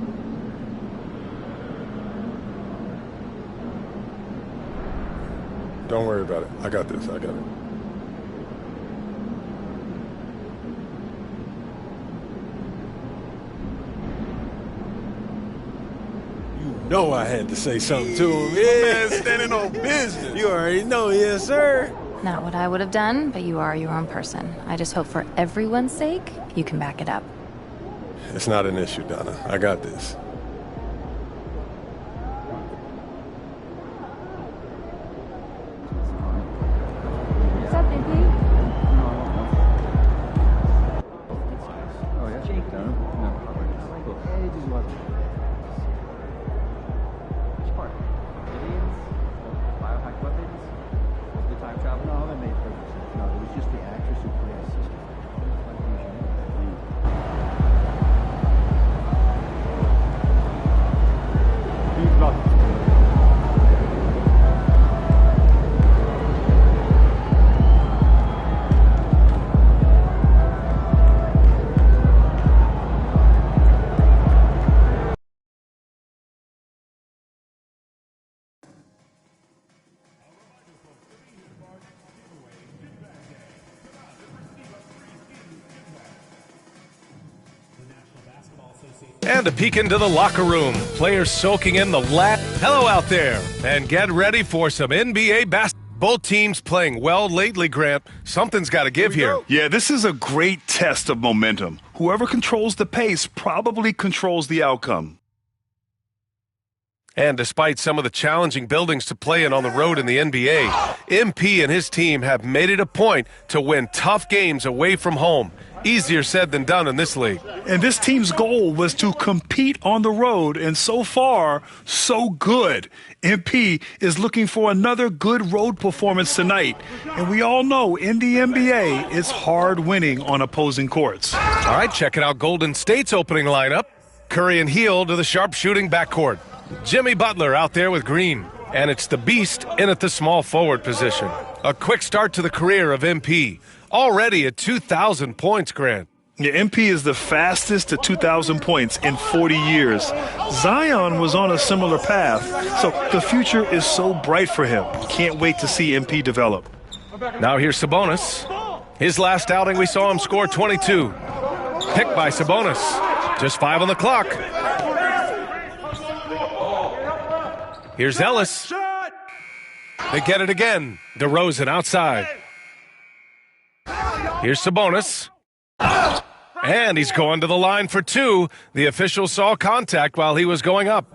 S11: Don't worry about it. I got this. I got it. You know I had to say something to him.
S10: Man, standing on business.
S11: You already know, yes, sir.
S12: Not what I would have done, but you are your own person. I just hope for everyone's sake, you can back it up.
S11: It's not an issue, Donna. I got this.
S1: And a peek into the locker room. Players soaking in the Hello out there. And get ready for some NBA basketball. Both teams playing well lately, Grant. Something's got to give here.
S13: Yeah, this is a great test of momentum. Whoever controls the pace probably controls the outcome.
S1: And despite some of the challenging buildings to play in on the road in the NBA, MP and his team have made it a point to win tough games away from home. Easier said than done in this league.
S13: And this team's goal was to compete on the road, and so far, so good. MP is looking for another good road performance tonight. And we all know in the NBA, it's hard winning on opposing courts.
S1: All right, checking out Golden State's opening lineup. Curry and Hield to the sharpshooting backcourt. Jimmy Butler out there with Green. And it's the Beast in at the small forward position. A quick start to the career of MP. Already at 2,000 points, Grant.
S13: Yeah, MP is the fastest to 2,000 points in 40 years. Zion was on a similar path, so the future is so bright for him. Can't wait to see MP develop.
S1: Now here's Sabonis. His last outing, we saw him score 22. Picked by Sabonis. Just 5 on the clock. Here's Ellis. They get it again. DeRozan outside. Here's Sabonis. And he's going to the line for 2. The official saw contact while he was going up.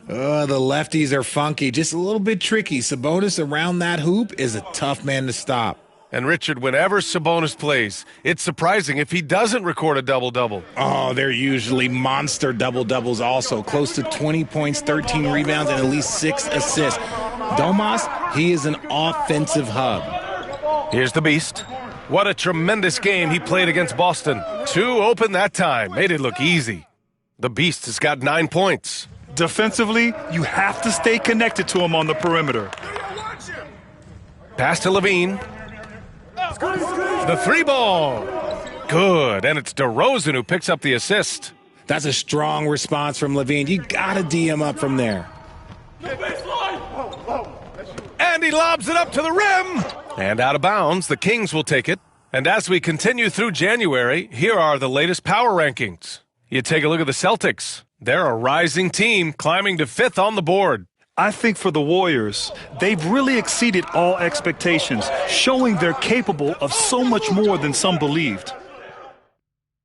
S15: The lefties are funky, just a little bit tricky. Sabonis around that hoop is a tough man to stop.
S1: And Richard, whenever Sabonis plays, it's surprising if he doesn't record a double-double.
S15: Oh, they're usually monster double-doubles also. Close to 20 points, 13 rebounds, and at least 6 assists. Domas, he is an offensive hub.
S1: Here's the Beast. What a tremendous game he played against Boston. 2 open that time. Made it look easy. The Beast has got 9 points.
S13: Defensively, you have to stay connected to him on the perimeter.
S1: Pass to Levine. The 3 ball. Good. And it's DeRozan who picks up the assist.
S15: That's a strong response from Levine. You got to D him up from there.
S1: And he lobs it up to the rim. And out of bounds, the Kings will take it. And as we continue through January, here are the latest power rankings. You take a look at the Celtics. They're a rising team, climbing to 5th on the board.
S13: I think for the Warriors, they've really exceeded all expectations, showing they're capable of so much more than some believed.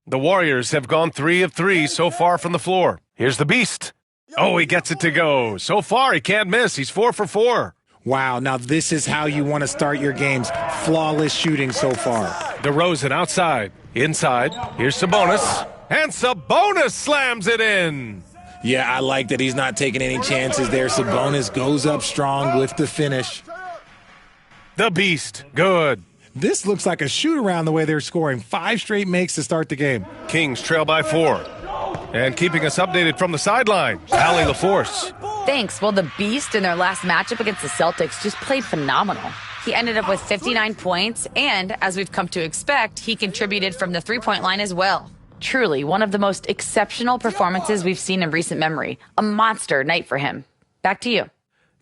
S1: The Warriors have gone 3 of 3 so far from the floor. Here's the Beast. Oh, he gets it to go. So far, he can't miss. He's 4 for 4.
S15: Wow, now this is how you want to start your games. Flawless shooting so far.
S1: DeRozan outside. Inside. Here's Sabonis. And Sabonis slams it in.
S15: Yeah, I like that he's not taking any chances there. Sabonis goes up strong with the finish.
S1: The Beast. Good.
S15: This looks like a shoot-around the way they're scoring. 5 straight makes to start the game.
S1: Kings trail by 4. And keeping us updated from the sideline, Allie LaForce.
S5: Thanks. Well, the Beast in their last matchup against the Celtics just played phenomenal. He ended up with 59 points, and as we've come to expect, he contributed from the three-point line as well. Truly, one of the most exceptional performances we've seen in recent memory. A monster night for him. Back to you.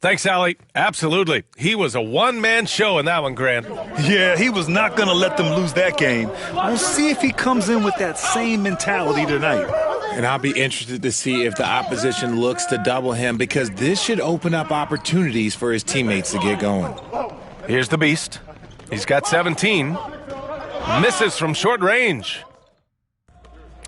S1: Thanks, Allie. Absolutely. He was a one-man show in that one, Grant.
S13: Yeah, he was not going to let them lose that game. We'll see if he comes in with that same mentality tonight.
S15: And I'll be interested to see if the opposition looks to double him, because this should open up opportunities for his teammates to get going.
S1: Here's the Beast. He's got 17. Misses from short range.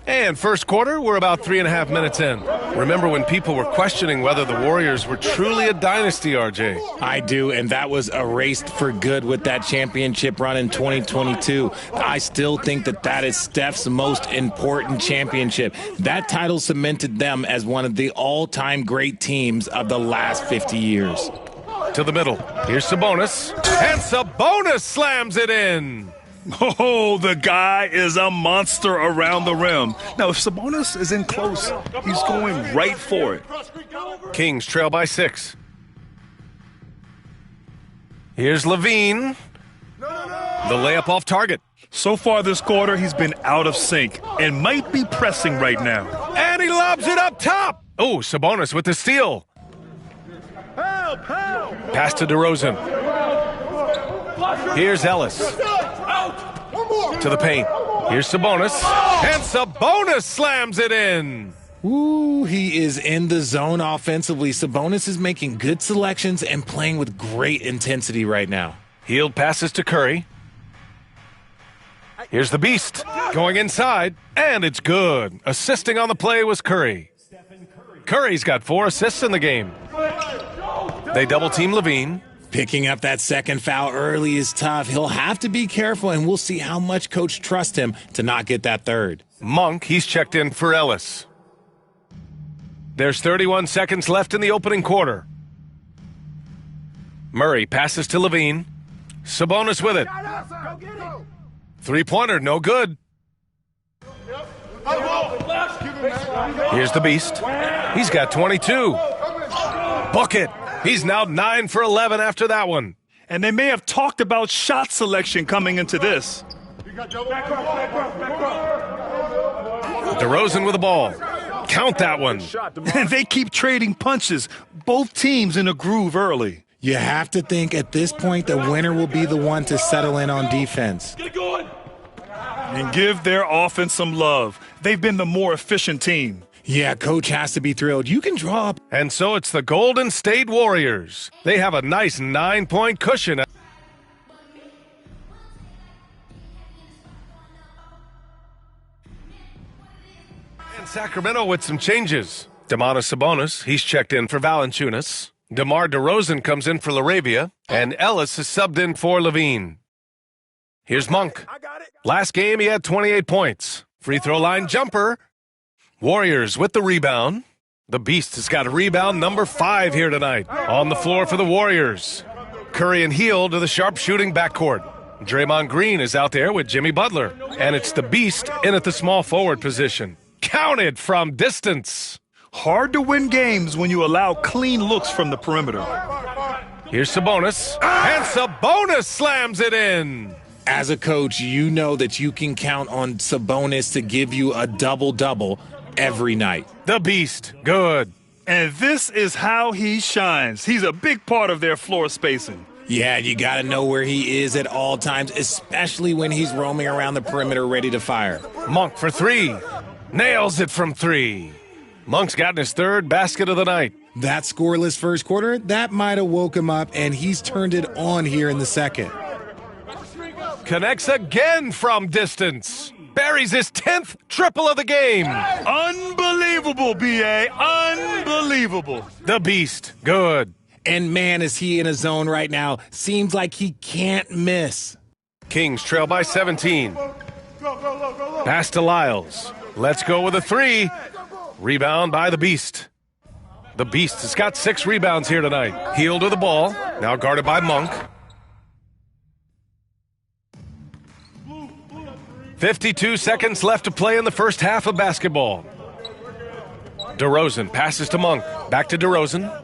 S1: And first quarter, we're about 3.5 minutes in. Remember when people were questioning whether the Warriors were truly a dynasty, RJ?
S15: I do, and that was erased for good with that championship run in 2022. I still think that is Steph's most important championship. That title cemented them as one of the all-time great teams of the last 50 years.
S1: To the middle. Here's Sabonis. And Sabonis slams it in.
S13: Oh, the guy is a monster around the rim. Now, if Sabonis is in close, he's going right for it.
S1: Kings trail by 6. Here's Levine. The layup off target.
S13: So far this quarter, he's been out of sync and might be pressing right now.
S1: And he lobs it up top. Oh, Sabonis with the steal. Pass to DeRozan. Here's Ellis. To the paint. Here's Sabonis. And Sabonis slams it in.
S15: Ooh, he is in the zone offensively. Sabonis is making good selections and playing with great intensity right now.
S1: Healed passes to Curry. Here's the Beast going inside, and it's good. Assisting on the play was Curry. Curry's got 4 assists in the game. They double-team Levine.
S15: Picking up that second foul early is tough. He'll have to be careful, and we'll see how much coach trusts him to not get that third.
S1: Monk, he's checked in for Ellis. There's 31 seconds left in the opening quarter. Murray passes to Levine. Sabonis with it. Three-pointer, no good. Here's the Beast. He's got 22. Book it. He's now 9 for 11 after that one.
S13: And they may have talked about shot selection coming into this.
S1: DeRozan with the ball. Count that one.
S13: And they keep trading punches. Both teams in a groove early.
S15: You have to think at this point the winner will be the one to settle in on defense.
S13: And give their offense some love. They've been the more efficient team.
S15: Yeah, coach has to be thrilled. You can draw up.
S1: And so it's the Golden State Warriors. They have a nice 9-point cushion. And Sacramento with some changes. Domantas Sabonis, he's checked in for Valanciunas. DeMar DeRozan comes in for LaRavia. And Ellis is subbed in for Levine. Here's Monk. Last game, he had 28 points. Free throw line jumper. Warriors with the rebound. The Beast has got a rebound number 5 here tonight. On the floor for the Warriors. Curry and Hield to the sharp-shooting backcourt. Draymond Green is out there with Jimmy Butler. And it's the Beast in at the small forward position. Counted from distance.
S13: Hard to win games when you allow clean looks from the perimeter.
S1: Here's Sabonis. And Sabonis slams it in.
S15: As a coach, you know that you can count on Sabonis to give you a double-double. every night.
S1: The beast. Good.
S13: And this is how he shines. He's a big part of their floor spacing.
S15: Yeah, you got to know where he is at all times, especially when he's roaming around the perimeter ready to fire.
S1: Monk for three. Nails it from three. Monk's gotten his third basket of the night.
S15: That scoreless first quarter, that might have woke him up, and he's turned it on here in the second.
S1: Connects again from distance. Buries his 10th triple of the game.
S13: Unbelievable, B.A. Unbelievable.
S1: The beast. Good.
S15: And man, is he in a zone right now. Seems like he can't miss.
S1: Kings trail by 17. Pass to Lyles. Let's go with a three. Rebound by the beast. The beast has got 6 rebounds here tonight. Heel to the ball. Now guarded by Monk. 52 seconds left to play in the first half of basketball. DeRozan passes to Monk. Back to DeRozan.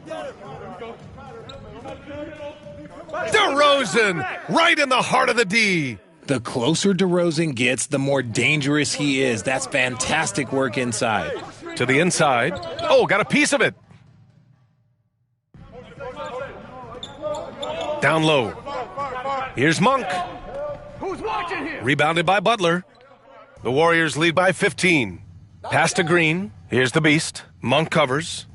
S1: DeRozan right in the heart of the D.
S15: The closer DeRozan gets, the more dangerous he is. That's fantastic work inside.
S1: To the inside. Oh, got a piece of it. Down low. Here's Monk.
S14: Who's watching here?
S1: Rebounded by Butler. The Warriors lead by 15. Pass to Green. Here's the beast. Monk covers.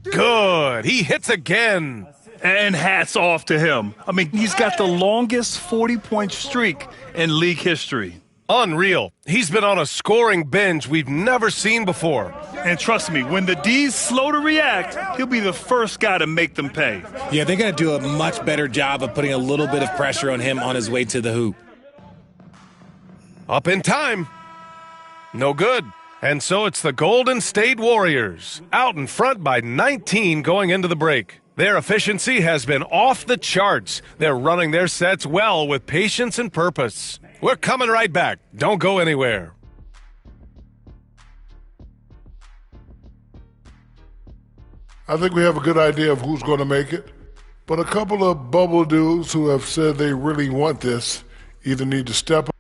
S1: Good. He hits again.
S13: And hats off to him. I mean, he's got the longest 40-point streak in league history.
S1: Unreal. He's been on a scoring binge we've never seen before.
S13: And trust me, when the D's slow to react, he'll be the first guy to make them pay.
S15: Yeah, they're going to do a much better job of putting a little bit of pressure on him on his way to the hoop.
S1: Up in time. No good. And so it's the Golden State Warriors, out in front by 19 going into the break. Their efficiency has been off the charts. They're running their sets well with patience and purpose. We're coming right back. Don't go anywhere.
S7: I think we have a good idea of who's going to make it, but a couple of bubble dudes who have said they really want this either need to step up.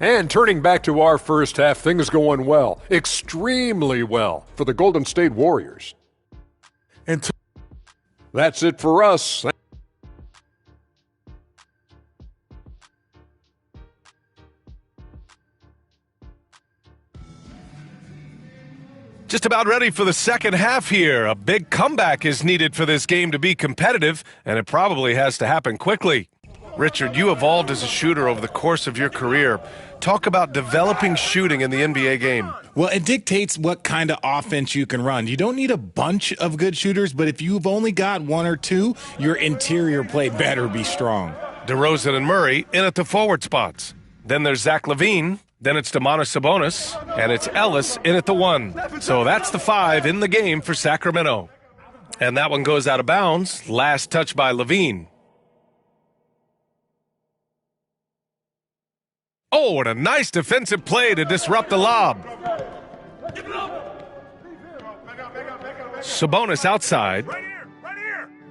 S21: And turning back to our first half, things going well, extremely well for the Golden State Warriors. And that's it for us.
S1: Just about ready for the second half here. A big comeback is needed for this game to be competitive, and it probably has to happen quickly. Richard, you evolved as a shooter over the course of your career. Talk about developing shooting in the NBA game.
S15: Well, it dictates what kind of offense you can run. You don't need a bunch of good shooters, but if you've only got one or two, your interior play better be strong.
S1: DeRozan and Murray in at the forward spots. Then there's Zach LaVine. Then it's Domantas Sabonis. And it's Ellis in at the 1. So that's the 5 in the game for Sacramento. And that one goes out of bounds. Last touch by LaVine. Oh, and a nice defensive play to disrupt the lob. Sabonis outside.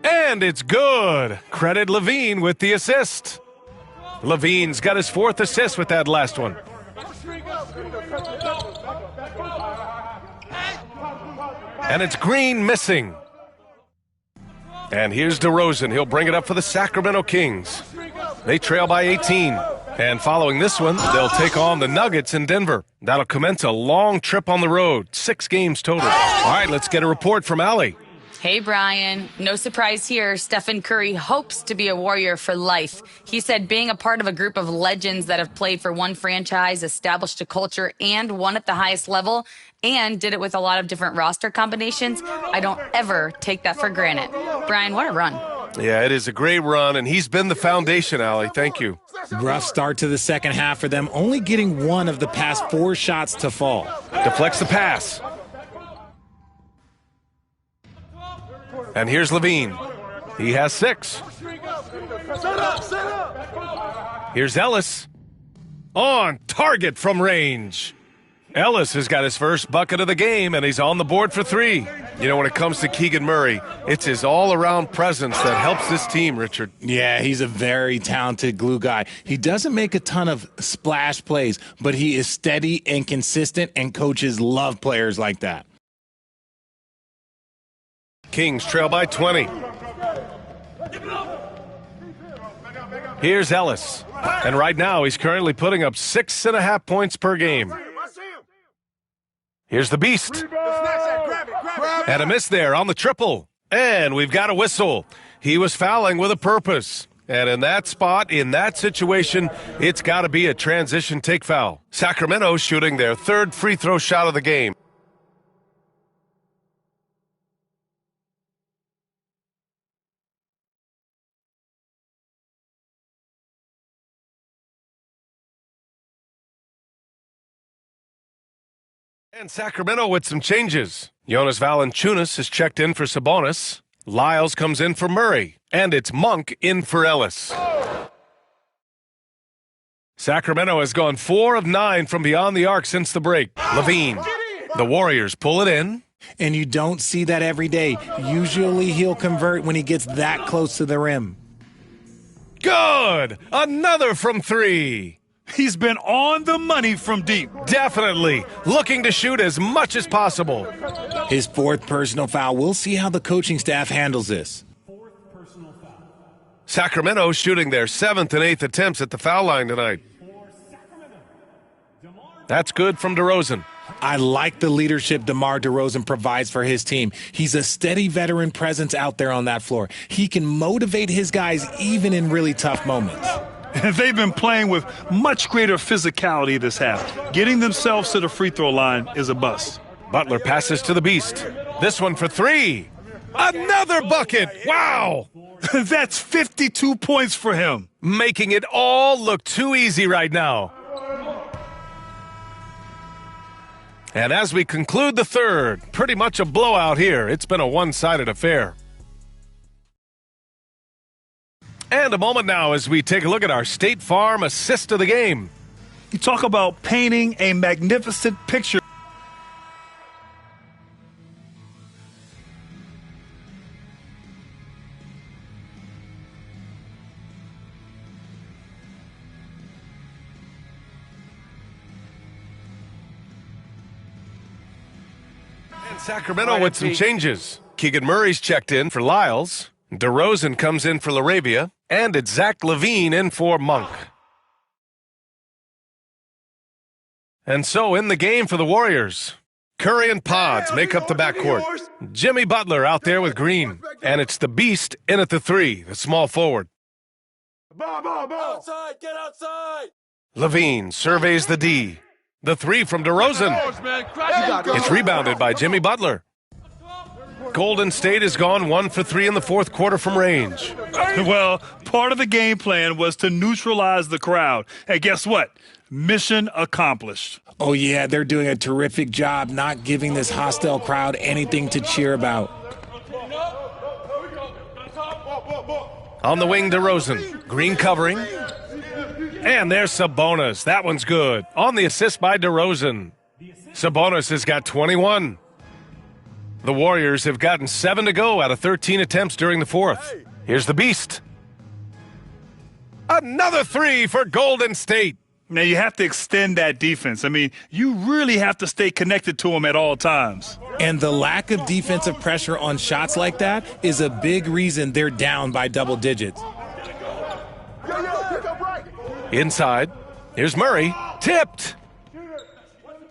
S1: And it's good. Credit LaVine with the assist. LaVine's got his 4th assist with that last one. And it's Green missing. And here's DeRozan. He'll bring it up for the Sacramento Kings. They trail by 18. And following this one, they'll take on the Nuggets in Denver. That'll commence a long trip on the road, 6 games total. All right, let's get a report from Allie.
S5: Hey, Brian. No surprise here. Stephen Curry hopes to be a Warrior for life. He said being a part of a group of legends that have played for one franchise, established a culture, and won at the highest level, and did it with a lot of different roster combinations, I don't ever take that for granted. Brian, what a run.
S1: Yeah, it is a great run, and he's been the foundation, Allie. Thank you.
S15: Rough start to the second half for them, only getting one of the past 4 shots to fall.
S1: Deflects the pass. And here's LaVine. He has 6. Here's Ellis. On target from range. Ellis has got his first bucket of the game, and he's on the board for 3. You know, when it comes to Keegan Murray, it's his all-around presence that helps this team, Richard.
S15: Yeah, he's a very talented glue guy. He doesn't make a ton of splash plays, but he is steady and consistent, and coaches love players like that.
S1: Kings trail by 20. Here's Ellis. And right now, he's currently putting up 6.5 points per game. Here's the Beast. And a miss there on the triple. And we've got a whistle. He was fouling with a purpose. And in that spot, in that situation, it's got to be a transition take foul. Sacramento shooting their 3rd free throw shot of the game. And Sacramento with some changes. Jonas Valanciunas is checked in for Sabonis. Lyles comes in for Murray. And it's Monk in for Ellis. Sacramento has gone 4 of 9 from beyond the arc since the break. Levine. The Warriors pull it in.
S15: And you don't see that every day. Usually he'll convert when he gets that close to the rim.
S1: Good! Another from 3.
S13: He's been on the money from deep.
S1: Definitely. Looking to shoot as much as possible.
S15: His 4th personal foul. We'll see how the coaching staff handles this.
S1: Sacramento shooting their 7th and 8th attempts at the foul line tonight. That's good from DeRozan.
S15: I like the leadership DeMar DeRozan provides for his team. He's a steady veteran presence out there on that floor. He can motivate his guys even in really tough moments.
S13: They've been playing with much greater physicality this half. Getting themselves to the free throw line is a bust.
S1: Butler passes to the Beast. This one for 3. Another bucket. Wow.
S13: That's 52 points for him.
S1: Making it all look too easy right now. And as we conclude the 3rd, pretty much a blowout here. It's been a one-sided affair. And a moment now as we take a look at our State Farm assist of the game.
S13: You talk about painting a magnificent picture.
S1: And Sacramento with some changes. Keegan Murray's checked in for Lyles. DeRozan comes in for LaRavia, and it's Zach LaVine in for Monk. And so in the game for the Warriors, Curry and Pods make up the backcourt. Jimmy Butler out there with Green, and it's the Beast in at the 3, the small forward.
S14: Outside, get outside!
S1: LaVine surveys the D. The 3 from DeRozan. It's rebounded by Jimmy Butler. Golden State has gone 1 for 3 in the 4th quarter from range.
S13: Well, part of the game plan was to neutralize the crowd. And guess what? Mission accomplished.
S15: Oh, yeah, they're doing a terrific job not giving this hostile crowd anything to cheer about.
S1: On the wing, DeRozan. Green covering. And there's Sabonis. That one's good. On the assist by DeRozan. Sabonis has got 21. The Warriors have gotten 7 to go out of 13 attempts during the 4th. Here's the Beast. Another 3 for Golden State.
S13: Now, you have to extend that defense. I mean, you really have to stay connected to them at all times.
S15: And the lack of defensive pressure on shots like that is a big reason they're down by double digits.
S1: Inside. Here's Murray. Tipped.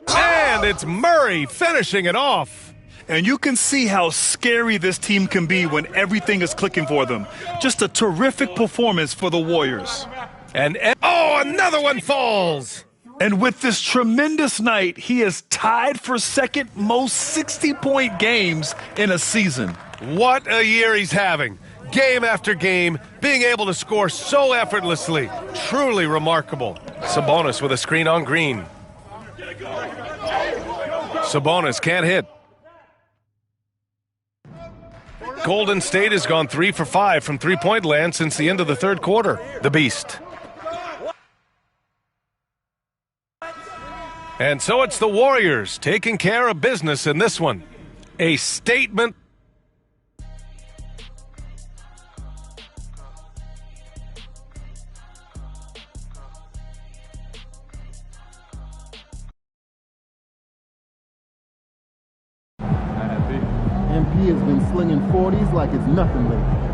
S1: And it's Murray finishing it off.
S13: And you can see how scary this team can be when everything is clicking for them. Just a terrific performance for the Warriors.
S1: And another one falls.
S13: And with this tremendous night, he is tied for 2nd most 60-point games in a season.
S1: What a year he's having. Game after game, being able to score so effortlessly. Truly remarkable. Sabonis with a screen on Green. Sabonis can't hit. Golden State has gone 3 for 5 from three-point land since the end of the 3rd quarter. The Beast. And so it's the Warriors taking care of business in this one. A statement.
S2: MP has been slinging 40s like it's nothing lately.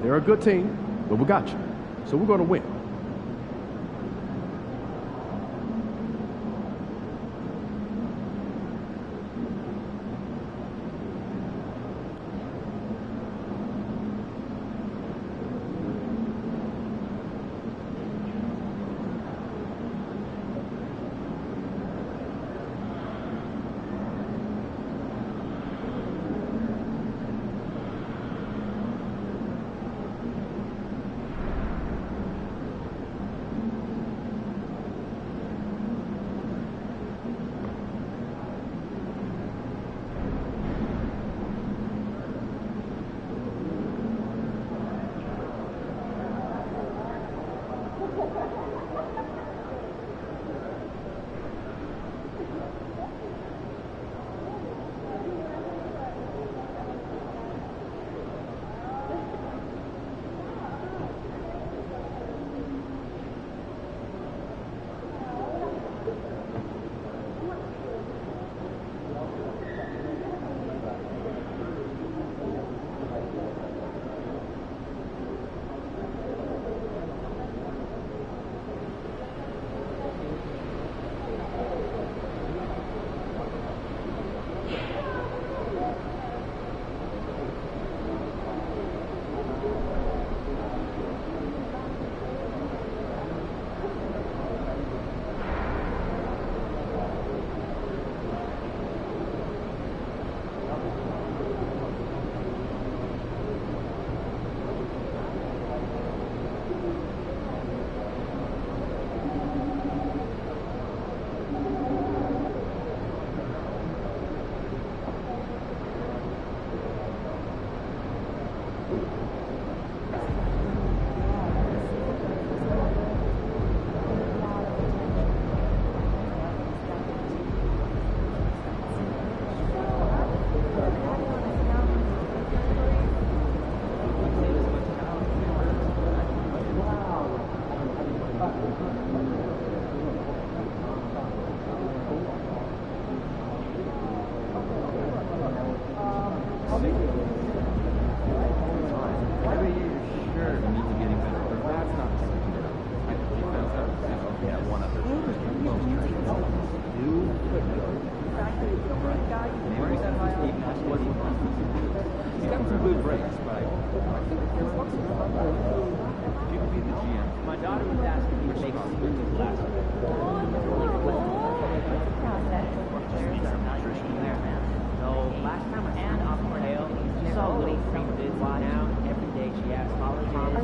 S6: They're a good team, but we got you. So we're going to win.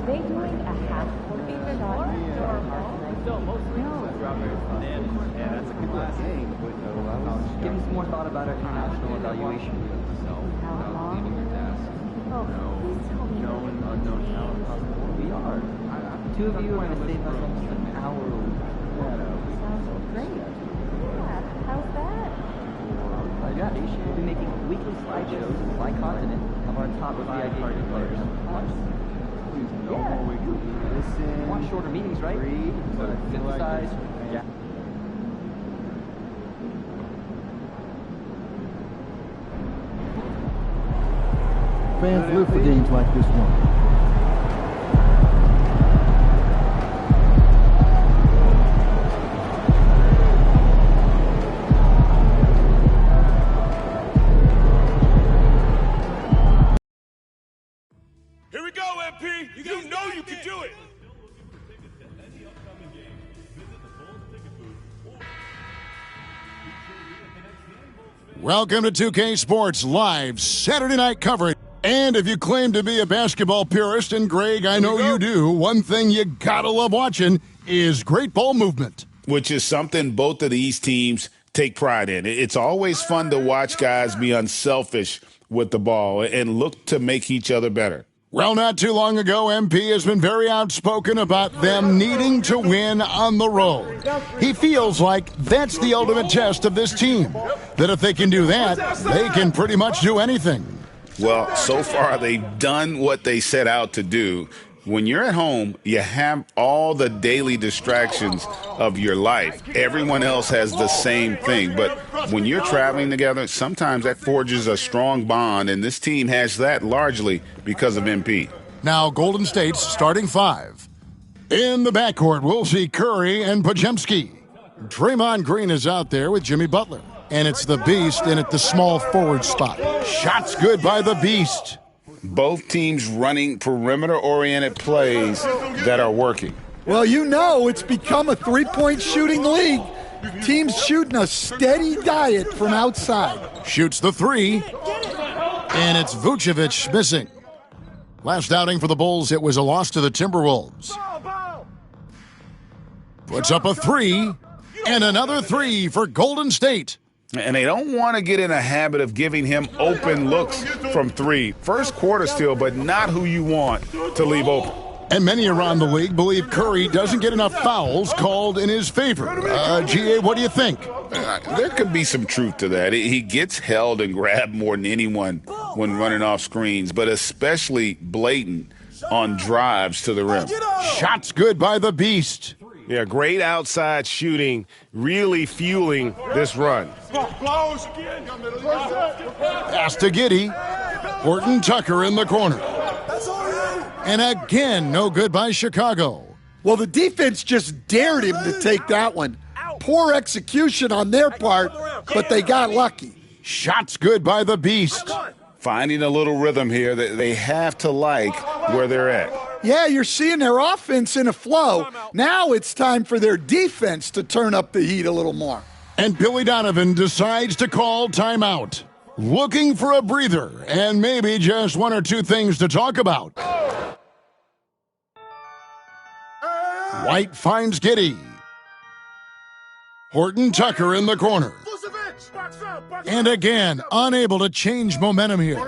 S8: they doing a half court shot?
S4: Yeah, that's a good game. Give me some more thought about our international evaluation. Leaving your desk. Known, unknown talent possible. We are. Two of you are going to save us almost an hour.
S8: Sounds great. Yeah, how's that?
S4: We'll be making weekly slideshows by continent of our top 5 target players. Listen. Want shorter meetings, right? Read. Synthesize. Yeah.
S2: Fans live for games like this one.
S14: Here we go, MP. You know you can do it.
S18: Welcome to 2K Sports Live Saturday night coverage. And if you claim to be a basketball purist, and Greg, I know you do, one thing you gotta love watching is great ball movement.
S19: Which is something both of these teams take pride in. It's always fun to watch guys be unselfish with the ball and look to make each other better.
S18: Well, not too long ago, MP has been very outspoken about them needing to win on the road. He feels like that's the ultimate test of this team, that if they can do that, they can pretty much do anything.
S19: Well, so far they've done what they set out to do. When you're at home, you have all the daily distractions of your life. Everyone else has the same thing. But when you're traveling together, sometimes that forges a strong bond, and this team has that largely because of MP.
S18: Now, Golden State's starting 5. In the backcourt, we'll see Curry and Podziemski. Draymond Green is out there with Jimmy Butler. And it's the Beast in at the small forward spot. Shots good by the Beast.
S19: Both teams running perimeter-oriented plays that are working.
S16: Well, you know it's become a three-point shooting league. Teams shooting a steady diet from outside.
S18: Shoots the 3. And it's Vucevic missing. Last outing for the Bulls, it was a loss to the Timberwolves. Puts up a 3. And another 3 for Golden State.
S19: And they don't want to get in a habit of giving him open looks from 3. First quarter still, but not who you want to leave open.
S18: And many around the league believe Curry doesn't get enough fouls called in his favor. GA, what do you think?
S19: There could be some truth to that. He gets held and grabbed more than anyone when running off screens, but especially blatant on drives to the rim.
S18: Shots good by the Beast.
S9: Yeah, great outside shooting, really fueling this run.
S18: Pass to Giddey. Horton Tucker in the corner. And again, no good by Chicago.
S16: Well, the defense just dared him to take that one. Poor execution on their part, but they got lucky.
S18: Shots good by the Beast.
S19: Finding a little rhythm here that they have to like where they're at.
S16: Yeah, you're seeing their offense in a flow. Now it's time for their defense to turn up the heat a little more.
S18: And Billy Donovan decides to call timeout. Looking for a breather and maybe just one or two things to talk about. White finds Giddey. Horton Tucker in the corner. And again, unable to change momentum here.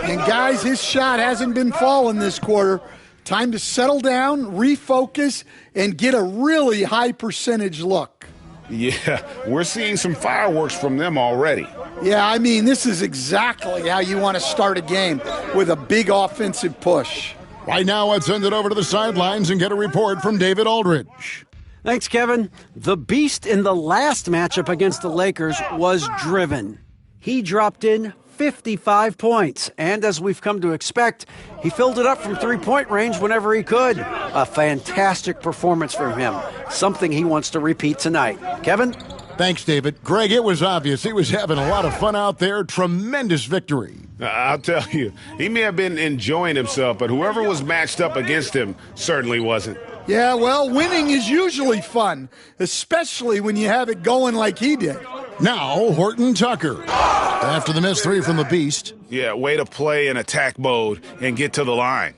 S16: And guys, his shot hasn't been falling this quarter. Time to settle down, refocus, and get a really high percentage look.
S19: Yeah, we're seeing some fireworks from them already.
S16: Yeah, I mean, this is exactly how you want to start a game, with a big offensive push.
S18: Right now, let's send it over to the sidelines and get a report from David Aldridge.
S25: Thanks, Kevin. The Beast in the last matchup against the Lakers was driven. He dropped in 55 points, and as we've come to expect, he filled it up from three-point range whenever he could. A fantastic performance from him, something he wants to repeat tonight. Kevin?
S18: Thanks, David. Greg, it was obvious he was having a lot of fun out there. Tremendous victory.
S19: I'll tell you, he may have been enjoying himself, but whoever was matched up against him certainly wasn't.
S16: Yeah, well, winning is usually fun, especially when you have it going like he did.
S18: Now, Horton Tucker. After the missed 3 from the Beast.
S19: Yeah, way to play in attack mode and get to the line.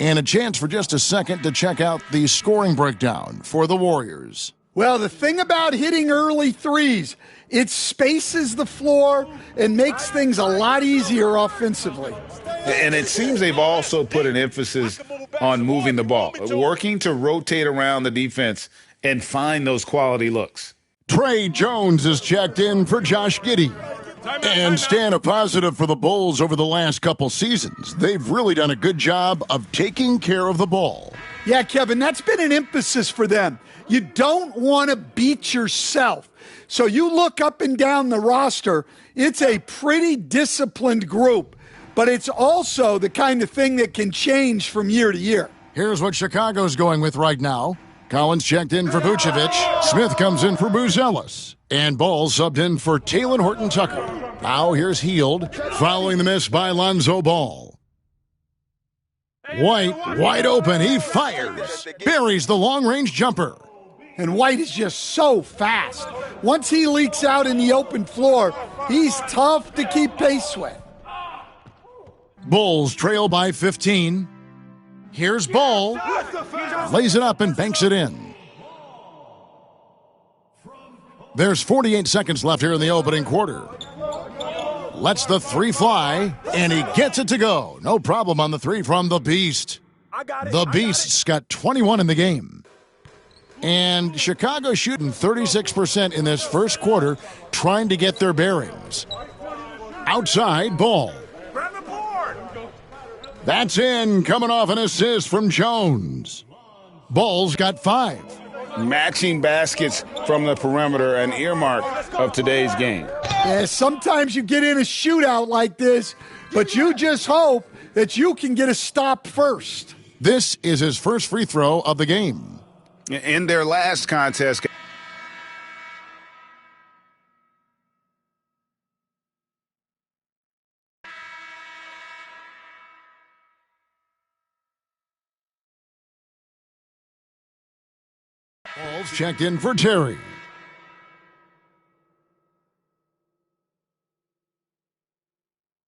S18: And a chance for just a second to check out the scoring breakdown for the Warriors.
S16: Well, the thing about hitting early threes, it spaces the floor and makes things a lot easier offensively.
S19: And it seems they've also put an emphasis on moving the ball, working to rotate around the defense and find those quality looks.
S18: Trey Jones is checked in for Josh Giddey. And staying a positive for the Bulls over the last couple seasons. They've really done a good job of taking care of the ball.
S16: Yeah, Kevin, that's been an emphasis for them. You don't want to beat yourself. So you look up and down the roster, it's a pretty disciplined group, but it's also the kind of thing that can change from year to year.
S18: Here's what Chicago's going with right now. Collins checked in for Vucevic. Smith comes in for Buzelis. And Ball subbed in for Talen Horton-Tucker. Now here's Hield, following the miss by Lonzo Ball. White, wide open, he fires. Buries the long-range jumper.
S16: And White is just so fast. Once he leaks out in the open floor, he's tough to keep pace with.
S18: Bulls trail by 15. Here's Ball. Lays it up and banks it in. There's 48 seconds left here in the opening quarter. Lets the three fly, and he gets it to go. No problem on the three from the Beast. The Beast's got 21 in the game. And Chicago shooting 36% in this first quarter, trying to get their bearings. Outside, Ball. That's in, coming off an assist from Jones. Ball's got 5.
S19: Matching baskets from the perimeter, an earmark of today's game.
S16: Yeah, sometimes you get in a shootout like this, but you just hope that you can get a stop first.
S18: This is his first free throw of the game.
S19: In their last contest,
S18: Ball's checked in for Terry.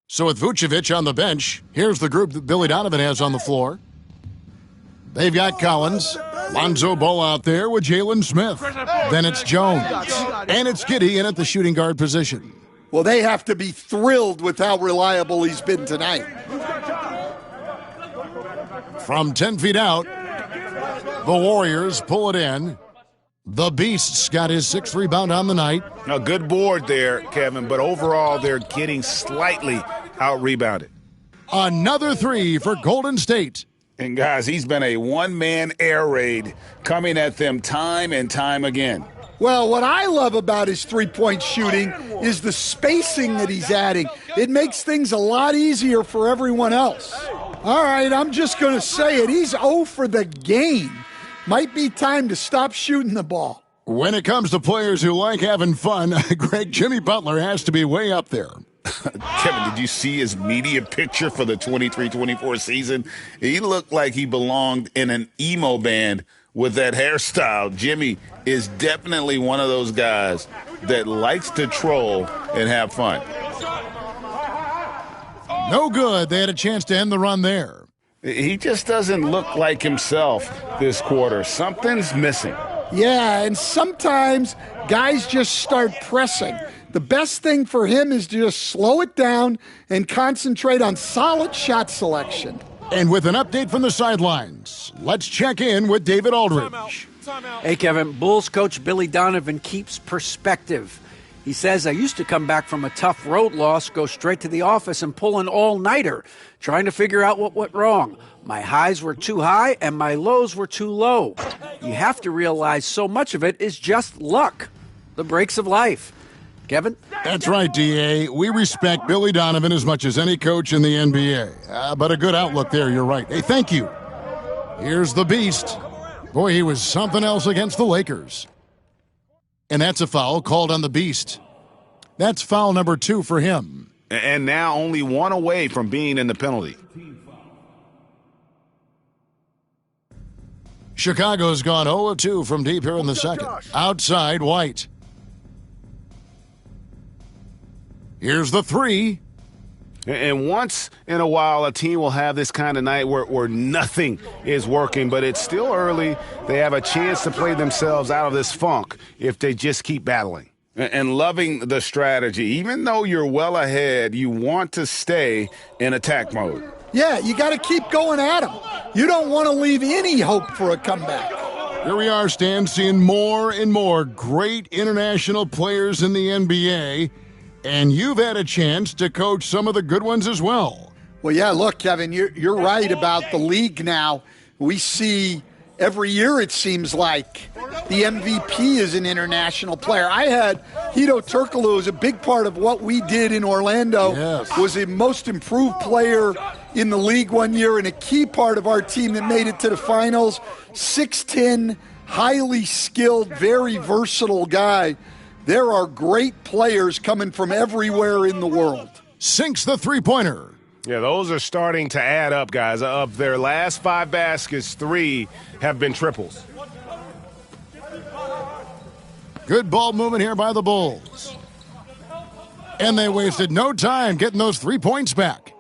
S18: So with Vucevic on the bench, here's the group that Billy Donovan has on the floor. They've got Collins, Lonzo Ball out there with Jalen Smith. Then it's Jones. And it's Giddey in at the shooting guard position.
S16: Well, they have to be thrilled with how reliable he's been tonight.
S18: From 10 feet out, the Warriors pull it in. The Beast's got his 6th rebound on the night.
S19: A good board there, Kevin, but overall they're getting slightly out-rebounded.
S18: Another 3 for Golden State.
S19: And guys, he's been a one-man air raid coming at them time and time again.
S16: Well, what I love about his three-point shooting is the spacing that he's adding. It makes things a lot easier for everyone else. All right, I'm just going to say it. He's 0 for the game. Might be time to stop shooting the ball.
S18: When it comes to players who like having fun, Greg, Jimmy Butler has to be way up there.
S19: Kevin, did you see his media picture for the 23-24 season? He looked like he belonged in an emo band with that hairstyle. Jimmy is definitely one of those guys that likes to troll and have fun.
S18: No good. They had a chance to end the run there.
S19: He just doesn't look like himself this quarter. Something's missing.
S16: Yeah, and sometimes guys just start pressing. The best thing for him is to just slow it down and concentrate on solid shot selection.
S18: And with an update from the sidelines, let's check in with David Aldridge.
S25: Hey, Kevin, Bulls coach Billy Donovan keeps perspective. He says, I used to come back from a tough road loss, go straight to the office and pull an all-nighter, trying to figure out what went wrong. My highs were too high and my lows were too low. You have to realize so much of it is just luck, the breaks of life. Kevin?
S18: That's right, D.A. We respect Billy Donovan as much as any coach in the NBA. But a good outlook there, you're right. Hey, thank you. Here's the Beast. Boy, he was something else against the Lakers. And that's a foul called on the Beast. That's foul number 2 for him.
S19: And now only 1 away from being in the penalty.
S18: Chicago's gone 0-2 from deep here in the second. Outside, White. Here's the 3.
S19: And once in a while, a team will have this kind of night where nothing is working, but it's still early. They have a chance to play themselves out of this funk if they just keep battling. And loving the strategy. Even though you're well ahead, you want to stay in attack mode.
S16: Yeah, you got to keep going at them. You don't want to leave any hope for a comeback.
S18: Here we are, Stan, seeing more and more great international players in the NBA. And you've had a chance to coach some of the good ones as well.
S16: Well, yeah, look, Kevin, you're right about the league now. We see every year, it seems like, the MVP is an international player. I had Hedo Turkoglu, who was a big part of what we did in Orlando, was the most improved player in the league one year and a key part of our team that made it to the finals. 6'10", highly skilled, very versatile guy. There are great players coming from everywhere in the world.
S18: Sinks the three-pointer.
S19: Yeah, those are starting to add up, guys. Of their last 5 baskets, 3 have been triples.
S18: Good ball movement here by the Bulls. And they wasted no time getting those 3 points back.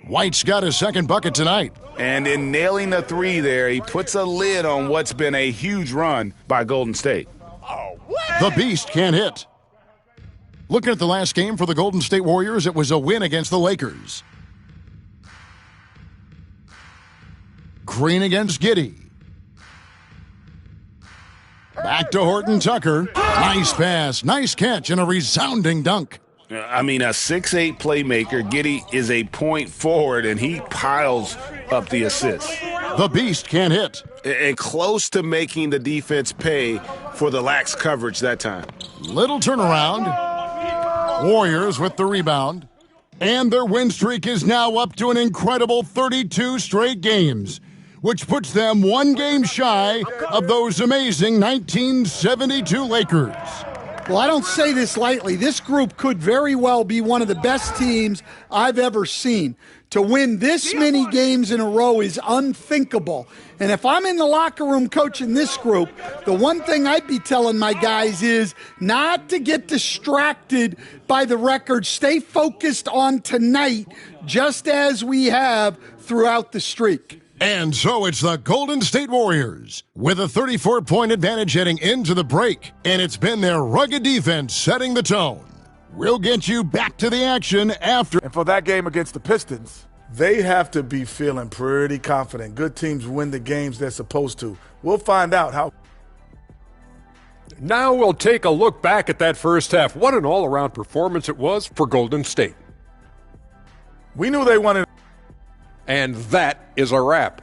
S18: White's got his second bucket tonight.
S19: And in nailing the 3 there, he puts a lid on what's been a huge run by Golden State.
S18: The Beast can't hit. Looking at the last game for the Golden State Warriors, it was a win against the Lakers. Green against Giddey. Back to Horton Tucker. Nice pass, nice catch, and a resounding dunk.
S19: I mean, a 6'8" playmaker. Giddey is a point forward, and he piles up the assists.
S18: The Beast can't hit.
S19: And close to making the defense pay for the lax coverage that time.
S18: Little turnaround. Warriors with the rebound. And their win streak is now up to an incredible 32 straight games, which puts them 1 game shy of those amazing 1972 Lakers.
S16: Well, I don't say this lightly. This group could very well be one of the best teams I've ever seen. To win this many games in a row is unthinkable. And if I'm in the locker room coaching this group, the one thing I'd be telling my guys is not to get distracted by the record. Stay focused on tonight, just as we have throughout the streak.
S18: And so it's the Golden State Warriors with a 34-point advantage heading into the break. And it's been their rugged defense setting the tone. We'll get you back to the action after.
S17: And for that game against the Pistons, they have to be feeling pretty confident. Good teams win the games they're supposed to. We'll find out how.
S21: Now we'll take a look back at that first half. What an all-around performance it was for Golden State.
S17: We knew they wanted.
S21: And that is a wrap.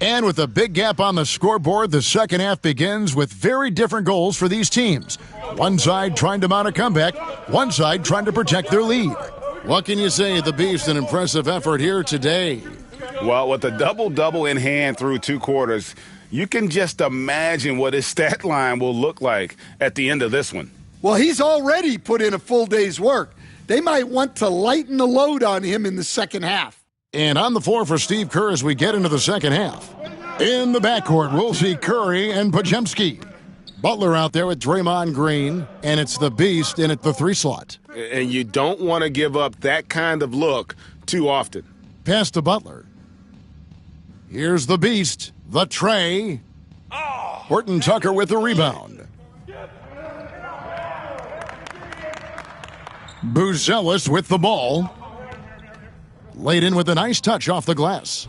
S18: And with a big gap on the scoreboard, the second half begins with very different goals for these teams. One side trying to mount a comeback, one side trying to protect their lead. What can you say? The Beast, an impressive effort here today.
S19: Well, with a double-double in hand through 2 quarters, you can just imagine what his stat line will look like at the end of this one.
S16: Well, he's already put in a full day's work. They might want to lighten the load on him in the second half.
S18: And on the floor for Steve Kerr as we get into the second half. In the backcourt, we'll see Curry and Podziemski. Butler out there with Draymond Green, and it's the Beast in at the 3 slot.
S19: And you don't want to give up that kind of look too often.
S18: Pass to Butler. Here's the Beast, the tray. Horton Tucker with the rebound. Buzelis with the ball. Laid in with a nice touch off the glass.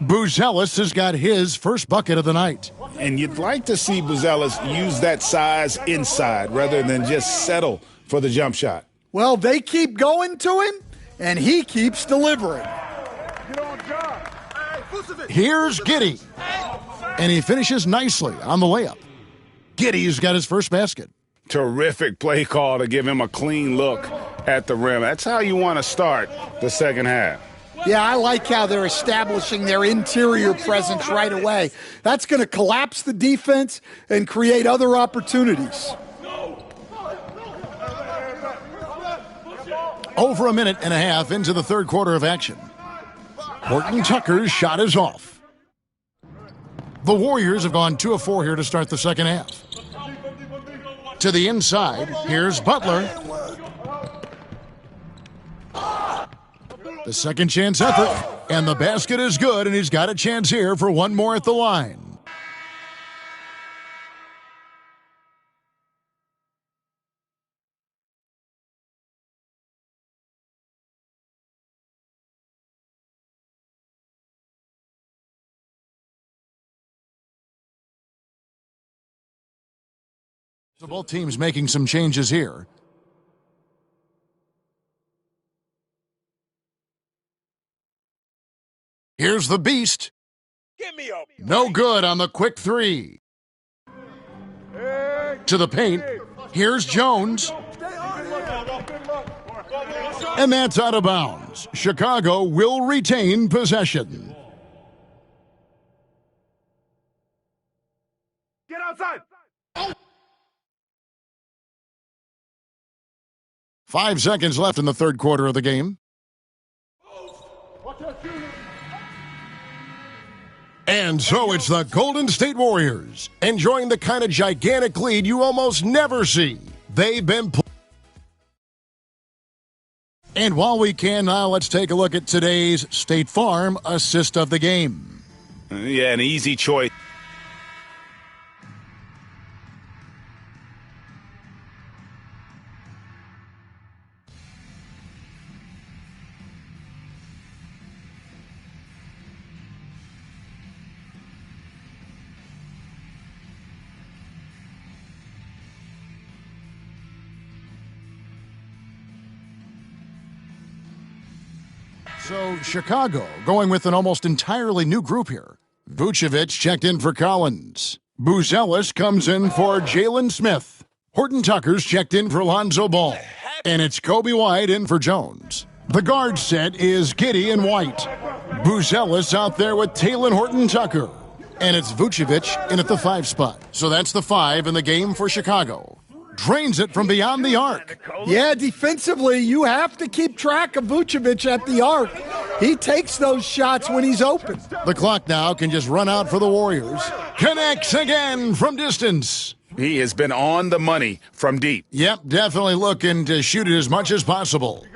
S18: Buzelis has got his first bucket of the night.
S19: And you'd like to see Buzelis use that size inside rather than just settle for the jump shot.
S16: Well, they keep going to him, and he keeps delivering.
S18: Here's Giddey. And he finishes nicely on the layup. Giddey's got his first basket.
S19: Terrific play call to give him a clean look at the rim. That's how you want to start the second half.
S16: Yeah, I like how they're establishing their interior presence right away. That's going to collapse the defense and create other opportunities.
S18: Over a minute and a half into the third quarter of action. Horton Tucker's shot is off. The Warriors have gone 2 of 4 here to start the second half. To the inside, here's Butler. The second chance effort, and the basket is good, and he's got a chance here for one more at the line. So both teams making some changes here. Here's the Beast. No good on the quick three. To the paint. Here's Jones. And that's out of bounds. Chicago will retain possession.
S14: Get outside.
S18: 5 seconds left in the third quarter of the game. And so it's the Golden State Warriors enjoying the kind of gigantic lead you almost never see. They've been And while we can now, let's take a look at today's State Farm assist of the game.
S19: Yeah, an easy choice.
S18: So Chicago going with an almost entirely new group here. Vucevic checked in for Collins. Buzelis comes in for Jalen Smith. Horton Tucker's checked in for Lonzo Ball. And it's Kobe White in for Jones. The guard set is Giddey and White. Buzelis out there with Talen Horton Tucker. And it's Vucevic in at the 5 spot. So that's the 5 in the game for Chicago. Drains it from beyond the arc.
S16: Yeah, defensively, you have to keep track of Vucevic at the arc. He takes those shots when he's open.
S18: The clock now can just run out for the Warriors. Connects again from distance.
S19: He has been on the money from deep.
S18: Yep, definitely looking to shoot it as much as possible.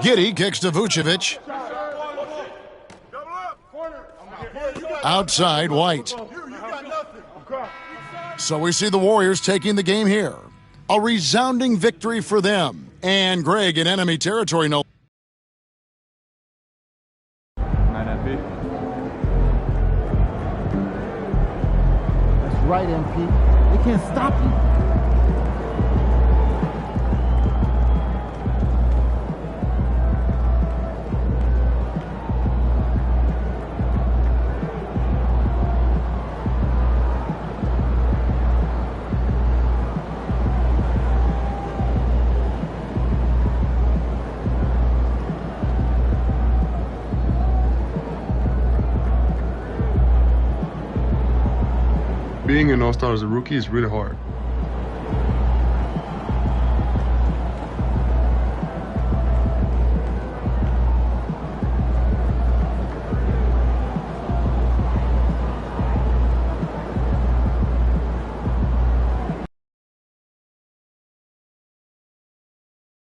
S18: Giddey kicks to Vucevic. Outside, White. So we see the Warriors taking the game here. A resounding victory for them. And Greg in enemy territory. No.
S2: That's right, MP. They can't stop you.
S3: Being an all-star as a rookie is really hard.